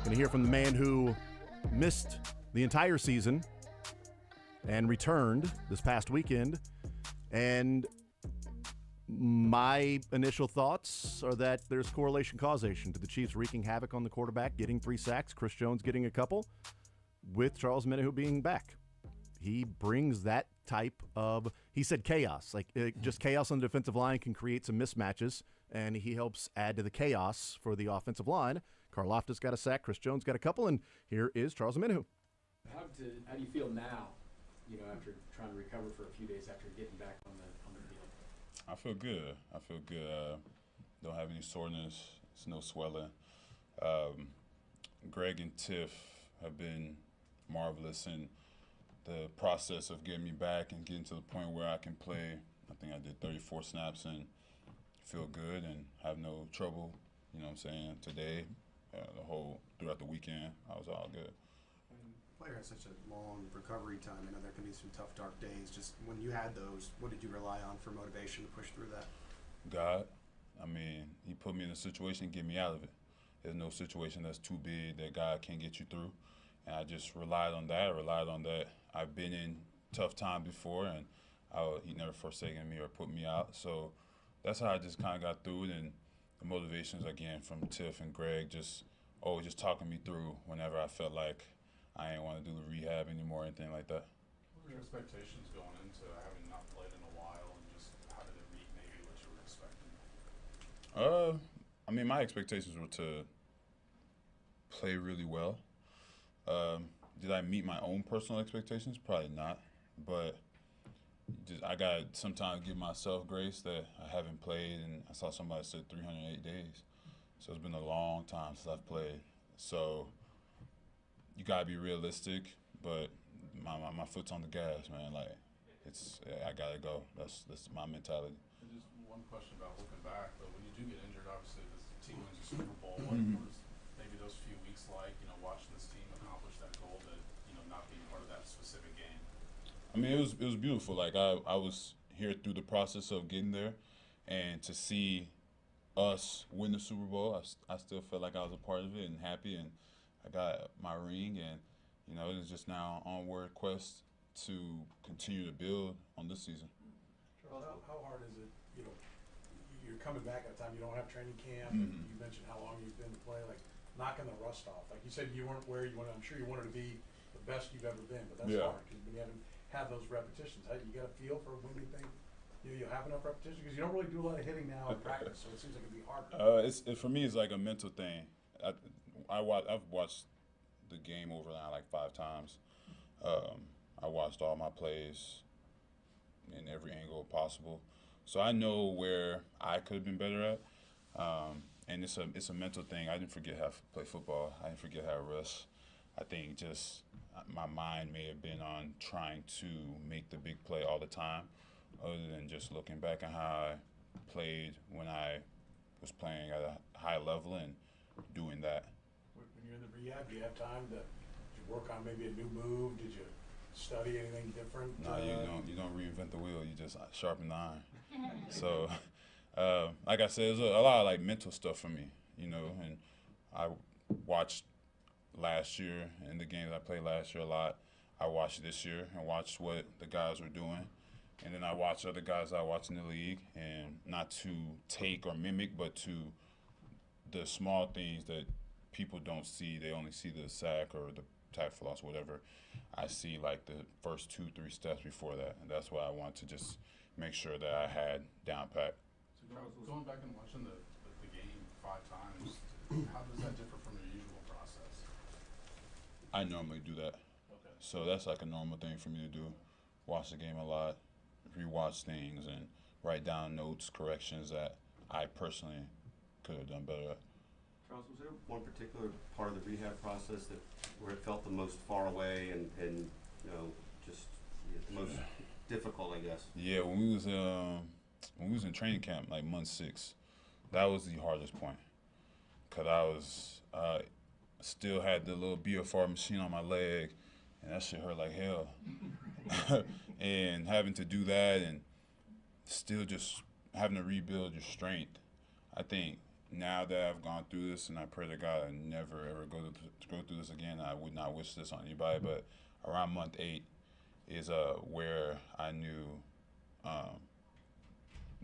Going to hear from the man who missed the entire season and returned this past weekend. And my initial thoughts are that there's correlation causation to the Chiefs wreaking havoc on the quarterback, getting 3 sacks, Chris Jones getting a couple, with Charles Menahu being back. He brings that type of, he said chaos, like just chaos on the defensive line can create some mismatches, and he helps add to the chaos for the offensive line. Karlaftis got a sack, Chris Jones got a couple, and here is Charles Menahu. How do you feel now, after trying to recover for a few days after getting back on the field? I feel good. Don't have any soreness. It's no swelling. Greg and Tiff have been marvelous in the process of getting me back and getting to the point where I can play. I think I did 34 snaps and feel good and have no trouble. You know what I'm saying? Today, throughout the weekend, I was all good. Player has such a long recovery time. I know there can be some tough, dark days. Just when you had those, what did you rely on for motivation to push through that? God. He put me in a situation and get me out of it. There's no situation that's too big that God can't get you through. And I just relied on that. I've been in tough time before, and he never forsaken me or put me out. So that's how I just kind of got through it. And the motivations, again, from Tiff and Greg, just talking me through whenever I felt like I didn't want to do the rehab anymore or anything like that. What were your expectations going into having not played in a while, and just how did it meet maybe what you were expecting? My expectations were to play really well. Did I meet my own personal expectations? Probably not, but I got to sometimes give myself grace that I haven't played, and I saw somebody said 308 days. So it's been a long time since I've played. So you got to be realistic, but my foot's on the gas, man. I got to go. That's my mentality. And just one question about looking back, but when you do get injured, obviously this team wins a Super Bowl. What was maybe those few weeks like, watching this team accomplish that goal, that, not being part of that specific game? It was beautiful. I was here through the process of getting there, and to see us win the Super Bowl, I still felt like I was a part of it and happy, and I got my ring, and it is just now onward quest to continue to build on this season. Charles, how hard is it? You're coming back at a time you don't have training camp. You mentioned how long you've been to play, knocking the rust off. Like you said, you weren't where you wanted. I'm sure you wanted to be the best you've ever been, but that's hard because when you haven't had those repetitions, you got a feel for when you think you'll have enough repetitions, because you don't really do a lot of hitting now in practice, so it seems like it'd be harder. For me, it's like a mental thing. I've watched the game over now 5 times. I watched all my plays in every angle possible, so I know where I could have been better at. And it's a mental thing. I didn't forget how to play football. I didn't forget how to rush. I think just my mind may have been on trying to make the big play all the time, other than just looking back on how I played when I was playing at a high level and doing that. When you're in the rehab, do you have time to work on maybe a new move? Did you study anything different? No, you don't reinvent the wheel. You just sharpen the iron. So, like I said, there's a lot of mental stuff for me, and I watched last year and the games I played last year a lot. I watched this year and watched what the guys were doing. And then I watched other guys I watched in the league, and not to take or mimic, but to the small things that people don't see. They only see the sack or the tackle loss, whatever. I see the first 2-3 steps before that, and that's why I want to just make sure that I had down pat. So going back and watching the game 5 times, how does that differ from your usual process? I normally do that. Okay. So that's a normal thing for me to do. Watch the game a lot, rewatch things, and write down notes, corrections that I personally could have done better at. Charles, was there one particular part of the rehab process where it felt the most far away and just the most difficult, I guess? Yeah, when we was in training camp, month 6, that was the hardest point, cause I was still had the little BFR machine on my leg, and that shit hurt like hell. And having to do that and still just having to rebuild your strength, I think now that I've gone through this, and I pray to God I never ever go through this again. I would not wish this on anybody, but around month 8 is where I knew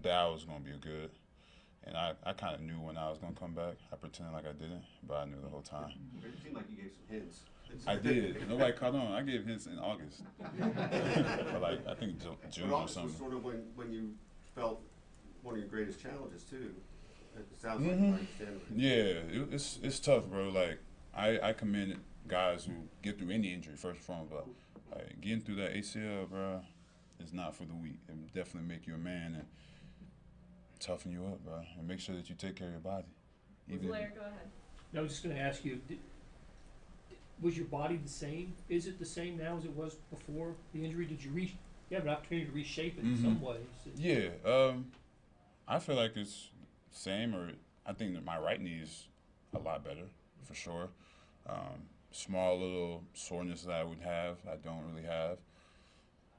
that I was going to be good. And I kind of knew when I was going to come back. I pretended like I didn't, but I knew the whole time. It seemed like you gave some hints. I did. Nobody caught on. I gave hints in August. But like, I think June but or also something. sort of when you felt one of your greatest challenges too. It sounds Mhm. like you understand. Yeah, it's tough, bro. Like I commend guys who get through any injury first and foremost, but like getting through that ACL, bro, is not for the weak. It will definitely make you a man and toughen you up, bro, and make sure that you take care of your body. Blair, go ahead. I was just going to ask you, was your body the same? Is it the same now as it was before the injury? Did you you have an opportunity to reshape it in some ways? Yeah, I feel like it's same, or I think that my right knee is a lot better for sure. Small little soreness that I would have, I don't really have.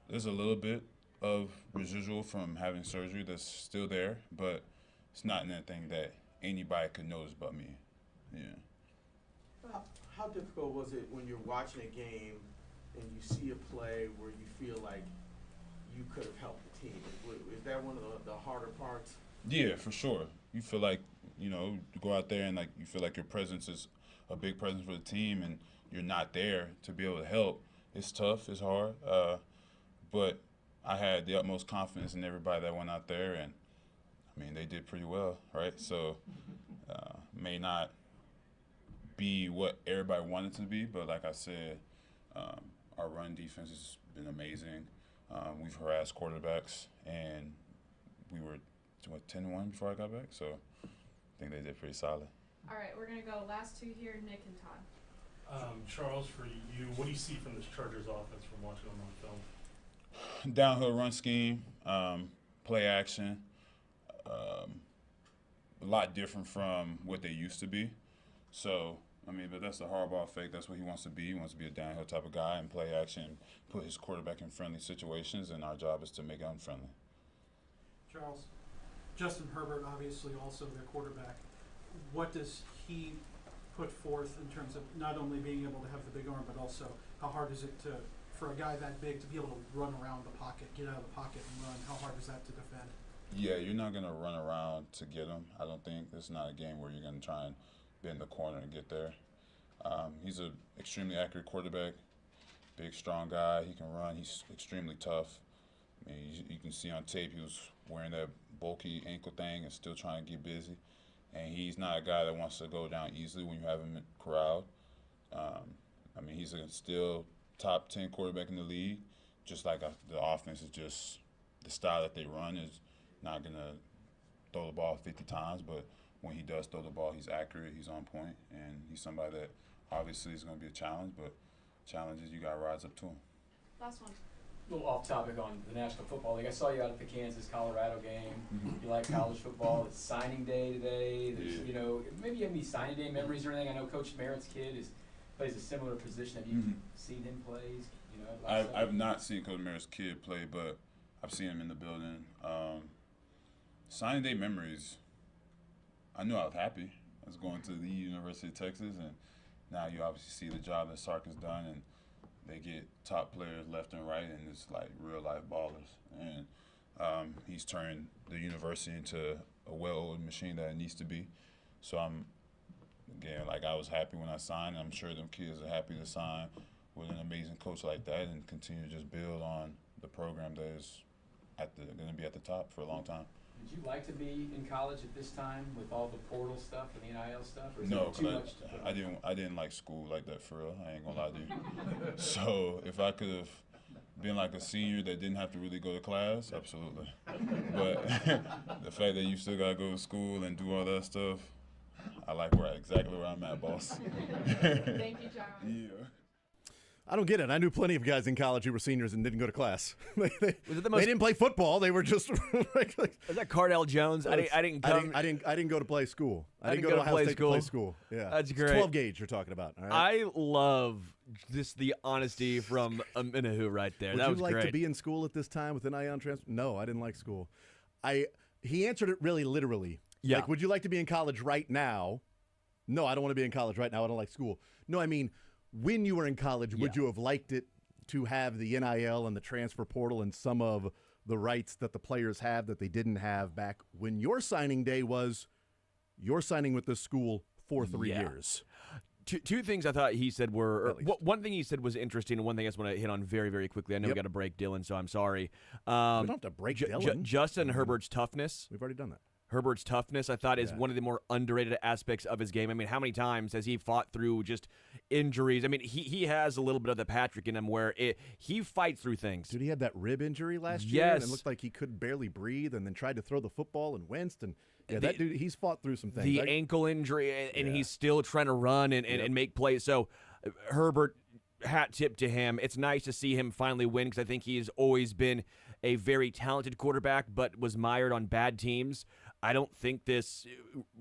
There's a little bit of residual from having surgery that's still there, but it's not anything that anybody could notice but me. Yeah. How difficult was it when you're watching a game and you see a play where you feel like you could have helped the team? Is that one of the harder parts? Yeah, for sure. You feel like, you go out there and like you feel like your presence is a big presence for the team and you're not there to be able to help. It's tough, it's hard, but I had the utmost confidence in everybody that went out there, and I mean, they did pretty well, right? So, may not be what everybody wanted to be, but like I said, our run defense has been amazing. We've harassed quarterbacks, and we were 10-1 before I got back, so I think they did pretty solid. All right, we're gonna go last two here, Nick and Todd. Charles, for you, what do you see from this Chargers offense from watching them on film? Downhill run scheme, play action, a lot different from what they used to be. So, I mean, but that's the Harbaugh effect. That's what he wants to be. He wants to be a downhill type of guy and play action, put his quarterback in friendly situations, and our job is to make it unfriendly. Charles, Justin Herbert, obviously also their quarterback. What does he put forth in terms of not only being able to have the big arm, but also how hard is it for a guy that big to be able to run around the pocket, get out of the pocket and run? How hard is that to defend? Yeah, you're not going to run around to get him, I don't think. It's not a game where you're going to try and bend the corner and get there. He's an extremely accurate quarterback, big, strong guy. He can run. He's extremely tough. I mean, you can see on tape he was wearing that bulky ankle thing and still trying to get busy. And he's not a guy that wants to go down easily when you have him corralled. I mean, he's still top 10 quarterback in the league. Just like the offense is just the style that they run is not going to throw the ball 50 times, but when he does throw the ball, he's accurate, he's on point, and he's somebody that obviously is going to be a challenge, but challenges, you got to rise up to him. Last one. A little off topic on the National Football League. I saw you out at the Kansas-Colorado game. You like college football. It's signing day today. There's, maybe you have any signing day memories or anything. I know Coach Merritt's kid plays a similar position. Have you seen him play? I've not seen Coach Merritt's kid play, but I've seen him in the building. Signing day memories. I knew I was happy. I was going to the University of Texas, and now you obviously see the job that Sark has done, and they get top players left and right, and it's like real-life ballers. And he's turned the university into a well-oiled machine that it needs to be. So I was happy when I signed, and I'm sure them kids are happy to sign with an amazing coach like that and continue to just build on the program that is going to be at the top for a long time. Did you like to be in college at this time with all the portal stuff and the NIL stuff? Or is No, it too much to put on? I didn't like school like that for real. I ain't gonna lie to you. So if I could have been like a senior that didn't have to really go to class, absolutely. But the fact that you still gotta go to school and do all that stuff, I like exactly where I'm at, boss. Thank you, John. Yeah. I don't get it. I knew plenty of guys in college who were seniors and didn't go to class. Was it the most? They didn't play football. They were just. Was that Cardell Jones? I didn't come. I didn't go to play school. I didn't go to Ohio State to play school. Yeah, that's great. It's 12 gauge you're talking about. All right? I love just the honesty from Minahu right there. Would that you was like great. to be in school at this time with an NIL transfer? No, I didn't like school. He answered it really literally. Yeah. Like, would you like to be in college right now? No, I don't want to be in college right now. I don't like school. No, I mean, when you were in college, would you have liked it to have the NIL and the transfer portal and some of the rights that the players have that they didn't have back when your signing day was you're signing with this school for 3 years? Two things I thought he said were one thing he said was interesting, and one thing I just want to hit on very, very quickly. I know we got to break Dylan, so I'm sorry. We don't have to break Dylan. Justin Herbert's toughness. We've already done that. Herbert's toughness, I thought, is one of the more underrated aspects of his game. I mean, how many times has he fought through just injuries? I mean, he has a little bit of the Patrick in him where he fights through things. Dude, he had that rib injury last year, and it looked like he could barely breathe, and then tried to throw the football and winced. And that dude, he's fought through some things. The ankle injury, and he's still trying to run and make plays. So, Herbert, hat tip to him. It's nice to see him finally win because I think he's always been a very talented quarterback, but was mired on bad teams. I don't think this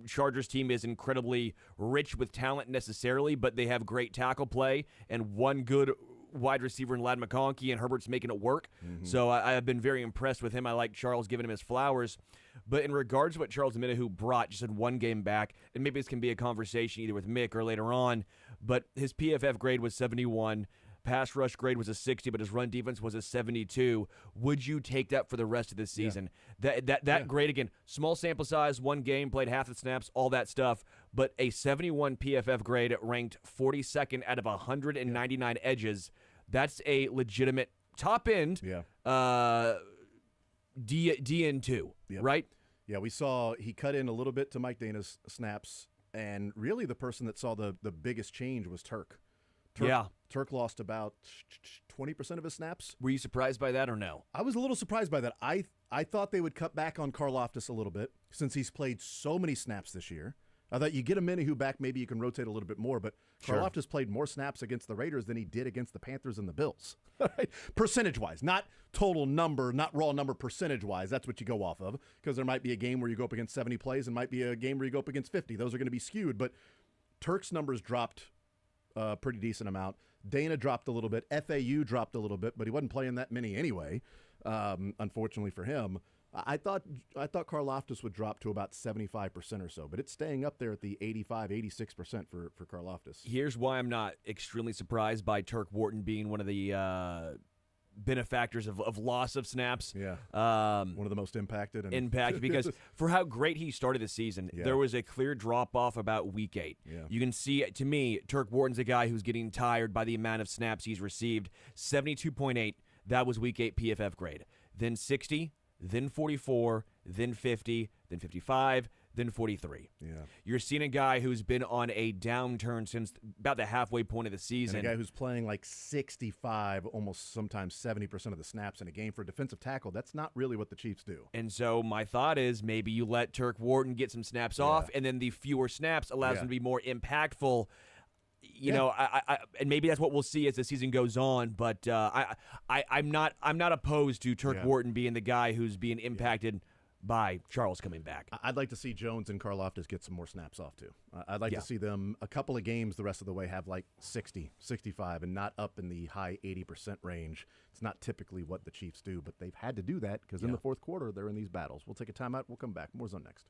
Chargers team is incredibly rich with talent necessarily, but they have great tackle play and one good wide receiver in Ladd McConkey, and Herbert's making it work. So I have been very impressed with him. I like Charles giving him his flowers. But in regards to what Charles Omenihu brought just in one game back, and maybe this can be a conversation either with Mick or later on, but his PFF grade was 71. Pass rush grade was a 60, but his run defense was a 72. Would you take that for the rest of the season? That grade, again, small sample size, one game, played half the snaps, all that stuff, but a 71 PFF grade ranked 42nd out of 199 edges. That's a legitimate top end DN2, right? Yeah, we saw he cut in a little bit to Mike Dana's snaps, and really the person that saw the biggest change was Turk. Turk lost about 20% of his snaps. Were you surprised by that or no? I was a little surprised by that. I thought they would cut back on Karlaftis a little bit since he's played so many snaps this year. I thought you get a Omenihu back, maybe you can rotate a little bit more, but Karlaftis played more snaps against the Raiders than he did against the Panthers and the Bills. Percentage-wise, not total number, not raw number, percentage-wise. That's what you go off of, because there might be a game where you go up against 70 plays and might be a game where you go up against 50. Those are going to be skewed, but Turk's numbers dropped a pretty decent amount. Dana dropped a little bit. FAU dropped a little bit, but he wasn't playing that many anyway, unfortunately for him. I thought Karlaftis would drop to about 75% or so, but it's staying up there at the 85, 86% for Karlaftis. Here's why I'm not extremely surprised by Turk Wharton being one of the benefactors of loss of snaps. Yeah, one of the most impacted. Because for how great he started the season, there was a clear drop-off about week 8. Yeah. You can see, to me, Turk Wharton's a guy who's getting tired by the amount of snaps he's received. 72.8, that was week 8 PFF grade. Then 60, then 44, then 50, then 55, then 43. Yeah. You're seeing a guy who's been on a downturn since about the halfway point of the season. And a guy who's playing like 65, almost sometimes 70% of the snaps in a game for a defensive tackle. That's not really what the Chiefs do. And so my thought is maybe you let Turk Wharton get some snaps off, and then the fewer snaps allows him to be more impactful. You know, and maybe that's what we'll see as the season goes on. But I'm not opposed to Turk Wharton being the guy who's being impacted by Charles coming back. I'd like to see Jones and Karlaftis get some more snaps off too. I'd like to see them a couple of games the rest of the way have like 60, 65, and not up in the high 80% range. It's not typically what the Chiefs do, but they've had to do that because in the fourth quarter they're in these battles. We'll take a timeout. We'll come back. More Zone next.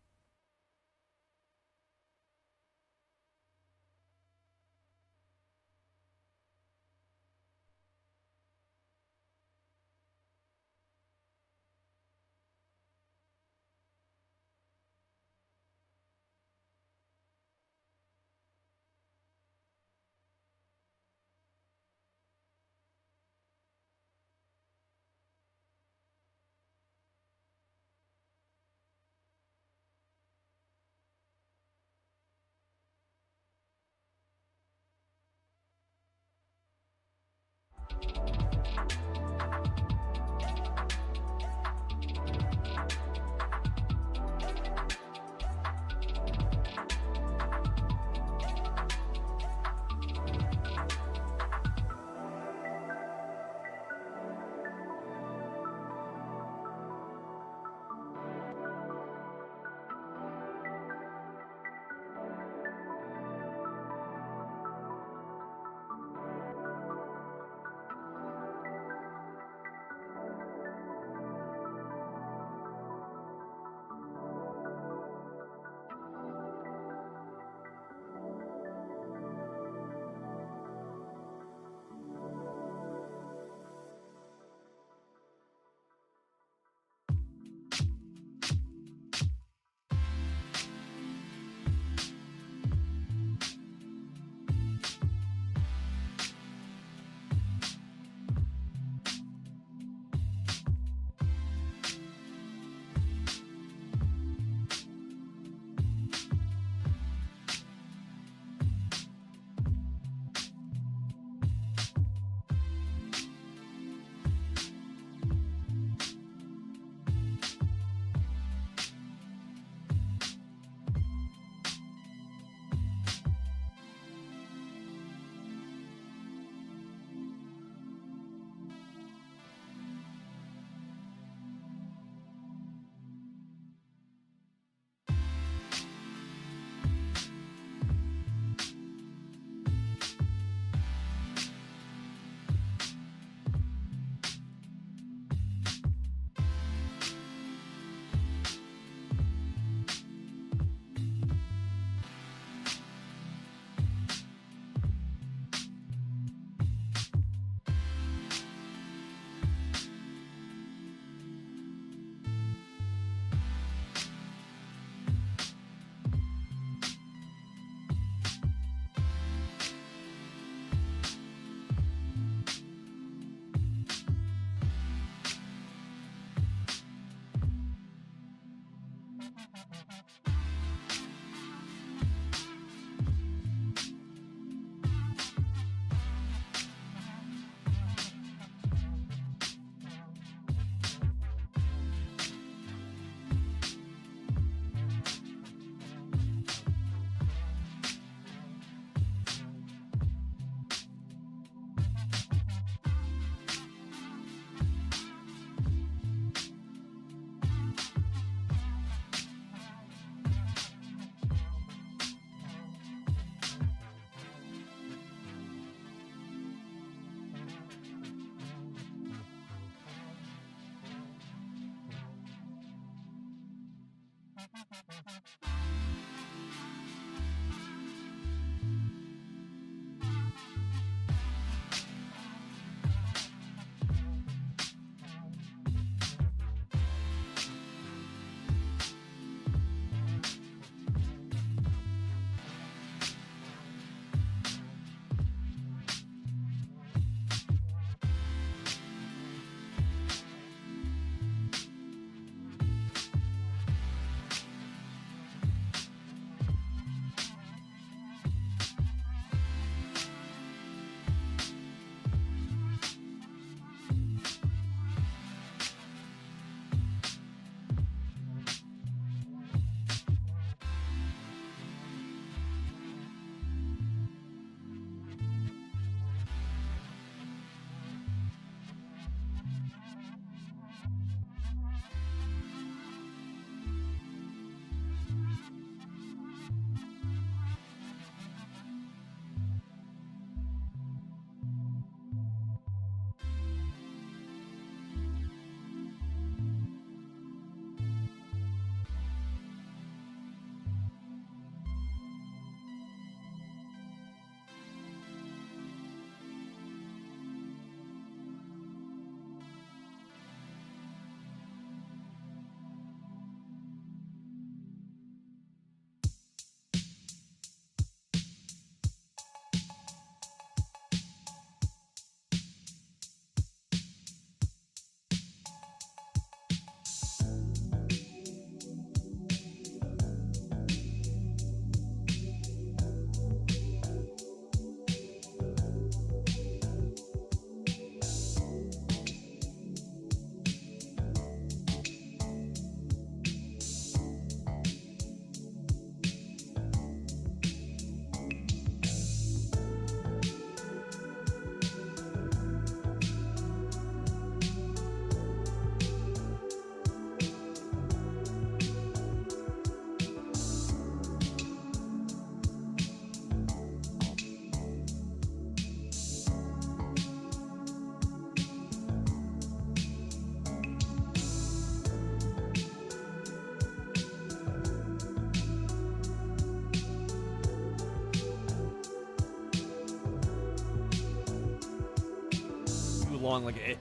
long. Like,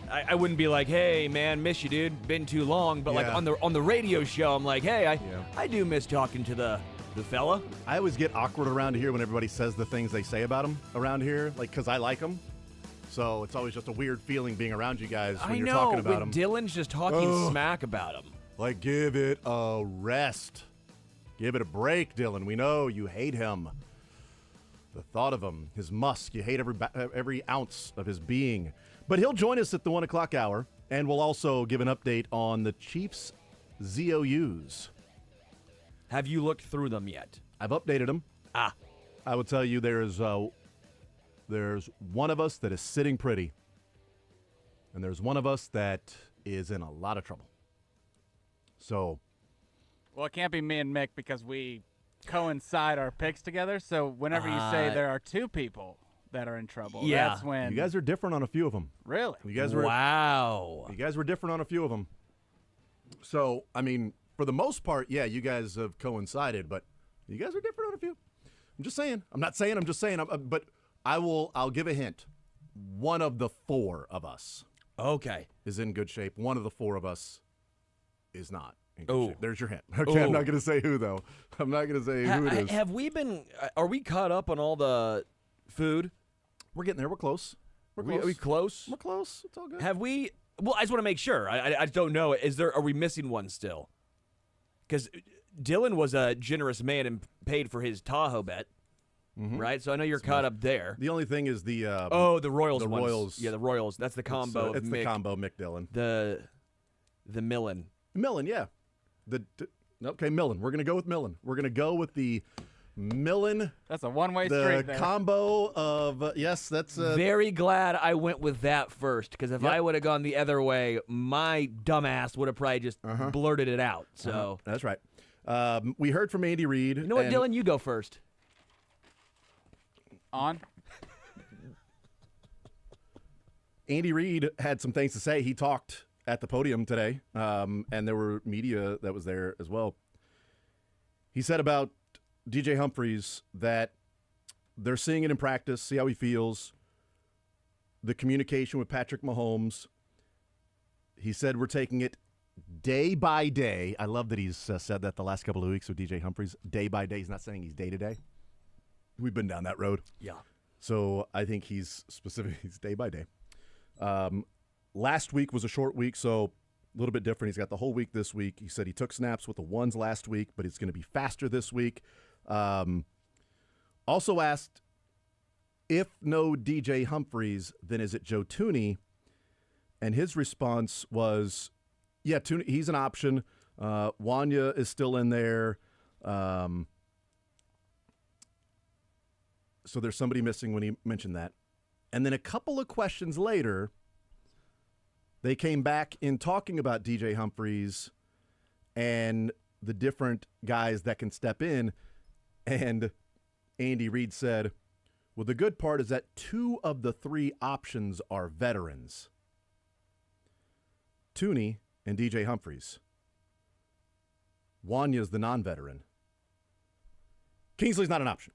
I wouldn't be like, hey, man, miss you, dude. Been too long. But, like, Yeah. on the radio show, I'm like, hey, I do miss talking to the fella. I always get awkward around here when everybody says the things they say about him around here, like, because I like them. So it's always just a weird feeling being around you guys when you're talking about him. Dylan's just talking smack about him. Like, give it a rest. Give it a break, Dylan. We know you hate him. The thought of him, his musk, you hate every ounce of his being. But he'll join us at the 1 o'clock hour, and we'll also give an update on the Chiefs' ZOUs. Have you looked through them yet? I've updated them. Ah. I will tell you there's one of us that is sitting pretty, and there's one of us that is in a lot of trouble. So. Well, it can't be me and Mick because we coincide our picks together. So whenever you say there are two people that are in trouble, that's when You guys are different on a few of them. Really? You guys were Wow. You guys were different on a few of them. So, I mean, for the most part, yeah, you guys have coincided, but you guys are different on a few. I'm just saying. I'm not saying. I'm just saying. But I'll give a hint. One of the four of us, is in good shape. One of the four of us is not in good shape. There's your hint. Okay, I'm not going to say who though. I'm not going to say who it is. Have we been? Are we caught up on all the food? We're getting there. We're close. Are we close? We're close. It's all good. Have we? Well, I just want to make sure. I don't know. Are we missing one still? Because Dylan was a generous man and paid for his Tahoe bet, right? So I know you're caught up there. The only thing is the the Royals. The ones. Royals. Yeah, the Royals. That's the combo. It's the combo. Mick Dillon. The Millen. Millen, yeah. Okay, Millen. We're gonna go with Millen. We're gonna go with the Millen. That's a one-way street. The combo of yes, that's very glad I went with that first, because if I would have gone the other way, my dumbass would have probably just blurted it out. So that's right. We heard from Andy Reid. You know what, Dylan? You go first. On. Andy Reid had some things to say. He talked at the podium today, and there were media that was there as well. He said about DJ Humphries that they're seeing it in practice, see how he feels, the communication with Patrick Mahomes. He said we're taking it day by day. I love that he's said that the last couple of weeks with DJ Humphries, day by day. He's not saying he's day to day. We've been down that road. Yeah. So I think he's specific. He's day by day. Last week was a short week, so a little bit different. He's got the whole week this week. He said he took snaps with the ones last week, but it's going to be faster this week. Also asked, if no DJ Humphries, then is it Joe Thuney? And his response was, yeah, Thuney, he's an option. Wanya is still in there. So there's somebody missing when he mentioned that. And then a couple of questions later, they came back in talking about DJ Humphries and the different guys that can step in. And Andy Reid said, well, the good part is that 2 of the 3 options are veterans. Thuney and DJ Humphries. Wanya's the non-veteran. Kingsley's not an option.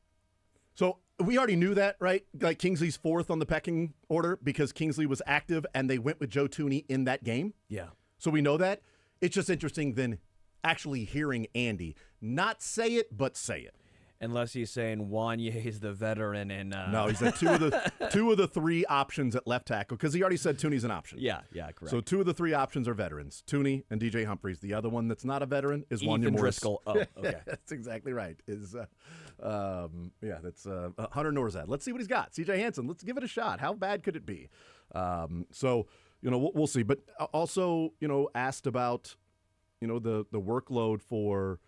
So we already knew that, right? Like Kingsley's 4th on the pecking order because Kingsley was active and they went with Joe Thuney in that game. Yeah. So we know that. It's just interesting then actually hearing Andy not say it, but say it. Unless he's saying Wanya is the veteran and no, he's like 2 of the 3 options at left tackle because he already said Tooney's an option. Yeah, correct. So 2 of the 3 options are veterans, Thuney and DJ Humphries. The other one that's not a veteran is Wanya Morris. Driscoll. Oh, okay. That's exactly right. That's Hunter Norzad. Let's see what he's got. CJ Hansen, let's give it a shot. How bad could it be? So, we'll see. But also, asked about, the workload for,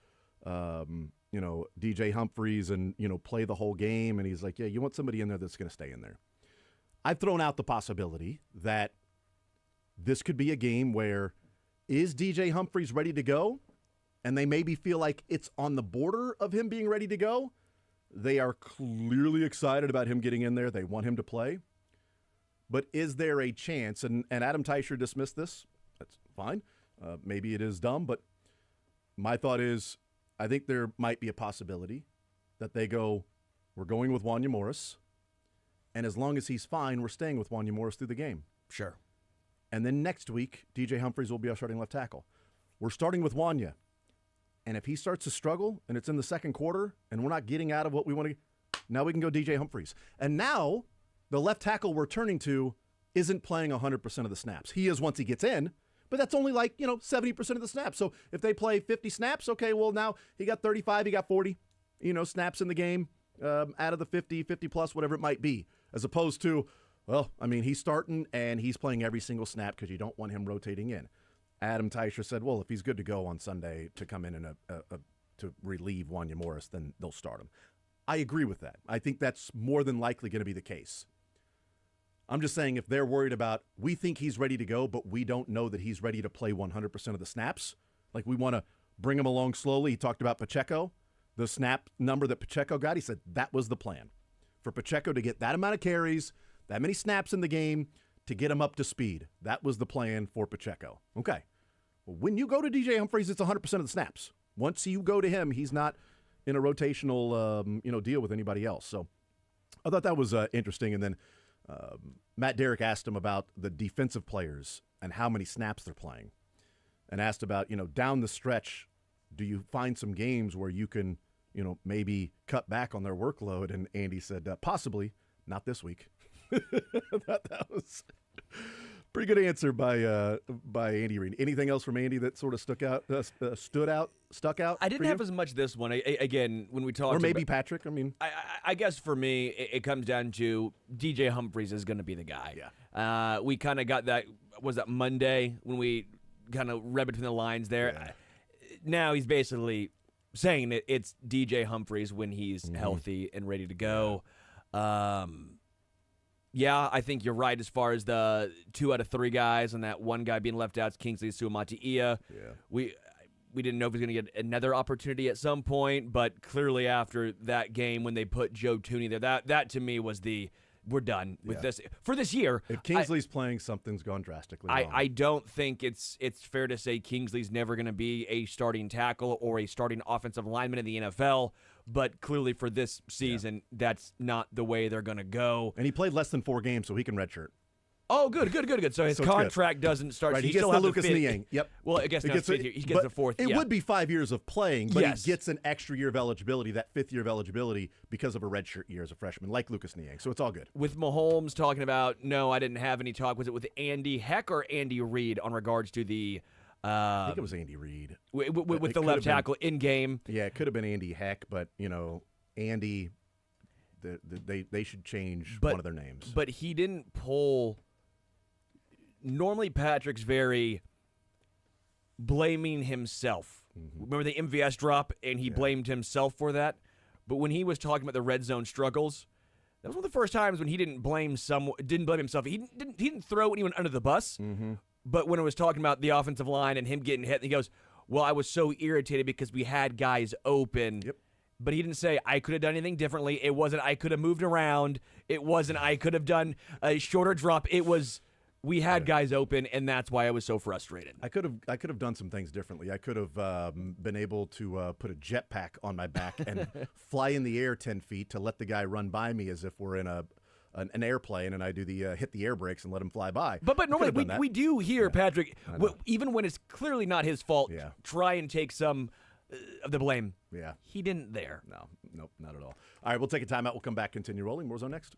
DJ Humphries and, play the whole game. And he's like, yeah, you want somebody in there that's going to stay in there. I've thrown out the possibility that this could be a game where is DJ Humphries ready to go? And they maybe feel like it's on the border of him being ready to go. They are clearly excited about him getting in there. They want him to play. But is there a chance, and Adam Teicher dismissed this, that's fine. Maybe it is dumb, but my thought is I think there might be a possibility that they go, we're going with Wanya Morris, And as long as he's fine, we're staying with Wanya Morris through the game. Sure. And then next week, DJ Humphries will be our starting left tackle. We're starting with Wanya. And if he starts to struggle and it's in the second quarter and we're not getting out of what we want to, now we can go DJ Humphries. And now the left tackle we're turning to isn't playing 100% of the snaps. He is once he gets in, but that's only 70% of the snaps. So if they play 50 snaps, okay, well now he got 35, he got 40, snaps in the game out of the 50 plus, whatever it might be, as opposed to, he's starting and he's playing every single snap because you don't want him rotating in. Adam Teicher said, well, if he's good to go on Sunday to come in and to relieve Wanya Morris, then they'll start him. I agree with that. I think that's more than likely going to be the case. I'm just saying if they're worried about, we think he's ready to go, but we don't know that he's ready to play 100% of the snaps, like we want to bring him along slowly. He talked about Pacheco, the snap number that Pacheco got. He said that was the plan, for Pacheco to get that amount of carries, that many snaps in the game, to get him up to speed. That was the plan for Pacheco. Okay. Well, when you go to DJ Humphries, it's 100% of the snaps. Once you go to him, he's not in a rotational deal with anybody else. So I thought that was interesting. And then Matt Derrick asked him about the defensive players and how many snaps they're playing, and asked about, down the stretch, do you find some games where you can, maybe cut back on their workload? And Andy said, possibly, not this week. that was pretty good answer by Andy Reid. Anything else from Andy that sort of stuck out? I didn't have as much this one. Again, when we talked, or maybe Patrick. I guess for me, it comes down to DJ Humphries is going to be the guy. Yeah. We kind of got that. Was that Monday when we kind of read between the lines there? Yeah. Now he's basically saying that it's DJ Humphries when he's healthy and ready to go. Yeah, I think you're right as far as the 2 out of 3 guys and that one guy being left out is Kingsley Suamataia. Yeah. We didn't know if he was going to get another opportunity at some point, but clearly after that game when they put Joe Tooney there, that to me was we're done with this for this year. If Kingsley's playing, something's gone drastically wrong. I don't think it's fair to say Kingsley's never going to be a starting tackle or a starting offensive lineman in the NFL. But clearly for this season, that's not the way they're going to go. And he played less than 4 games, so he can redshirt. Oh, good. So his contract doesn't start. Right, so he gets the Lucas Niang. Yep. Well, I guess he gets the 4th. It would be 5 years of playing, but he gets an extra year of eligibility, that 5th year of eligibility, because of a redshirt year as a freshman, like Lucas Niang. So it's all good. With Mahomes talking about, no, I didn't have any talk. Was it with Andy Heck or Andy Reid on regards to the I think it was Andy Reid. With the left tackle in game? Yeah, it could have been Andy Heck, but, Andy, they should change one of their names. But he didn't pull. Normally, Patrick's very blaming himself. Remember the MVS drop, and he blamed himself for that? But when he was talking about the red zone struggles, that was one of the first times when he didn't blame himself. He didn't throw anyone under the bus. But when it was talking about the offensive line and him getting hit, he goes, well, I was so irritated because we had guys open. Yep. But he didn't say, I could have done anything differently. It wasn't, I could have moved around. It wasn't, I could have done a shorter drop. It was, we had guys open, and that's why I was so frustrated. I could have done some things differently. I could have been able to put a jetpack on my back and fly in the air 10 feet to let the guy run by me as if we're in an airplane, and I do the hit the air brakes and let him fly by. But normally we do hear Patrick, even when it's clearly not his fault, try and take some of the blame. Yeah. He didn't there. Nope, not at all. All right, we'll take a timeout. We'll come back, continue rolling. Warzone next.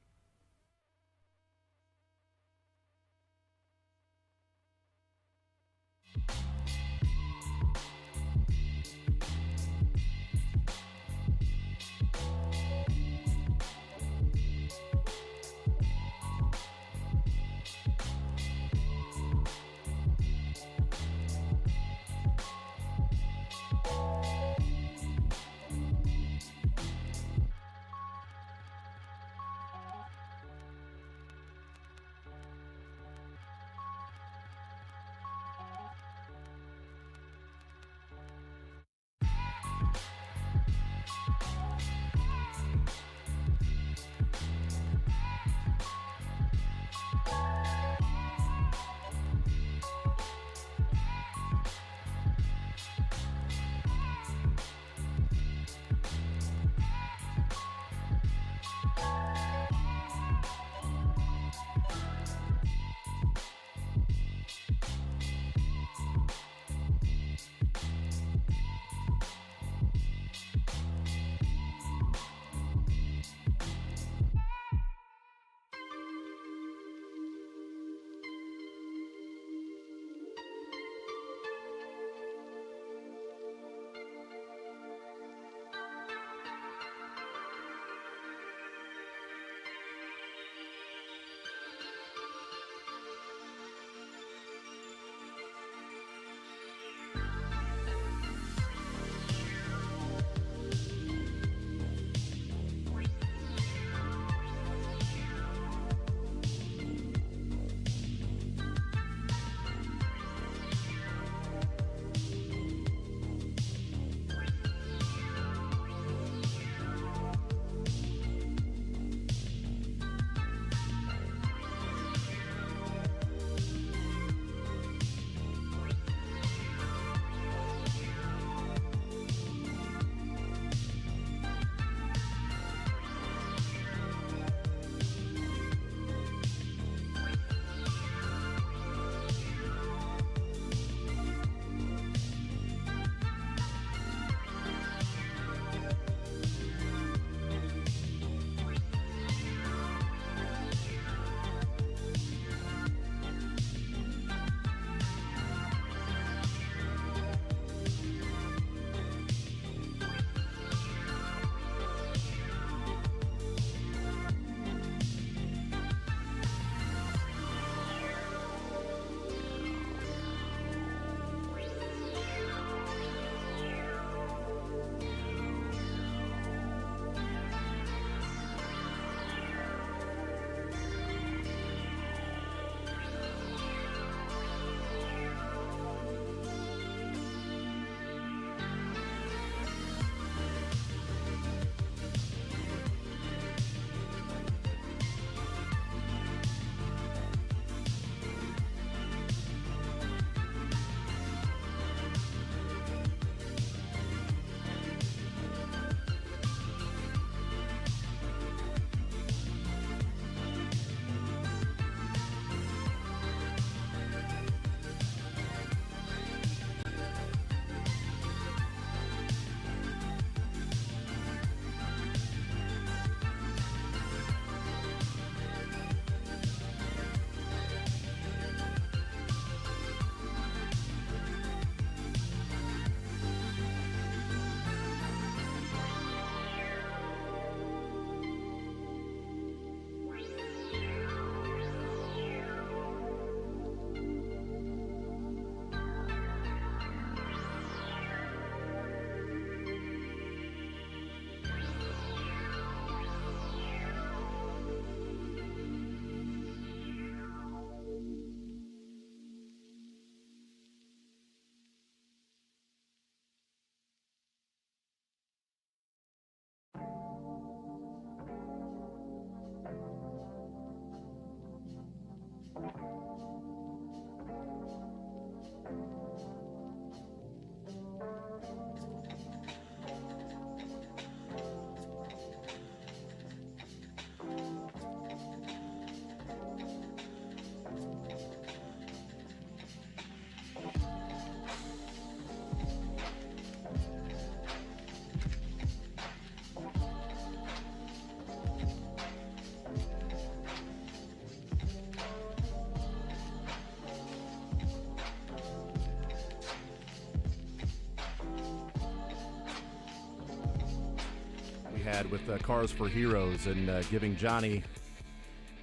had with Cars for Heroes and giving Johnny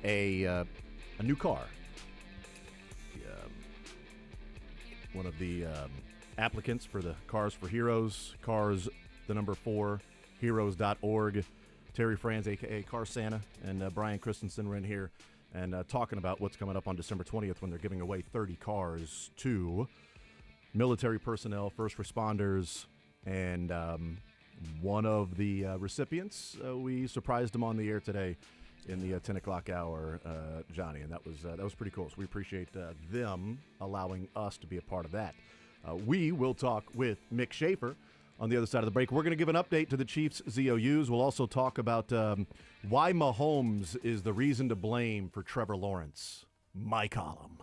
a new car. One of the applicants for the Cars for Heroes, Cars, the number 4, heroes.org. Terry Franz, a.k.a. Car Santa, and Brian Christensen were in here and talking about what's coming up on December 20th when they're giving away 30 cars to military personnel, first responders, and one of the recipients, we surprised him on the air today in the 10 o'clock hour, Johnny, and that was pretty cool. So we appreciate them allowing us to be a part of that. We will talk with Mick Schaefer on the other side of the break. We're going to give an update to the Chiefs' ZOUs. We'll also talk about why Mahomes is the reason to blame for Trevor Lawrence. My column.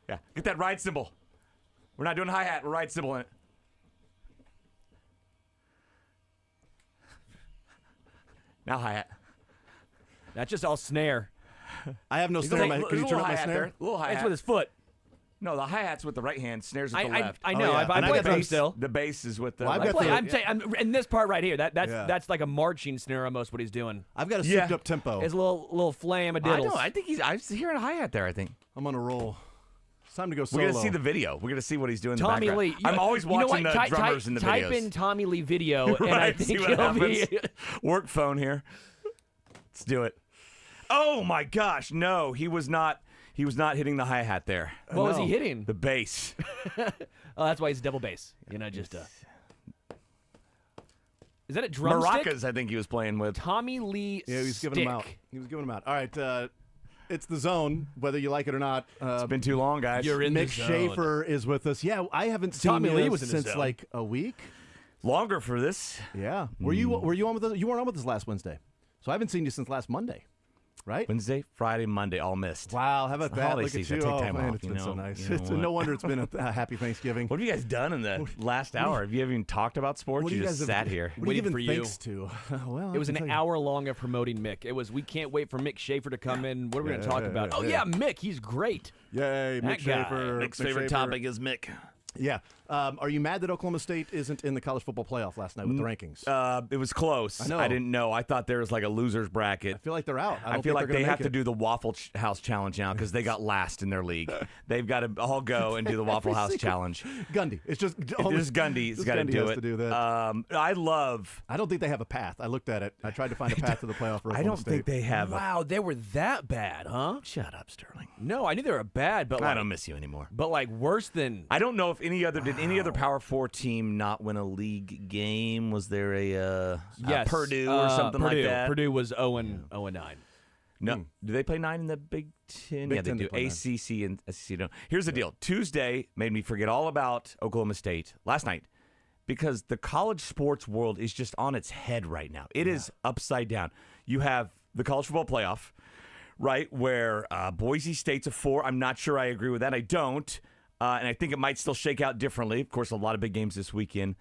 Yeah, get that ride cymbal. We're not doing hi-hat, we're ride cymbal in it. Now hi-hat. That's just all snare. I have no snare. Can you turn up my snare? There. Little hi-hat. It's with his foot. No, the hi-hat's with the right hand, snares with the left. I know. I play drum still. The bass is with the Well, left. I'm in this part right here. That's like a marching snare almost. What he's doing. I've got a souped up tempo. It's a little flame of I diddles. know. I think I'm hearing a hi-hat there, I think. I'm on a roll. It's time to go solo. We're going to see the video. We're going to see what he's doing in the Tommy background. Lee. I'm always watching the drummers in the videos. Type in Tommy Lee video, and I Right, see think what it'll happens. be. Work phone here. Let's do it. Oh my gosh, no, he was not hitting the hi-hat there. What was he hitting? The bass. Oh, that's why he's double bass. Just Is that a drumstick? Maracas, I think he was playing with. Tommy Lee. Yeah, he was giving them out. All right, it's the zone, whether you like it or not. It's been too long, guys. You're in Mick the zone. Schaefer is with us. Yeah, I haven't seen Tommy Lee was in the since zone. like a week. Longer for this. Yeah. Were you on with us? You weren't on with us last Wednesday, so I haven't seen you since last Monday. Right? Wednesday, Friday, Monday, all missed. Wow, how about that? Holiday Look at season. you. Take Oh, time man, off, it's been so nice. you know It's what? no wonder it's been a happy Thanksgiving. What have you guys done in the last hour? Have you even talked about sports? What do you you just guys sat here. What are you waiting giving for you. thanks to? Well, It was I can an tell you. hour long of promoting Mick. It was, we can't wait for Mick Schaefer to come in. What are we going to talk about? yeah, Oh, yeah. yeah, Mick. He's great. Yay, That Mick guy. Schaefer. Mick's Mick favorite Schaefer. topic is Mick. Yeah. Are you mad that Oklahoma State isn't in the college football playoff last night with the rankings? It was close. I know. I didn't know. I thought there was like a loser's bracket. I feel like they're out. I feel like they have to do the Waffle House Challenge now because they got last in their league. They've got to all go and do the Waffle House Challenge. Gundy. It's just Gundy's got to Gundy do has it. to do that. I don't think they have a path. I looked at it. I tried to find a path to the playoff for Oklahoma I don't State. think they have. Wow, they were that bad, huh? Shut up, Sterling. No, I knew they were bad, but I like, don't miss you anymore. but like worse than. I don't know if did any other Power 4 team not win a league game? Was there a Yes, Purdue or something Purdue. like that? Purdue was 0-9. No. Do they play 9 in the Big Ten? Big Yeah, they Ten do. they play 9. ACC and SEC don't. Here's the deal. Tuesday made me forget all about Oklahoma State last night because the college sports world is just on its head right now. It is upside down. You have the college football playoff, right, where Boise State's a 4. I'm not sure I agree with that. I don't. And I think it might still shake out differently. Of course, a lot of big games this weekend.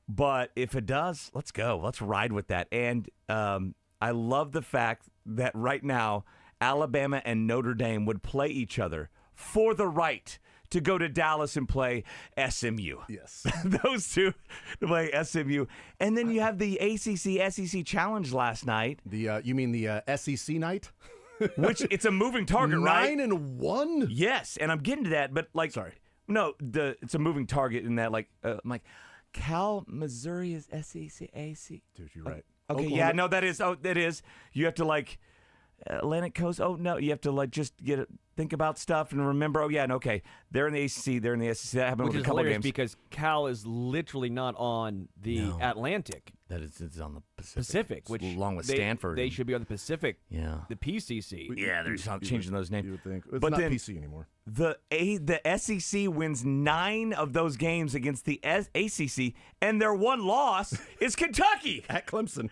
But if it does, let's go. Let's ride with that. And I love the fact that right now, Alabama and Notre Dame would play each other for the right to go to Dallas and play SMU. Yes. Those two to play SMU. And then you have the ACC-SEC Challenge last night. You mean the SEC night? Which it's a moving target, right? 9-1? Yes, and I'm getting to that, but like, Sorry. No, it's a moving target in that, like, I'm like, Cal, Missouri is SEC, AC. Dude, you're right. Okay, Oklahoma- yeah, no, that is. Oh, that is. You have to like Atlantic Coast. Oh no, you have to like just think about stuff and remember. Oh yeah, and okay, they're in the ACC, they're in the SEC. That happened Which with is a couple hilarious games. because Cal is literally not on the Atlantic. That is, it's on the Pacific, Which along with they, Stanford. They should be on the Pacific. Yeah. The PCC. Yeah, they're just changing those names. You would think. It's But not then- PC anymore. The SEC wins 9 of those games against the ACC, and their one loss is Kentucky. At Clemson.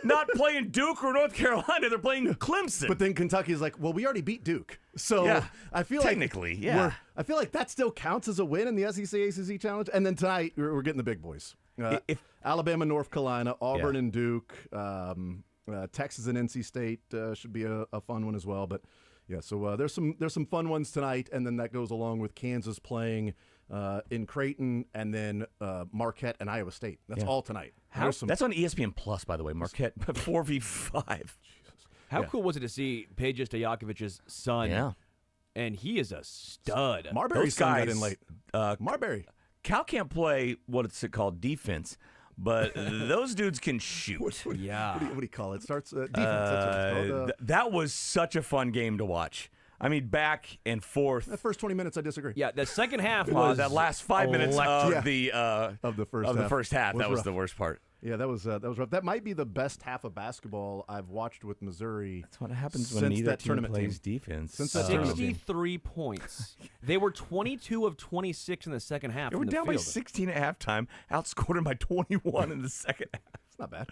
Not playing Duke or North Carolina, they're playing Clemson. But then Kentucky's like, well, we already beat Duke. So Yeah, I feel technically, like yeah. I feel like that still counts as a win in the SEC ACC Challenge. And then tonight, we're getting the big boys. Alabama, North Carolina, Auburn, and Duke. Texas and NC State should be a fun one as well. But yeah, so there's some fun ones tonight, and then that goes along with Kansas playing in Creighton, and then Marquette and Iowa State. That's all tonight. That's on ESPN Plus, by the way. Marquette 4v5. How cool was it to see Peja Stojakovic's son? Yeah. And he is a stud. Marbury's son got in late. Marbury. Cal can't play what's it called defense, but those dudes can shoot. Yeah. What do you call it? Starts defense. That's what it's called. That was such a fun game to watch. I mean, back and forth. The first 20 minutes, I disagree. Yeah, the second half was that last 5 minutes of of the first half. That was rough. the worst part. Yeah, that was rough. That might be the best half of basketball I've watched with Missouri. That's what happens since when neither that team tournament plays team. defense. Since that tournament team. 63 points. They were 22 of 26 in the second half. They were from the down by field. 16 at halftime, outscored them by 21 in the second half. It's not bad.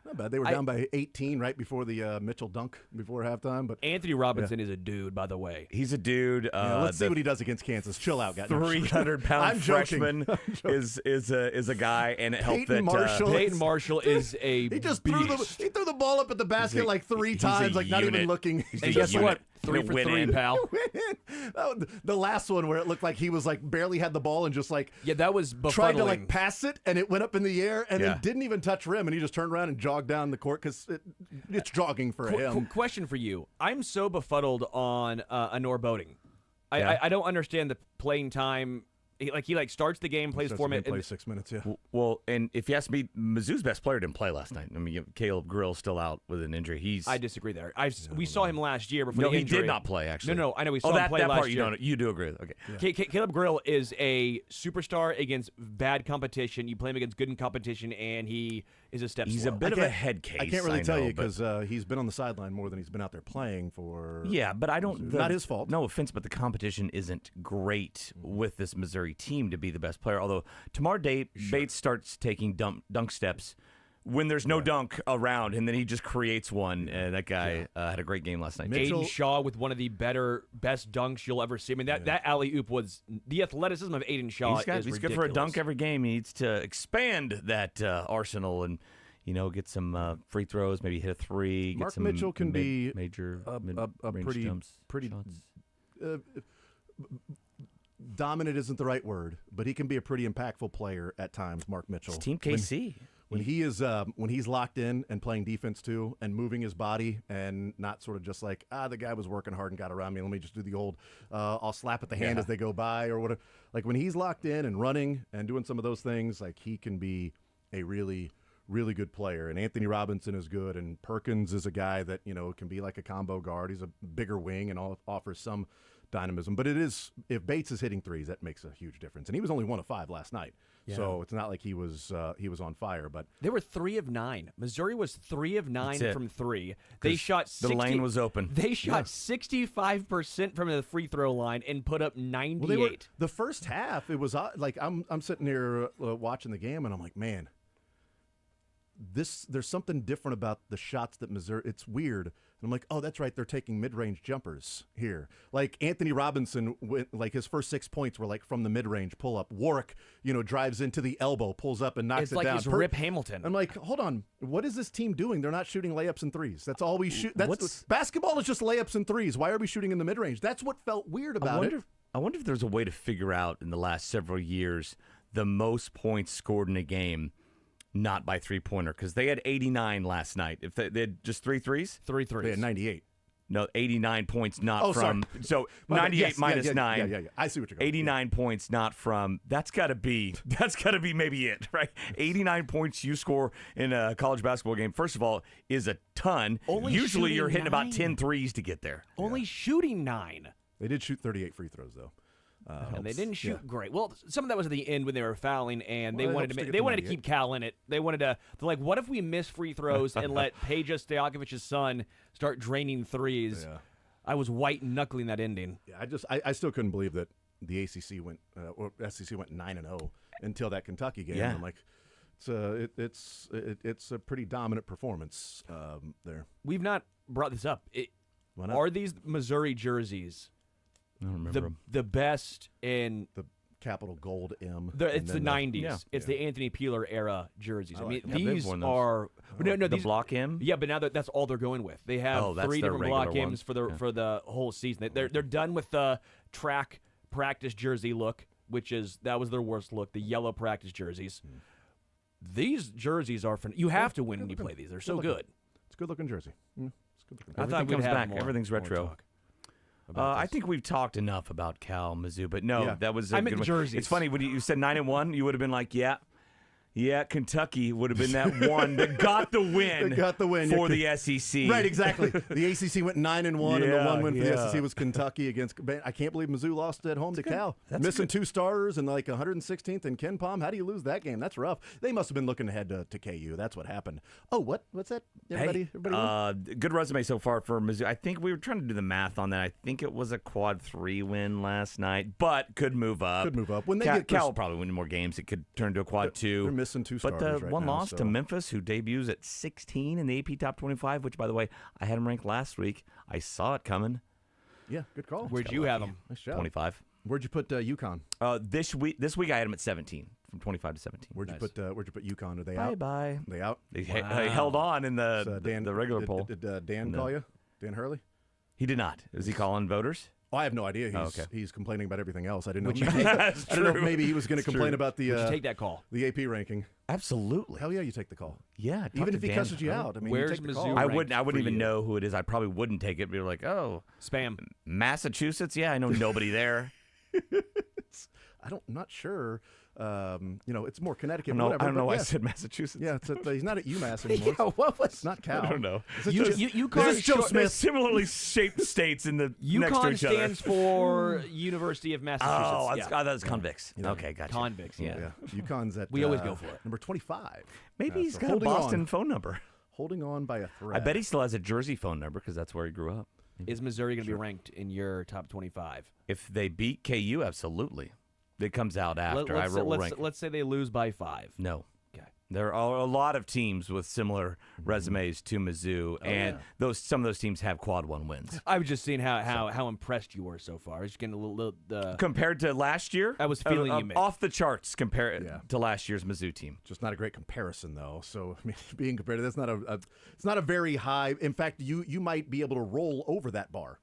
Not bad. They were down by 18 right before the Mitchell dunk before halftime. But Anthony Robinson is a dude, by the way. He's a dude. Let's see what he does against Kansas. Chill out, guys. 300-pound freshman is a guy, and it helped that Peyton Marshall is a he just beast. threw the ball up at the basket like 3 times, like not even looking. And guess what? 3 for 3, pal. The last one where it looked like he was like barely had the ball and just like that was befuddling. Tried to like pass it and it went up in the air and then didn't even touch rim, and he just turned around and jogged down the court because it's jogging for him. Question for you: I'm so befuddled on Anor Boating. I don't understand the playing time. He starts the game, plays 4 minutes, plays 6 minutes. Yeah. Well, and if you ask me, Mizzou's best player didn't play last night. I mean, Caleb Grill's still out with an injury. I disagree there. We saw him last year before the the he injury. did not play actually. No, I know we saw him play that last part year. You do agree with? Okay. Caleb Grill is a superstar against bad competition. You play him against good competition, and he is a step. He's slow. a bit of a head case. I can't really tell you because he's been on the sideline more than he's been out there playing for. Yeah, but I don't. Not his fault. No offense, but the competition isn't great with this Missouri team to be the best player. Although Tamar Bates starts taking dunk steps when there's no dunk around, and then he just creates one. And that guy had a great game last night. Aiden Shaw with one of the best dunks you'll ever see. I mean, that alley-oop was the athleticism of Aiden Shaw. He's good for a dunk every game. He needs to expand that arsenal and get some free throws, maybe hit a 3. Get Mark some Mitchell can be major a pretty jumps, dominant isn't the right word, but he can be a pretty impactful player at times. Mark Mitchell, it's Team KC. When he's locked in and playing defense too, and moving his body, and not sort of just like the guy was working hard and got around me. Let me just do the old I'll slap at the hand as they go by or whatever. Like when he's locked in and running and doing some of those things, like he can be a really good player. And Anthony Robinson is good, and Perkins is a guy that can be like a combo guard. He's a bigger wing and offers some dynamism. But if Bates is hitting threes, that makes a huge difference. And he was only 1 of 5 last night, so it's not like he was on fire. But they were 3 of 9. Missouri was 3 of 9 from 3. They shot the lane was open. They shot 65% from the free throw line and put up 98. Well, the first half, it was like I'm sitting here watching the game, and I'm like, man. There's something different about the shots that Missouri. It's weird. And I'm like, oh, that's right. They're taking mid-range jumpers here. Like Anthony Robinson, like his first 6 points were like from the mid-range pull-up. Warwick, drives into the elbow, pulls up and knocks it down. It's like Rip Hamilton. I'm like, hold on. What is this team doing? They're not shooting layups and threes. That's all we shoot. Basketball is just layups and threes. Why are we shooting in the mid-range? That's what felt weird about it. I wonder if there's a way to figure out in the last several years the most points scored in a game. Not by three-pointer, because they had 89 last night. If they had just 3 threes? 3 threes. They had 98. No, 89 points not from. Sorry. So 98 minus 9. Yeah. I see what you're going. 89 points not from. That's got to be maybe it, right? 89 points you score in a college basketball game, first of all, is a ton. Usually you're hitting about 10 threes to get there. Only shooting 9. They did shoot 38 free throws, though. And they didn't shoot great. Well, some of that was at the end when they were fouling, and they wanted to keep Cal in it. They're like, what if we miss free throws and let Peja Stojakovic's son start draining threes? Yeah. I was white knuckling that ending. Yeah, I still couldn't believe that the ACC went or SEC went 9-0 until that Kentucky game. Yeah. I'm like, it's a pretty dominant performance there. We've not brought this up. Are these Missouri jerseys? I don't remember the best in the capital gold M. It's the 90s. It's the Anthony Peeler era jerseys. I mean, these are the block M. Yeah, but now that's all they're going with. They have 3 different block M's for the whole season. They're done with the track practice jersey look, that was their worst look. The yellow practice jerseys. These jerseys are you have to win when you play these. They're so good. It's a good looking jersey. It's good looking. I thought we'd have back. Everything's retro. I think we've talked enough about Cal Mizzou, but no, that was a good one. Jerseys. It's funny when you said 9-1, you would have been like, yeah, Kentucky would have been that one that got the win. For the SEC. Right, exactly. The ACC went 9-1, and the one win for the SEC was Kentucky against. I can't believe Mizzou lost at home to Cal. Missing 2 starters and like 116th and Ken Palm. How do you lose that game? That's rough. They must have been looking ahead to KU. That's what happened. Oh, what's that? Everybody good resume so far for Mizzou. I think we were trying to do the math on that. I think it was a quad 3 win last night, but could move up. When they Cal will probably win more games. It could turn to a quad 2. missing two But starters right one now, loss so. to Memphis, who debuts at 16 in the AP Top 25, which, by the way, I had him ranked last week. I saw it coming. Yeah, good call. Where'd you have him? Nice job. 25. Where'd you put UConn? This week I had him at 17, from 25 to 17. Where'd you put UConn? Are they out? Bye. They out? They held on in the regular poll. Did Dan call you? Dan Hurley? He did not. Is he calling voters? Oh, I have no idea. He's complaining about everything else. I didn't know. I didn't know if maybe he was going to complain about the. Would you take that call? The AP ranking. Absolutely. Hell yeah, you take the call. Yeah, even if he cusses you out. I mean, Where's you take the Mizzou call. I wouldn't even know who it is. I probably wouldn't take it. Be like, oh, spam. Massachusetts? Yeah, I know nobody there. I'm not sure. It's more Connecticut. I whatever, don't know but why I yeah. said Massachusetts. Yeah, he's not at UMass anymore. Yeah, what was? It's not Cal. I don't know. Is it Joe Smith? Similarly shaped states in the next to UConn each other. stands for University of Massachusetts. Oh, yeah. that's convicts. Yeah. Okay, gotcha. Convicts. Yeah. UConn's at. We always go for it. Number 25. Maybe he's so got a holding Boston on. phone number. Holding on by a thread. I bet he still has a Jersey phone number because that's where he grew up. Is Missouri going to be ranked in your top 25? If they beat KU, absolutely. It comes out after I roll rank. Let's say they lose by 5. No. Okay. There are a lot of teams with similar resumes to Mizzou, and some of those teams have quad 1 wins. I was just seeing how impressed you were so far. I was just getting a little Compared to last year, I was feeling you, Mick. off the charts compared to last year's Mizzou team. Just not a great comparison, though. So I mean, being compared to that's it's not a very high. In fact, you might be able to roll over that bar.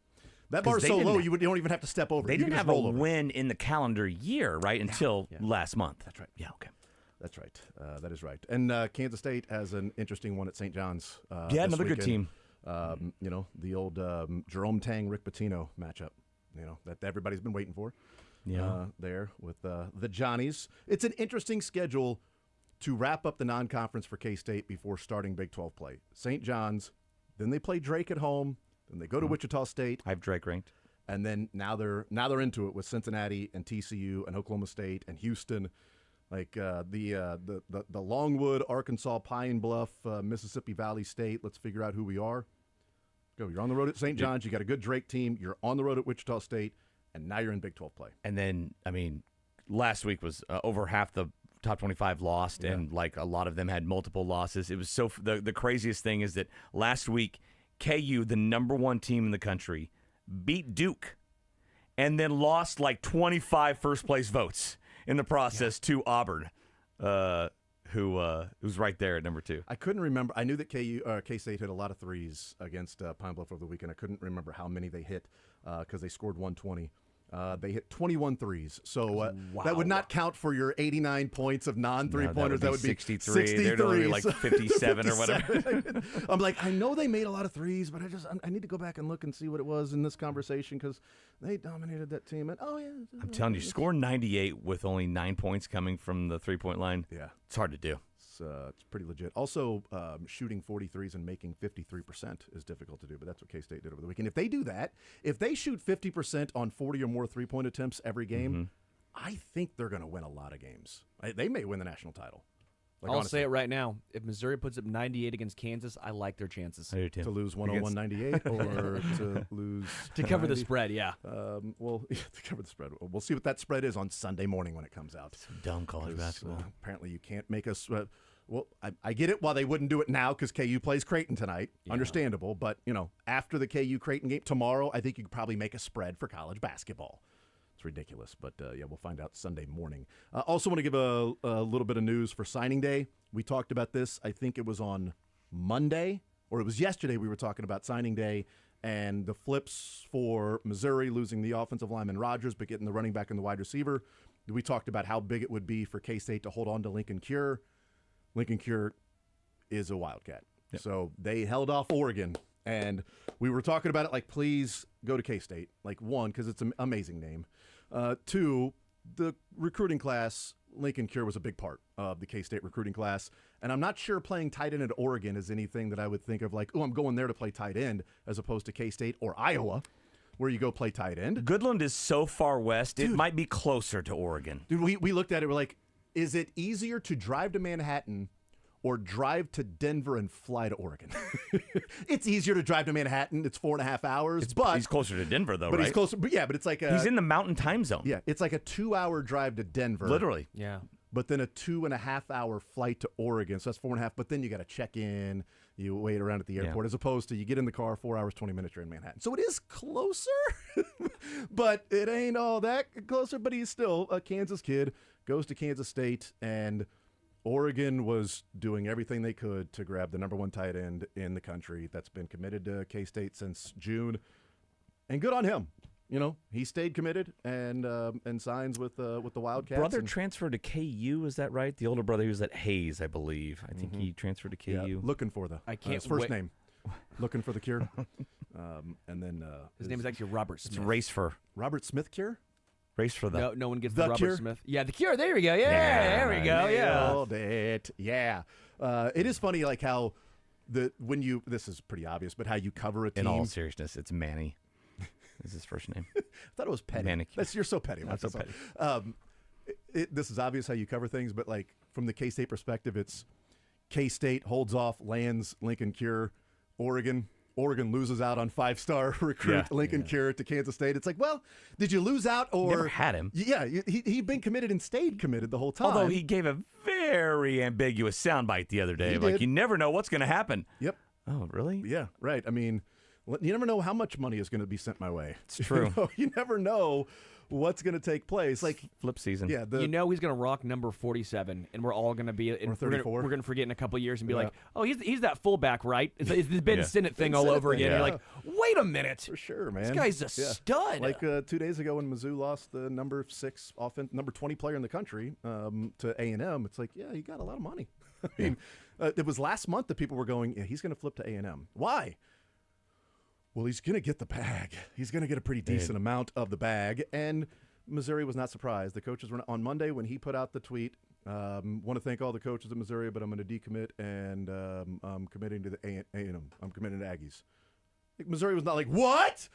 That bar is so low, you don't even have to step over. They You didn't can just have a roll over. win in the calendar year, right, until last month. That's right. Yeah, okay. That's right. That is right. And Kansas State has an interesting one at St. John's. Yeah, this another good weekend. team. The old Jerome Tang, Rick Pitino matchup. That everybody's been waiting for. Yeah. There with the Johnnies. It's an interesting schedule to wrap up the non-conference for K-State before starting Big 12 play. St. John's, then they play Drake at home. Then they go to Wichita State. I have Drake ranked. And then now they're into it with Cincinnati and TCU and Oklahoma State and Houston, like the Longwood, Arkansas, Pine Bluff, Mississippi Valley State. Let's figure out who we are. Go. You're on the road at St. John's. You got a good Drake team. You're on the road at Wichita State, and now you're in Big 12 play. And then, I mean, last week was over half the top 25 lost, and like a lot of them had multiple losses. It was the craziest thing is that last week KU, the number 1 team in the country, beat Duke and then lost like 25 first-place votes in the process to Auburn, who was right there at number 2. I couldn't remember. I knew that K-State hit a lot of threes against Pine Bluff over the weekend. I couldn't remember how many they hit because they scored 120. They hit 21 threes. So that would not count for your 89 points of non-three-pointers. That would be 63. They'd only be like 57 or whatever. I'm like, I know they made a lot of threes, but I need to go back and look and see what it was in this conversation because they dominated that team. And I'm telling you, score 98 with only 9 points coming from the three-point line. Yeah. It's hard to do. It's pretty legit. Also, shooting 43s and making 53% is difficult to do, but that's what K-State did over the weekend. If they do that, if they shoot 50% on 40 or more three-point attempts every game, I think they're going to win a lot of games. They may win the national title. I'll say it right now. If Missouri puts up 98 against Kansas, I like their chances. I do too. To lose 101-98 or to lose to cover 90. the spread, yeah. To cover the spread. We'll see what that spread is on Sunday morning when it comes out. Some dumb college basketball. Apparently you can't make us well, I get it why they wouldn't do it now because KU plays Creighton tonight. Yeah. Understandable. But, after the KU Creighton game tomorrow, I think you could probably make a spread for college basketball. It's ridiculous. But, we'll find out Sunday morning. Also want to give a little bit of news for signing day. We talked about this. I think it was on Monday, or it was yesterday we were talking about signing day and the flips for Missouri losing the offensive lineman Rogers but getting the running back and the wide receiver. We talked about how big it would be for K-State to hold on to Lincoln Cure. Lincoln Cure is a Wildcat. Yep. So they held off Oregon. And we were talking about it like, please go to K-State. Like, 1, because it's an amazing name. 2, the recruiting class, Lincoln Cure was a big part of the K-State recruiting class. And I'm not sure playing tight end at Oregon is anything that I would think of like, oh, I'm going there to play tight end as opposed to K-State or Iowa, where you go play tight end. Goodland is so far west, it might be closer to Oregon. Dude, we looked at it, we're like, is it easier to drive to Manhattan or drive to Denver and fly to Oregon? It's easier to drive to Manhattan. It's 4.5 hours. But he's closer to Denver, though, but right? He's closer. But yeah, but it's like he's in the mountain time zone. Yeah, it's like a 2-hour drive to Denver. Literally. Yeah. but then a 2.5-hour flight to Oregon. So that's 4.5. But then you got to check in. You wait around at the airport, as opposed to you get in the car, 4 hours, 20 minutes, you're in Manhattan. So it is closer, but it ain't all that closer. But he's still a Kansas kid, goes to Kansas State, and Oregon was doing everything they could to grab the number 1 tight end in the country that's been committed to K-State since June. And good on him. You know, he stayed committed and signs with the Wildcats. Brother transferred to KU, is that right? The older brother, he was at Hayes, I believe. I think he transferred to KU. Yeah, looking for his first name. Looking for the cure. And then his name is actually Robert Smith. It's race for Robert Smith cure? Race for the no one gets the the Robert cure? Smith. Yeah, the cure. There we go. Yeah, there we go. Yeah. Nailed it. Yeah. It is funny, like how this is pretty obvious, but how you cover a team. In all seriousness, it's Manny. Is his first name? I thought it was Petty. Manicure. You're so petty. Not so petty. This is obvious how you cover things, but like from the K-State perspective, it's K-State holds off, lands Lincoln Cure, Oregon loses out on 5-star recruit Lincoln Cure to Kansas State. It's like, well, did you lose out or never had him? Yeah, he'd been committed and stayed committed the whole time. Although he gave a very ambiguous soundbite the other day, like you never know what's going to happen. Yep. Oh, really? Yeah, right. I mean, you never know how much money is going to be sent my way. It's true. You never know what's going to take place. Like flip season. Yeah. He's going to rock number 47, and we're all going to be. Or 34. We're going to forget in a couple of years and be like, oh, he's that fullback, right? It's the Ben Sinnott thing all over again. Yeah. You're like, wait a minute. For sure, man. This guy's a stud. Like 2 days ago when Mizzou lost the number 6 number 20 player in the country to A&M, it's like, yeah, he got a lot of money. I mean, it was last month that people were going, yeah, he's going to flip to A&M. Why? Well, he's going to get the bag. He's going to get a pretty decent amount of the bag. And Missouri was not surprised. The coaches were on Monday when he put out the tweet. Want to thank all the coaches at Missouri, but I'm going to decommit and I'm committing to the A&M. I'm committing to Aggies. Like, Missouri was not like, what?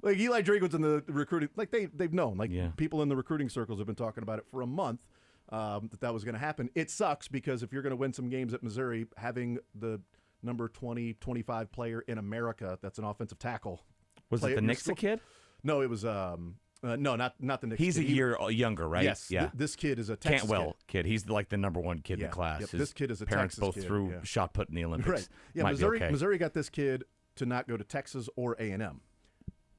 Like Eli Drake was in the recruiting. Like they've known. Like people in the recruiting circles have been talking about it for a month that was going to happen. It sucks because if you're going to win some games at Missouri, having the number 20, 25 player in America that's an offensive tackle. Was it the Nixa kid? No, it was no, not the Nixa. He's a year younger, right? Yes. Yeah. This kid is a Texas Cantwell kid. He's like the number 1 kid in the class. Yep. His This kid is a parents Texas both kid. threw shot put in the Olympics. Right. Yeah, Might be okay. Missouri got this kid to not go to Texas or A&M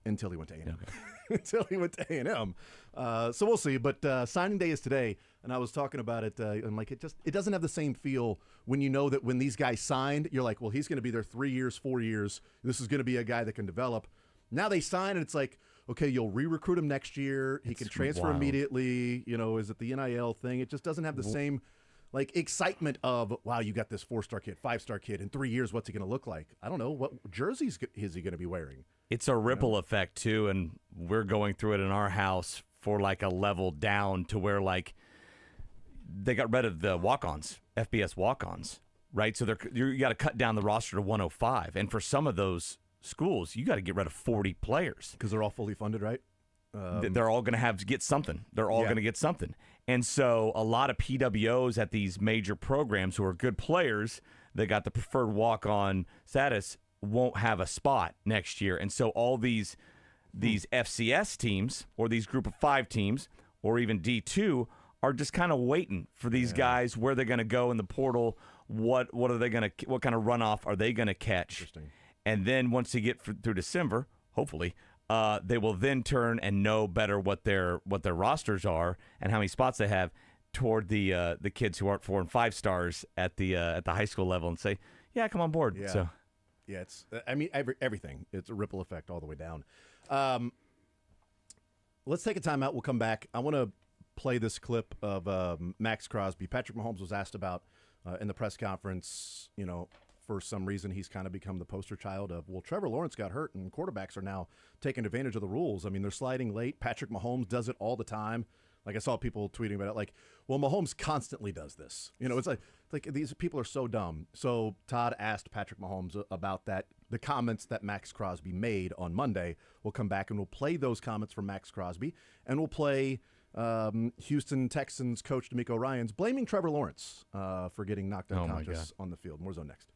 until he went to A&M. Okay. Until he went to A&M. So we'll see. But signing day is today, and I was talking about it. I'm like, it doesn't have the same feel when you know that when these guys signed, you're like, well, he's going to be there 3 years, 4 years. This is going to be a guy that can develop. Now they sign, and it's like, okay, you'll re-recruit him next year. He can transfer immediately. You know, is it the NIL thing? It just doesn't have the same like excitement of, wow, you got this 4-star kid, 5-star kid. In 3 years, what's he going to look like? I don't know. What jerseys is he going to be wearing? It's a ripple effect, too, and we're going through it in our house for like a level down to where like they got rid of the walk-ons, FBS walk-ons, right? So you got to cut down the roster to 105. And for some of those schools, you got to get rid of 40 players. Because they're all fully funded, right? They're all going to have to get something. They're all going to get something. And so a lot of PWOs at these major programs who are good players that got the preferred walk-on status won't have a spot next year. And so all these FCS teams or these group of 5 teams or even D2 are just kind of waiting for these guys, where they're going to go in the portal, what are they going to, what kind of runoff are they going to catch? Interesting. And then once they get through December, hopefully, they will then turn and know better what their rosters are and how many spots they have toward the kids who aren't 4 and 5 stars at the high school level and say, yeah, come on board. Yeah. So. Yeah, it's. I mean, everything. It's a ripple effect all the way down. Let's take a timeout. We'll come back. I want to play this clip of Max Crosby. Patrick Mahomes was asked about in the press conference. You know, for some reason, he's kind of become the poster child of, well, Trevor Lawrence got hurt, and quarterbacks are now taking advantage of the rules. I mean, they're sliding late. Patrick Mahomes does it all the time. Like, I saw people tweeting about it, like, well, Mahomes constantly does this. You know, it's like these people are so dumb. So Todd asked Patrick Mahomes about that, the comments that Max Crosby made on Monday. We'll come back and we'll play those comments from Max Crosby, and we'll play Houston Texans coach DeMeco Ryans blaming Trevor Lawrence for getting knocked unconscious on the field. More Zone next.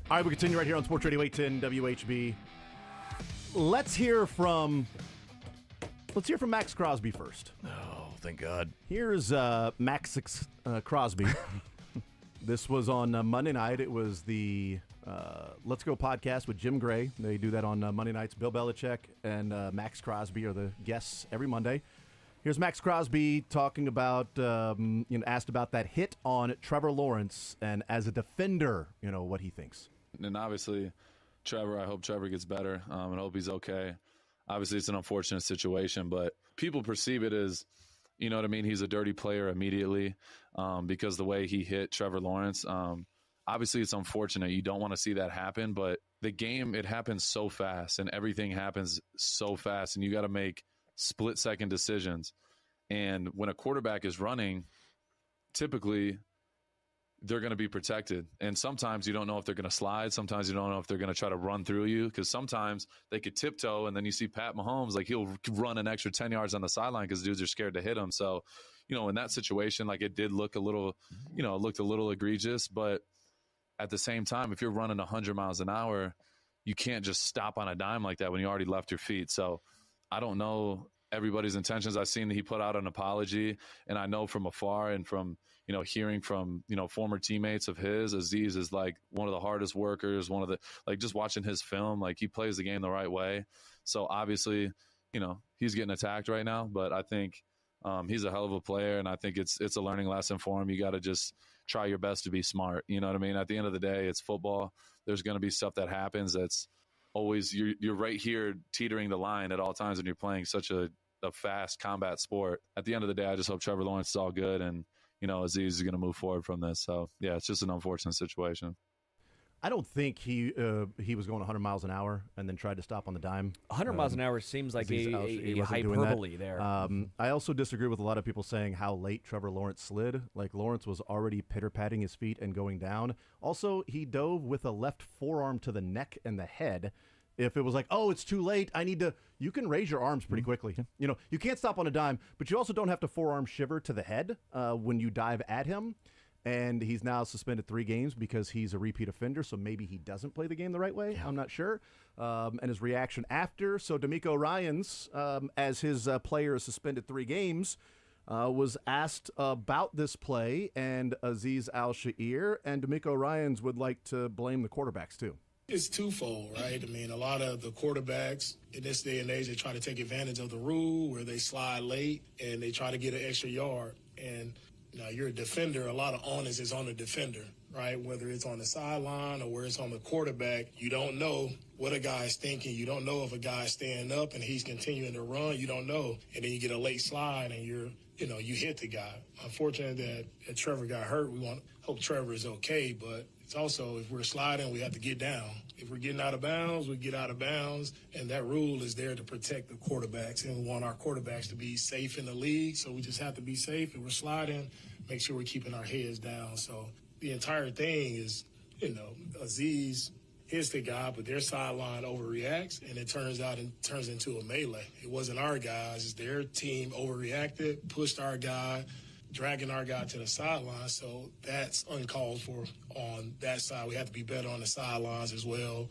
All right, we continue right here on Sports Radio 810 WHB. Let's hear from Max Crosby first. Oh, thank God. Here's Max Crosby. This was on Monday night. It was the Let's Go podcast with Jim Gray. They do that on Monday nights. Bill Belichick and Max Crosby are the guests every Monday. Here's Max Crosby talking about, asked about that hit on Trevor Lawrence and as a defender, what he thinks. And obviously, Trevor, I hope Trevor gets better and hope he's okay. Obviously, it's an unfortunate situation, but people perceive it as, you know what I mean, he's a dirty player immediately because the way he hit Trevor Lawrence. Obviously, it's unfortunate. You don't want to see that happen, but the game, it happens so fast and everything happens so fast, and you got to make split-second decisions. And when a quarterback is running, typically they're going to be protected. And sometimes you don't know if they're going to slide. Sometimes you don't know if they're going to try to run through you, because sometimes they could tiptoe, and then you see Pat Mahomes, like he'll run an extra 10 yards on the sideline because dudes are scared to hit him. So, in that situation, like it did look a little, it looked a little egregious. But at the same time, if you're running 100 miles an hour, you can't just stop on a dime like that when you already left your feet. So I don't know everybody's intentions. I've seen that he put out an apology, and I know from afar and from, hearing from, former teammates of his, Aziz is like one of the hardest workers, one of the, like just watching his film, like he plays the game the right way. So obviously, he's getting attacked right now, but I think he's a hell of a player, and I think it's a learning lesson for him. You got to just try your best to be smart. You know what I mean? At the end of the day, it's football. There's going to be stuff that happens that's always, you're right here teetering the line at all times when you're playing such a fast combat sport. At the end of the day, I just hope Trevor Lawrence is all good, and Aziz is going to move forward from this. So yeah, it's just an unfortunate situation. I don't think he was going 100 miles an hour and then tried to stop on the dime. 100 miles an hour seems like a hyperbole there. I also disagree with a lot of people saying how late Trevor Lawrence slid. Like, Lawrence was already pitter-patting his feet and going down. Also, he dove with a left forearm to the neck and the head. If it was like, oh, it's too late, you can raise your arms pretty quickly. You can't stop on a dime, but you also don't have to forearm shiver to the head when you dive at him. And he's now suspended 3 games because he's a repeat offender, so maybe he doesn't play the game the right way. Yeah. I'm not sure. And his reaction after, so D'Amico Ryans, as his player is suspended 3 games, was asked about this play and Aziz Al-Sha'ir, and D'Amico Ryans would like to blame the quarterbacks too. It's twofold, right? I mean, a lot of the quarterbacks in this day and age, they try to take advantage of the rule where they slide late and they try to get an extra yard. And you're a defender, a lot of onus is on the defender, right? Whether it's on the sideline or where it's on the quarterback, you don't know what a guy's thinking. You don't know if a guy's standing up and he's continuing to run. You don't know. And then you get a late slide and you hit the guy. Unfortunate that Trevor got hurt. We hope Trevor is okay, but it's also, if we're sliding, we have to get down. If we're getting out of bounds, we get out of bounds, and that rule is there to protect the quarterbacks, and we want our quarterbacks to be safe in the league, so we just have to be safe. If we're sliding, make sure we're keeping our heads down. So the entire thing is, Aziz hits the guy, but their sideline overreacts, and it turns into a melee. It wasn't our guys. It's their team overreacted, pushed our guy, dragging our guy to the sideline. So that's uncalled for on that side. We have to be better on the sidelines as well.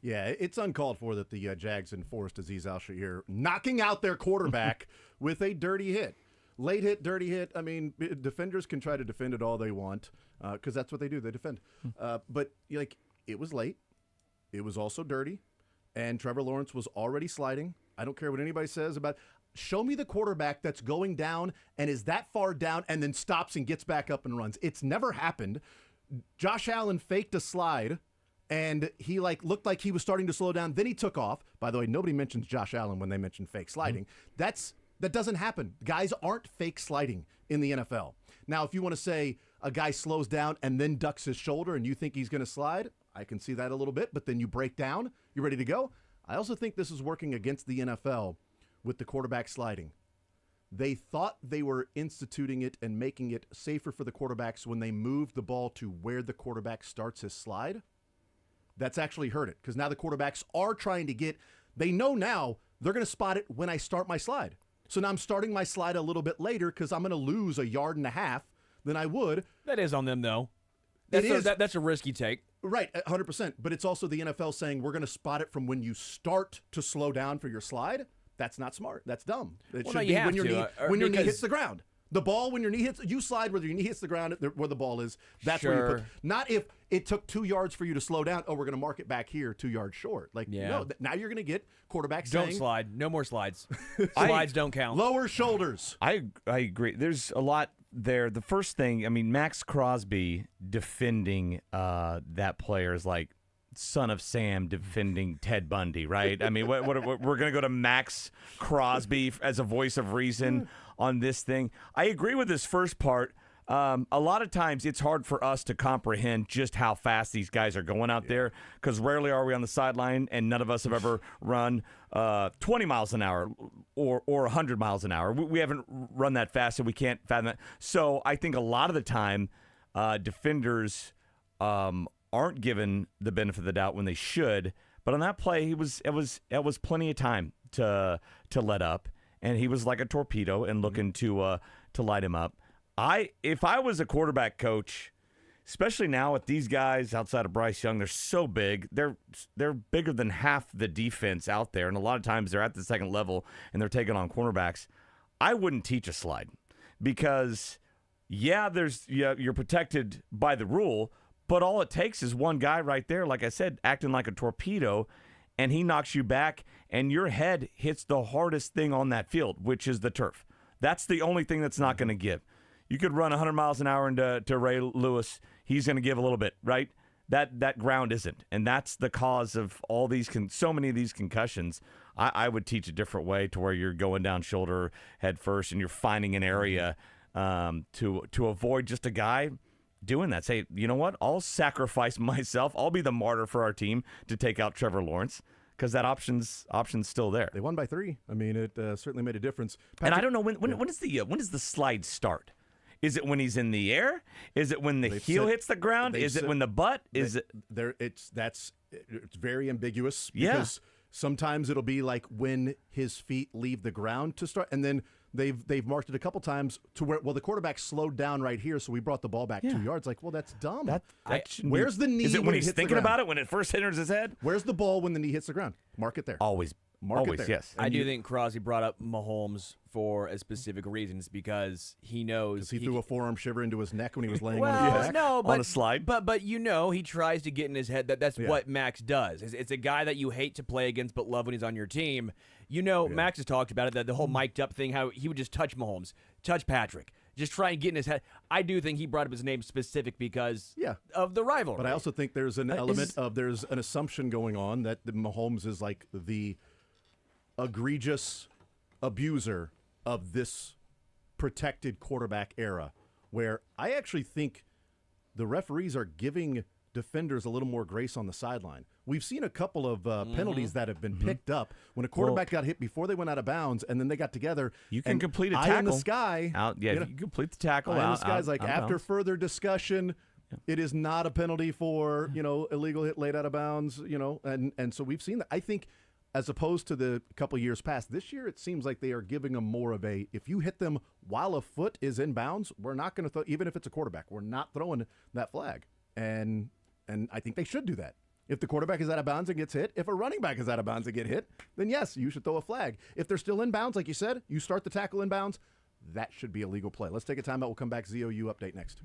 Yeah, it's uncalled for that the Jags enforced Aziz Al-Sha'ir knocking out their quarterback with a dirty hit. Late hit, dirty hit. I mean, defenders can try to defend it all they want because that's what they do. They defend. But it was late. It was also dirty. And Trevor Lawrence was already sliding. I don't care what anybody says about show me the quarterback that's going down and is that far down and then stops and gets back up and runs. It's never happened. Josh Allen faked a slide and he looked like he was starting to slow down. Then he took off. By the way, nobody mentions Josh Allen when they mention fake sliding. That doesn't happen. Guys aren't fake sliding in the NFL. Now, if you want to say a guy slows down and then ducks his shoulder and you think he's going to slide, I can see that a little bit, but then you break down, you're ready to go. I also think this is working against the NFL with the quarterback sliding. They thought they were instituting it and making it safer for the quarterbacks when they moved the ball to where the quarterback starts his slide. That's actually hurt it because now the quarterbacks are trying to they know now they're going to spot it when I start my slide. So now I'm starting my slide a little bit later because I'm going to lose 1.5 yards than I would. That is on them, though. That's a risky take. Right, 100%. But it's also the NFL saying we're going to spot it from when you start to slow down for your slide. That's not smart. That's dumb. It Well, should no, be you have when your to, knee or hits because- the ground. The ball, when your knee hits, you slide whether your knee hits the ground where the ball is. That's where you put. Sure. Not if it took 2 yards for you to slow down. Oh, we're going to mark it back here 2 yards short. Like, no, now you're going to get quarterbacks Don't saying, slide. No more slides. Slides don't count. lower shoulders. I agree. There's a lot there. The first thing, I mean, Max Crosby defending that player is like Son of Sam defending Ted Bundy, right? I mean, what we're going to go to Max Crosby as a voice of reason on this thing. I agree with this first part. A lot of times it's hard for us to comprehend just how fast these guys are going out there because rarely are we on the sideline and none of us have ever run 20 miles an hour or 100 miles an hour. We haven't run that fast and we can't fathom that. So I think a lot of the time defenders aren't given the benefit of the doubt when they should. But on that play, it was plenty of time to let up, and he was like a torpedo and looking to light him up. If I was a quarterback coach, especially now with these guys outside of Bryce Young, they're so big. They're bigger than half the defense out there, and a lot of times they're at the second level and they're taking on cornerbacks. I wouldn't teach a slide because, you're protected by the rule, but all it takes is one guy right there, like I said, acting like a torpedo, and he knocks you back, and your head hits the hardest thing on that field, which is the turf. That's the only thing that's not going to give. You could run 100 miles an hour into Ray Lewis. He's going to give a little bit, right? That ground isn't, and that's the cause of all these so many of these concussions. I would teach a different way to where you're going down shoulder head first, and you're finding an area to avoid just a guy doing that. Say, you know what? I'll sacrifice myself. I'll be the martyr for our team to take out Trevor Lawrence because that option's still there. They won by 3. I mean, it certainly made a difference. And I don't know when does the slide start? Is it when he's in the air? Is it when the heel hits the ground? Is it when the butt? It's very ambiguous Yeah. because sometimes it'll be like when his feet leave the ground to start, and then they've marked it a couple times to where the quarterback slowed down right here, so we brought the ball back 2 yards. Like, well, that's dumb. Where's the knee? Is it when he's hits the thinking ground? about it when it first enters his head? Where's the ball when the knee hits the ground? Mark it there. Always. Mark Always, it there. yes. I do think Crosby brought up Mahomes for a specific reasons because he knows he threw a forearm shiver into his neck when he was laying well, on his back. No, but, on a slide. But he tries to get in his head that's what Max does. It's a guy that you hate to play against but love when he's on your team. Max has talked about it, that the whole mic'd up thing, how he would just touch Mahomes, touch Patrick, just try and get in his head. I do think he brought up his name specific because of the rivalry. But I also think there's an element there's an assumption going on that Mahomes is like the egregious abuser of this protected quarterback era, where I actually think the referees are giving defenders a little more grace on the sideline. We've seen a couple of penalties that have been picked up when a quarterback got hit before they went out of bounds, and then they got together. You can and complete a eye tackle. in the sky. You can complete the tackle. Eye in out, the sky's like, out of after bounds. further discussion, it is not a penalty for, illegal hit laid out of bounds, and so we've seen that. I think as opposed to the couple years past, this year it seems like they are giving them more of a, if you hit them while a foot is in bounds, we're not going to throw, even if it's a quarterback, we're not throwing that flag. And I think they should do that. If the quarterback is out of bounds and gets hit, if a running back is out of bounds and get hit, then yes, you should throw a flag. If they're still in bounds, like you said, you start the tackle in bounds, that should be a legal play. Let's take a timeout. We'll come back. ZOU update next.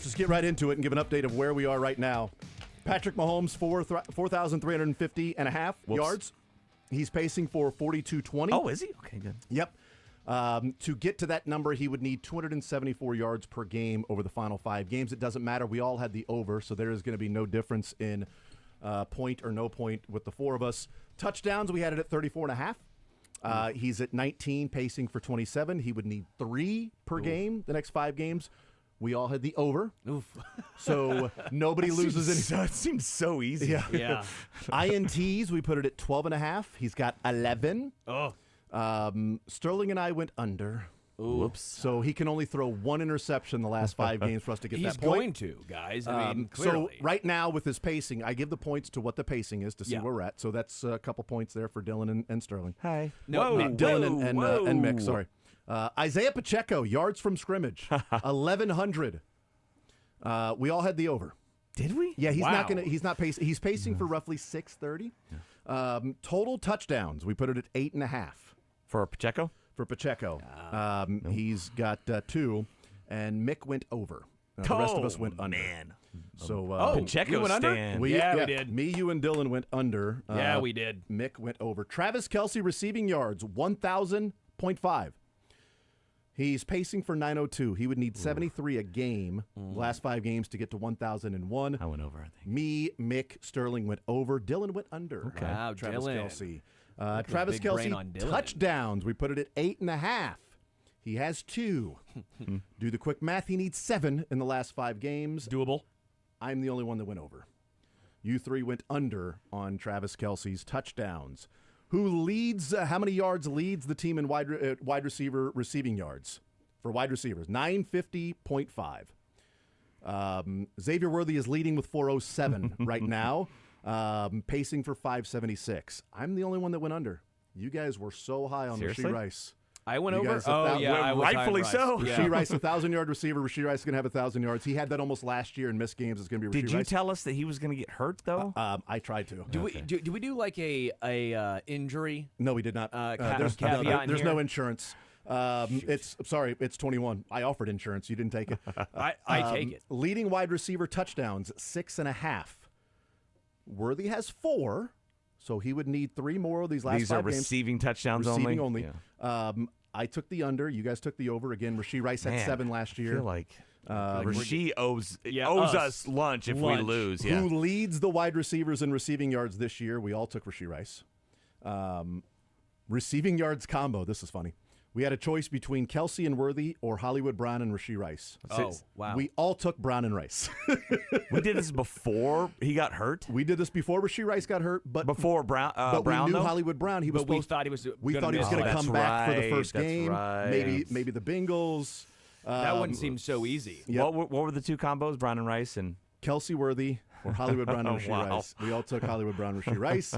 Let's just get right into it and give an update of where we are right now. Patrick Mahomes, 4,350 and a half yards. He's pacing for 4,220. Oh, is he? Okay, good. Yep. To get to that number, he would need 274 yards per game over the final 5 games. It doesn't matter. We all had the over, so there is going to be no difference in point or no point with the 4 of us. Touchdowns, we had it at 34 and a half. He's at 19, pacing for 27. He would need 3 per game the next 5 games. We all had the over. Oof. So nobody loses any. It seems so easy. Yeah. INTs, we put it at 12 and a half. He's got 11. Oh. Sterling and I went under. Ooh. Whoops. So he can only throw 1 interception the last 5 games for us to get He's that point. going to, guys. I mean, clearly. So right now with his pacing, I give the points to what the pacing is to see where we're at. So that's a couple points there for Dylan and Sterling. Hi. No, Dylan and Mick, sorry. Isaiah Pacheco, yards from scrimmage, 1,100. We all had the over. Did we? Yeah, he's not pacing. He's pacing for roughly 630. Total touchdowns, we put it at 8.5. For Pacheco? For Pacheco. He's got 2, and Mick went over. The rest of us went under. Man. So Pacheco went under? stand. we did. Me, you, and Dylan went under. Yeah, we did. Mick went over. Travis Kelce receiving yards, 1,000.5. He's pacing for 902. He would need 73 a game, last 5 games, to get to 1,001. I went over, I think. Me, Mick, Sterling went over. Dylan went under. Okay. Wow, Travis Dylan. Kelce. Travis big brain Kelce, on Dylan. touchdowns. We put it at 8.5. He has 2. Do the quick math. He needs 7 in the last 5 games. Doable. I'm the only one that went over. You 3 went under on Travis Kelce's touchdowns. Who leads, how many yards leads the team in wide receiver receiving yards? For wide receivers, 950.5. Xavier Worthy is leading with 407 right now, pacing for 576. I'm the only one that went under. You guys were so high on Seriously? Rasheed Rice. I went You over? guys, Oh, yeah, I was high on rightfully Rice. so. Yeah. Rasheed Rice, 1,000-yard receiver. Rasheed Rice is going to have 1,000 yards. He had that almost last year in missed games. It's going to be Rasheed Did you Rice. tell us that he was going to get hurt, though? I tried to. Do we do like a injury? No, we did not. Caveat in There's here? no insurance. It's 21. I offered insurance. You didn't take it. I take it. Leading wide receiver touchdowns, 6.5. Worthy has 4, so he would need 3 more of these last 5 These are games. receiving touchdowns Receiving only? only. I took the under. You guys took the over. Again, Rasheed Rice had 7 last I year. feel like Rasheed owes us lunch if Lunch. we lose. Who leads the wide receivers in receiving yards this year? We all took Rasheed Rice. Receiving yards combo. This is funny. We had a choice between Kelce and Worthy or Hollywood Brown and Rasheed Rice. Oh, wow. We all took Brown and Rice. We did this before he got hurt? We did this before Rasheed Rice got hurt, but Before Brown, but Brown, we knew though? Hollywood Brown. He was But we supposed. thought he was. We thought he was going to That's come back for the right, first that's game. right. Maybe the Bengals. That wouldn't seem so easy. Yep. What were the 2 combos, Brown and Rice? And Kelsey Worthy or Hollywood Brown and Rasheed Wow. Rice. We all took Hollywood Brown, Rasheed Rice.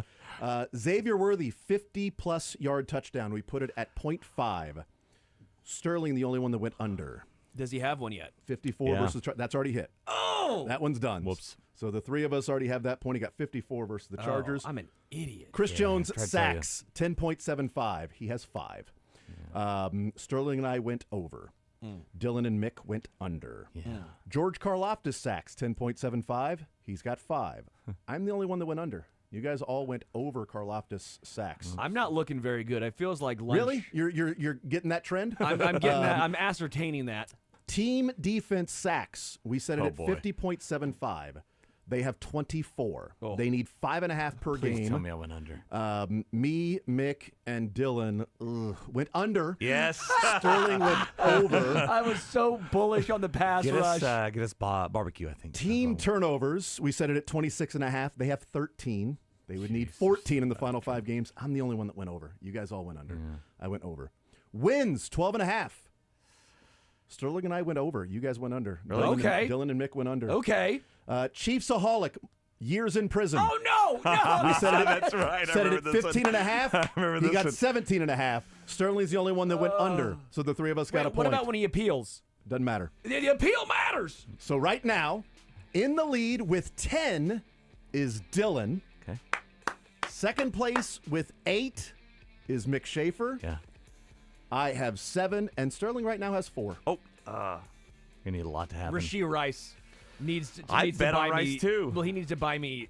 Xavier Worthy, 50-plus yard touchdown. We put it at 0.5. Sterling, the only one that went under. Does he have one yet? 54 versus that's already hit. Oh! That one's done. Whoops. So the 3 of us already have that point. He got 54 versus the Chargers. Oh, I'm an idiot. Chris Jones, tried to tell you. sacks, 10.75. He has 5. Sterling and I went over. Dylan and Mick went under. Yeah. George Karlaftis sacks, 10.75. He's got 5. I'm the only one that went under. You guys all went over Karlaftis sacks. I'm not looking very good. It feels like lunch. Really? You're getting that trend? I'm getting that. I'm ascertaining that. Team defense sacks. We set it Oh, at boy. 50.75. They have 24. Oh. They need 5.5 per Please game. tell me I went under. Me, Mick, and Dylan went under. Yes. Sterling went over. I was so bullish on the pass Get rush. us barbecue, I think. Team turnovers. We set it at 26.5. They have 13. They would need 14 in the final 5 games. I'm the only one that went over. You guys all went under. I went over. Wins, 12.5. Sterling and I went over. You guys went under. Really? Okay. Dylan and Mick went under. Okay. Chiefsaholic, years in prison. Oh, no. No. We said it at, That's right. set it at 15.5. I remember He this got one. 17.5. Sterling's the only one that went under. So the 3 of us got a Wait, point. what about when he appeals? Doesn't matter. The appeal matters. So right now, in the lead with 10 is Dylan. Okay. Second place with 8 is Mick Schaefer. Yeah. I have 7, and Sterling right now has 4. Oh, You need a lot to happen. Rashee Rice needs to bet buy on Rice me. too. Well, he needs to buy me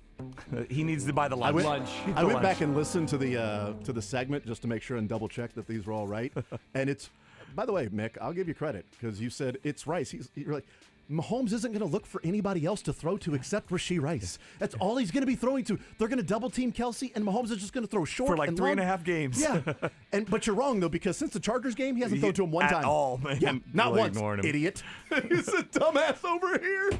He needs to buy the lunch. I went back and listened to the segment just to make sure and double check that these were all right. And it's, by the way, Mick, I'll give you credit because you said it's Rice. You're like, Mahomes isn't going to look for anybody else to throw to except Rashee Rice. That's all he's going to be throwing to. They're going to double team Kelsey, and Mahomes is just going to throw short for like and 3.5 games. Yeah, but you're wrong though because since the Chargers game, he hasn't thrown to him one at time all, man. Yeah, not Really once. ignoring him. Idiot. He's a dumbass over here.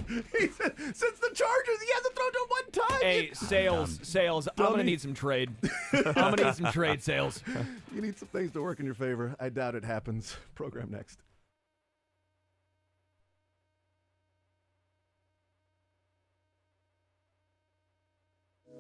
He said, since the Chargers, he hasn't thrown to him one time. Hey, Sales, I'm going to need some trade. I'm going to need some trade, Sales. You need some things to work in your favor. I doubt it happens. Program next.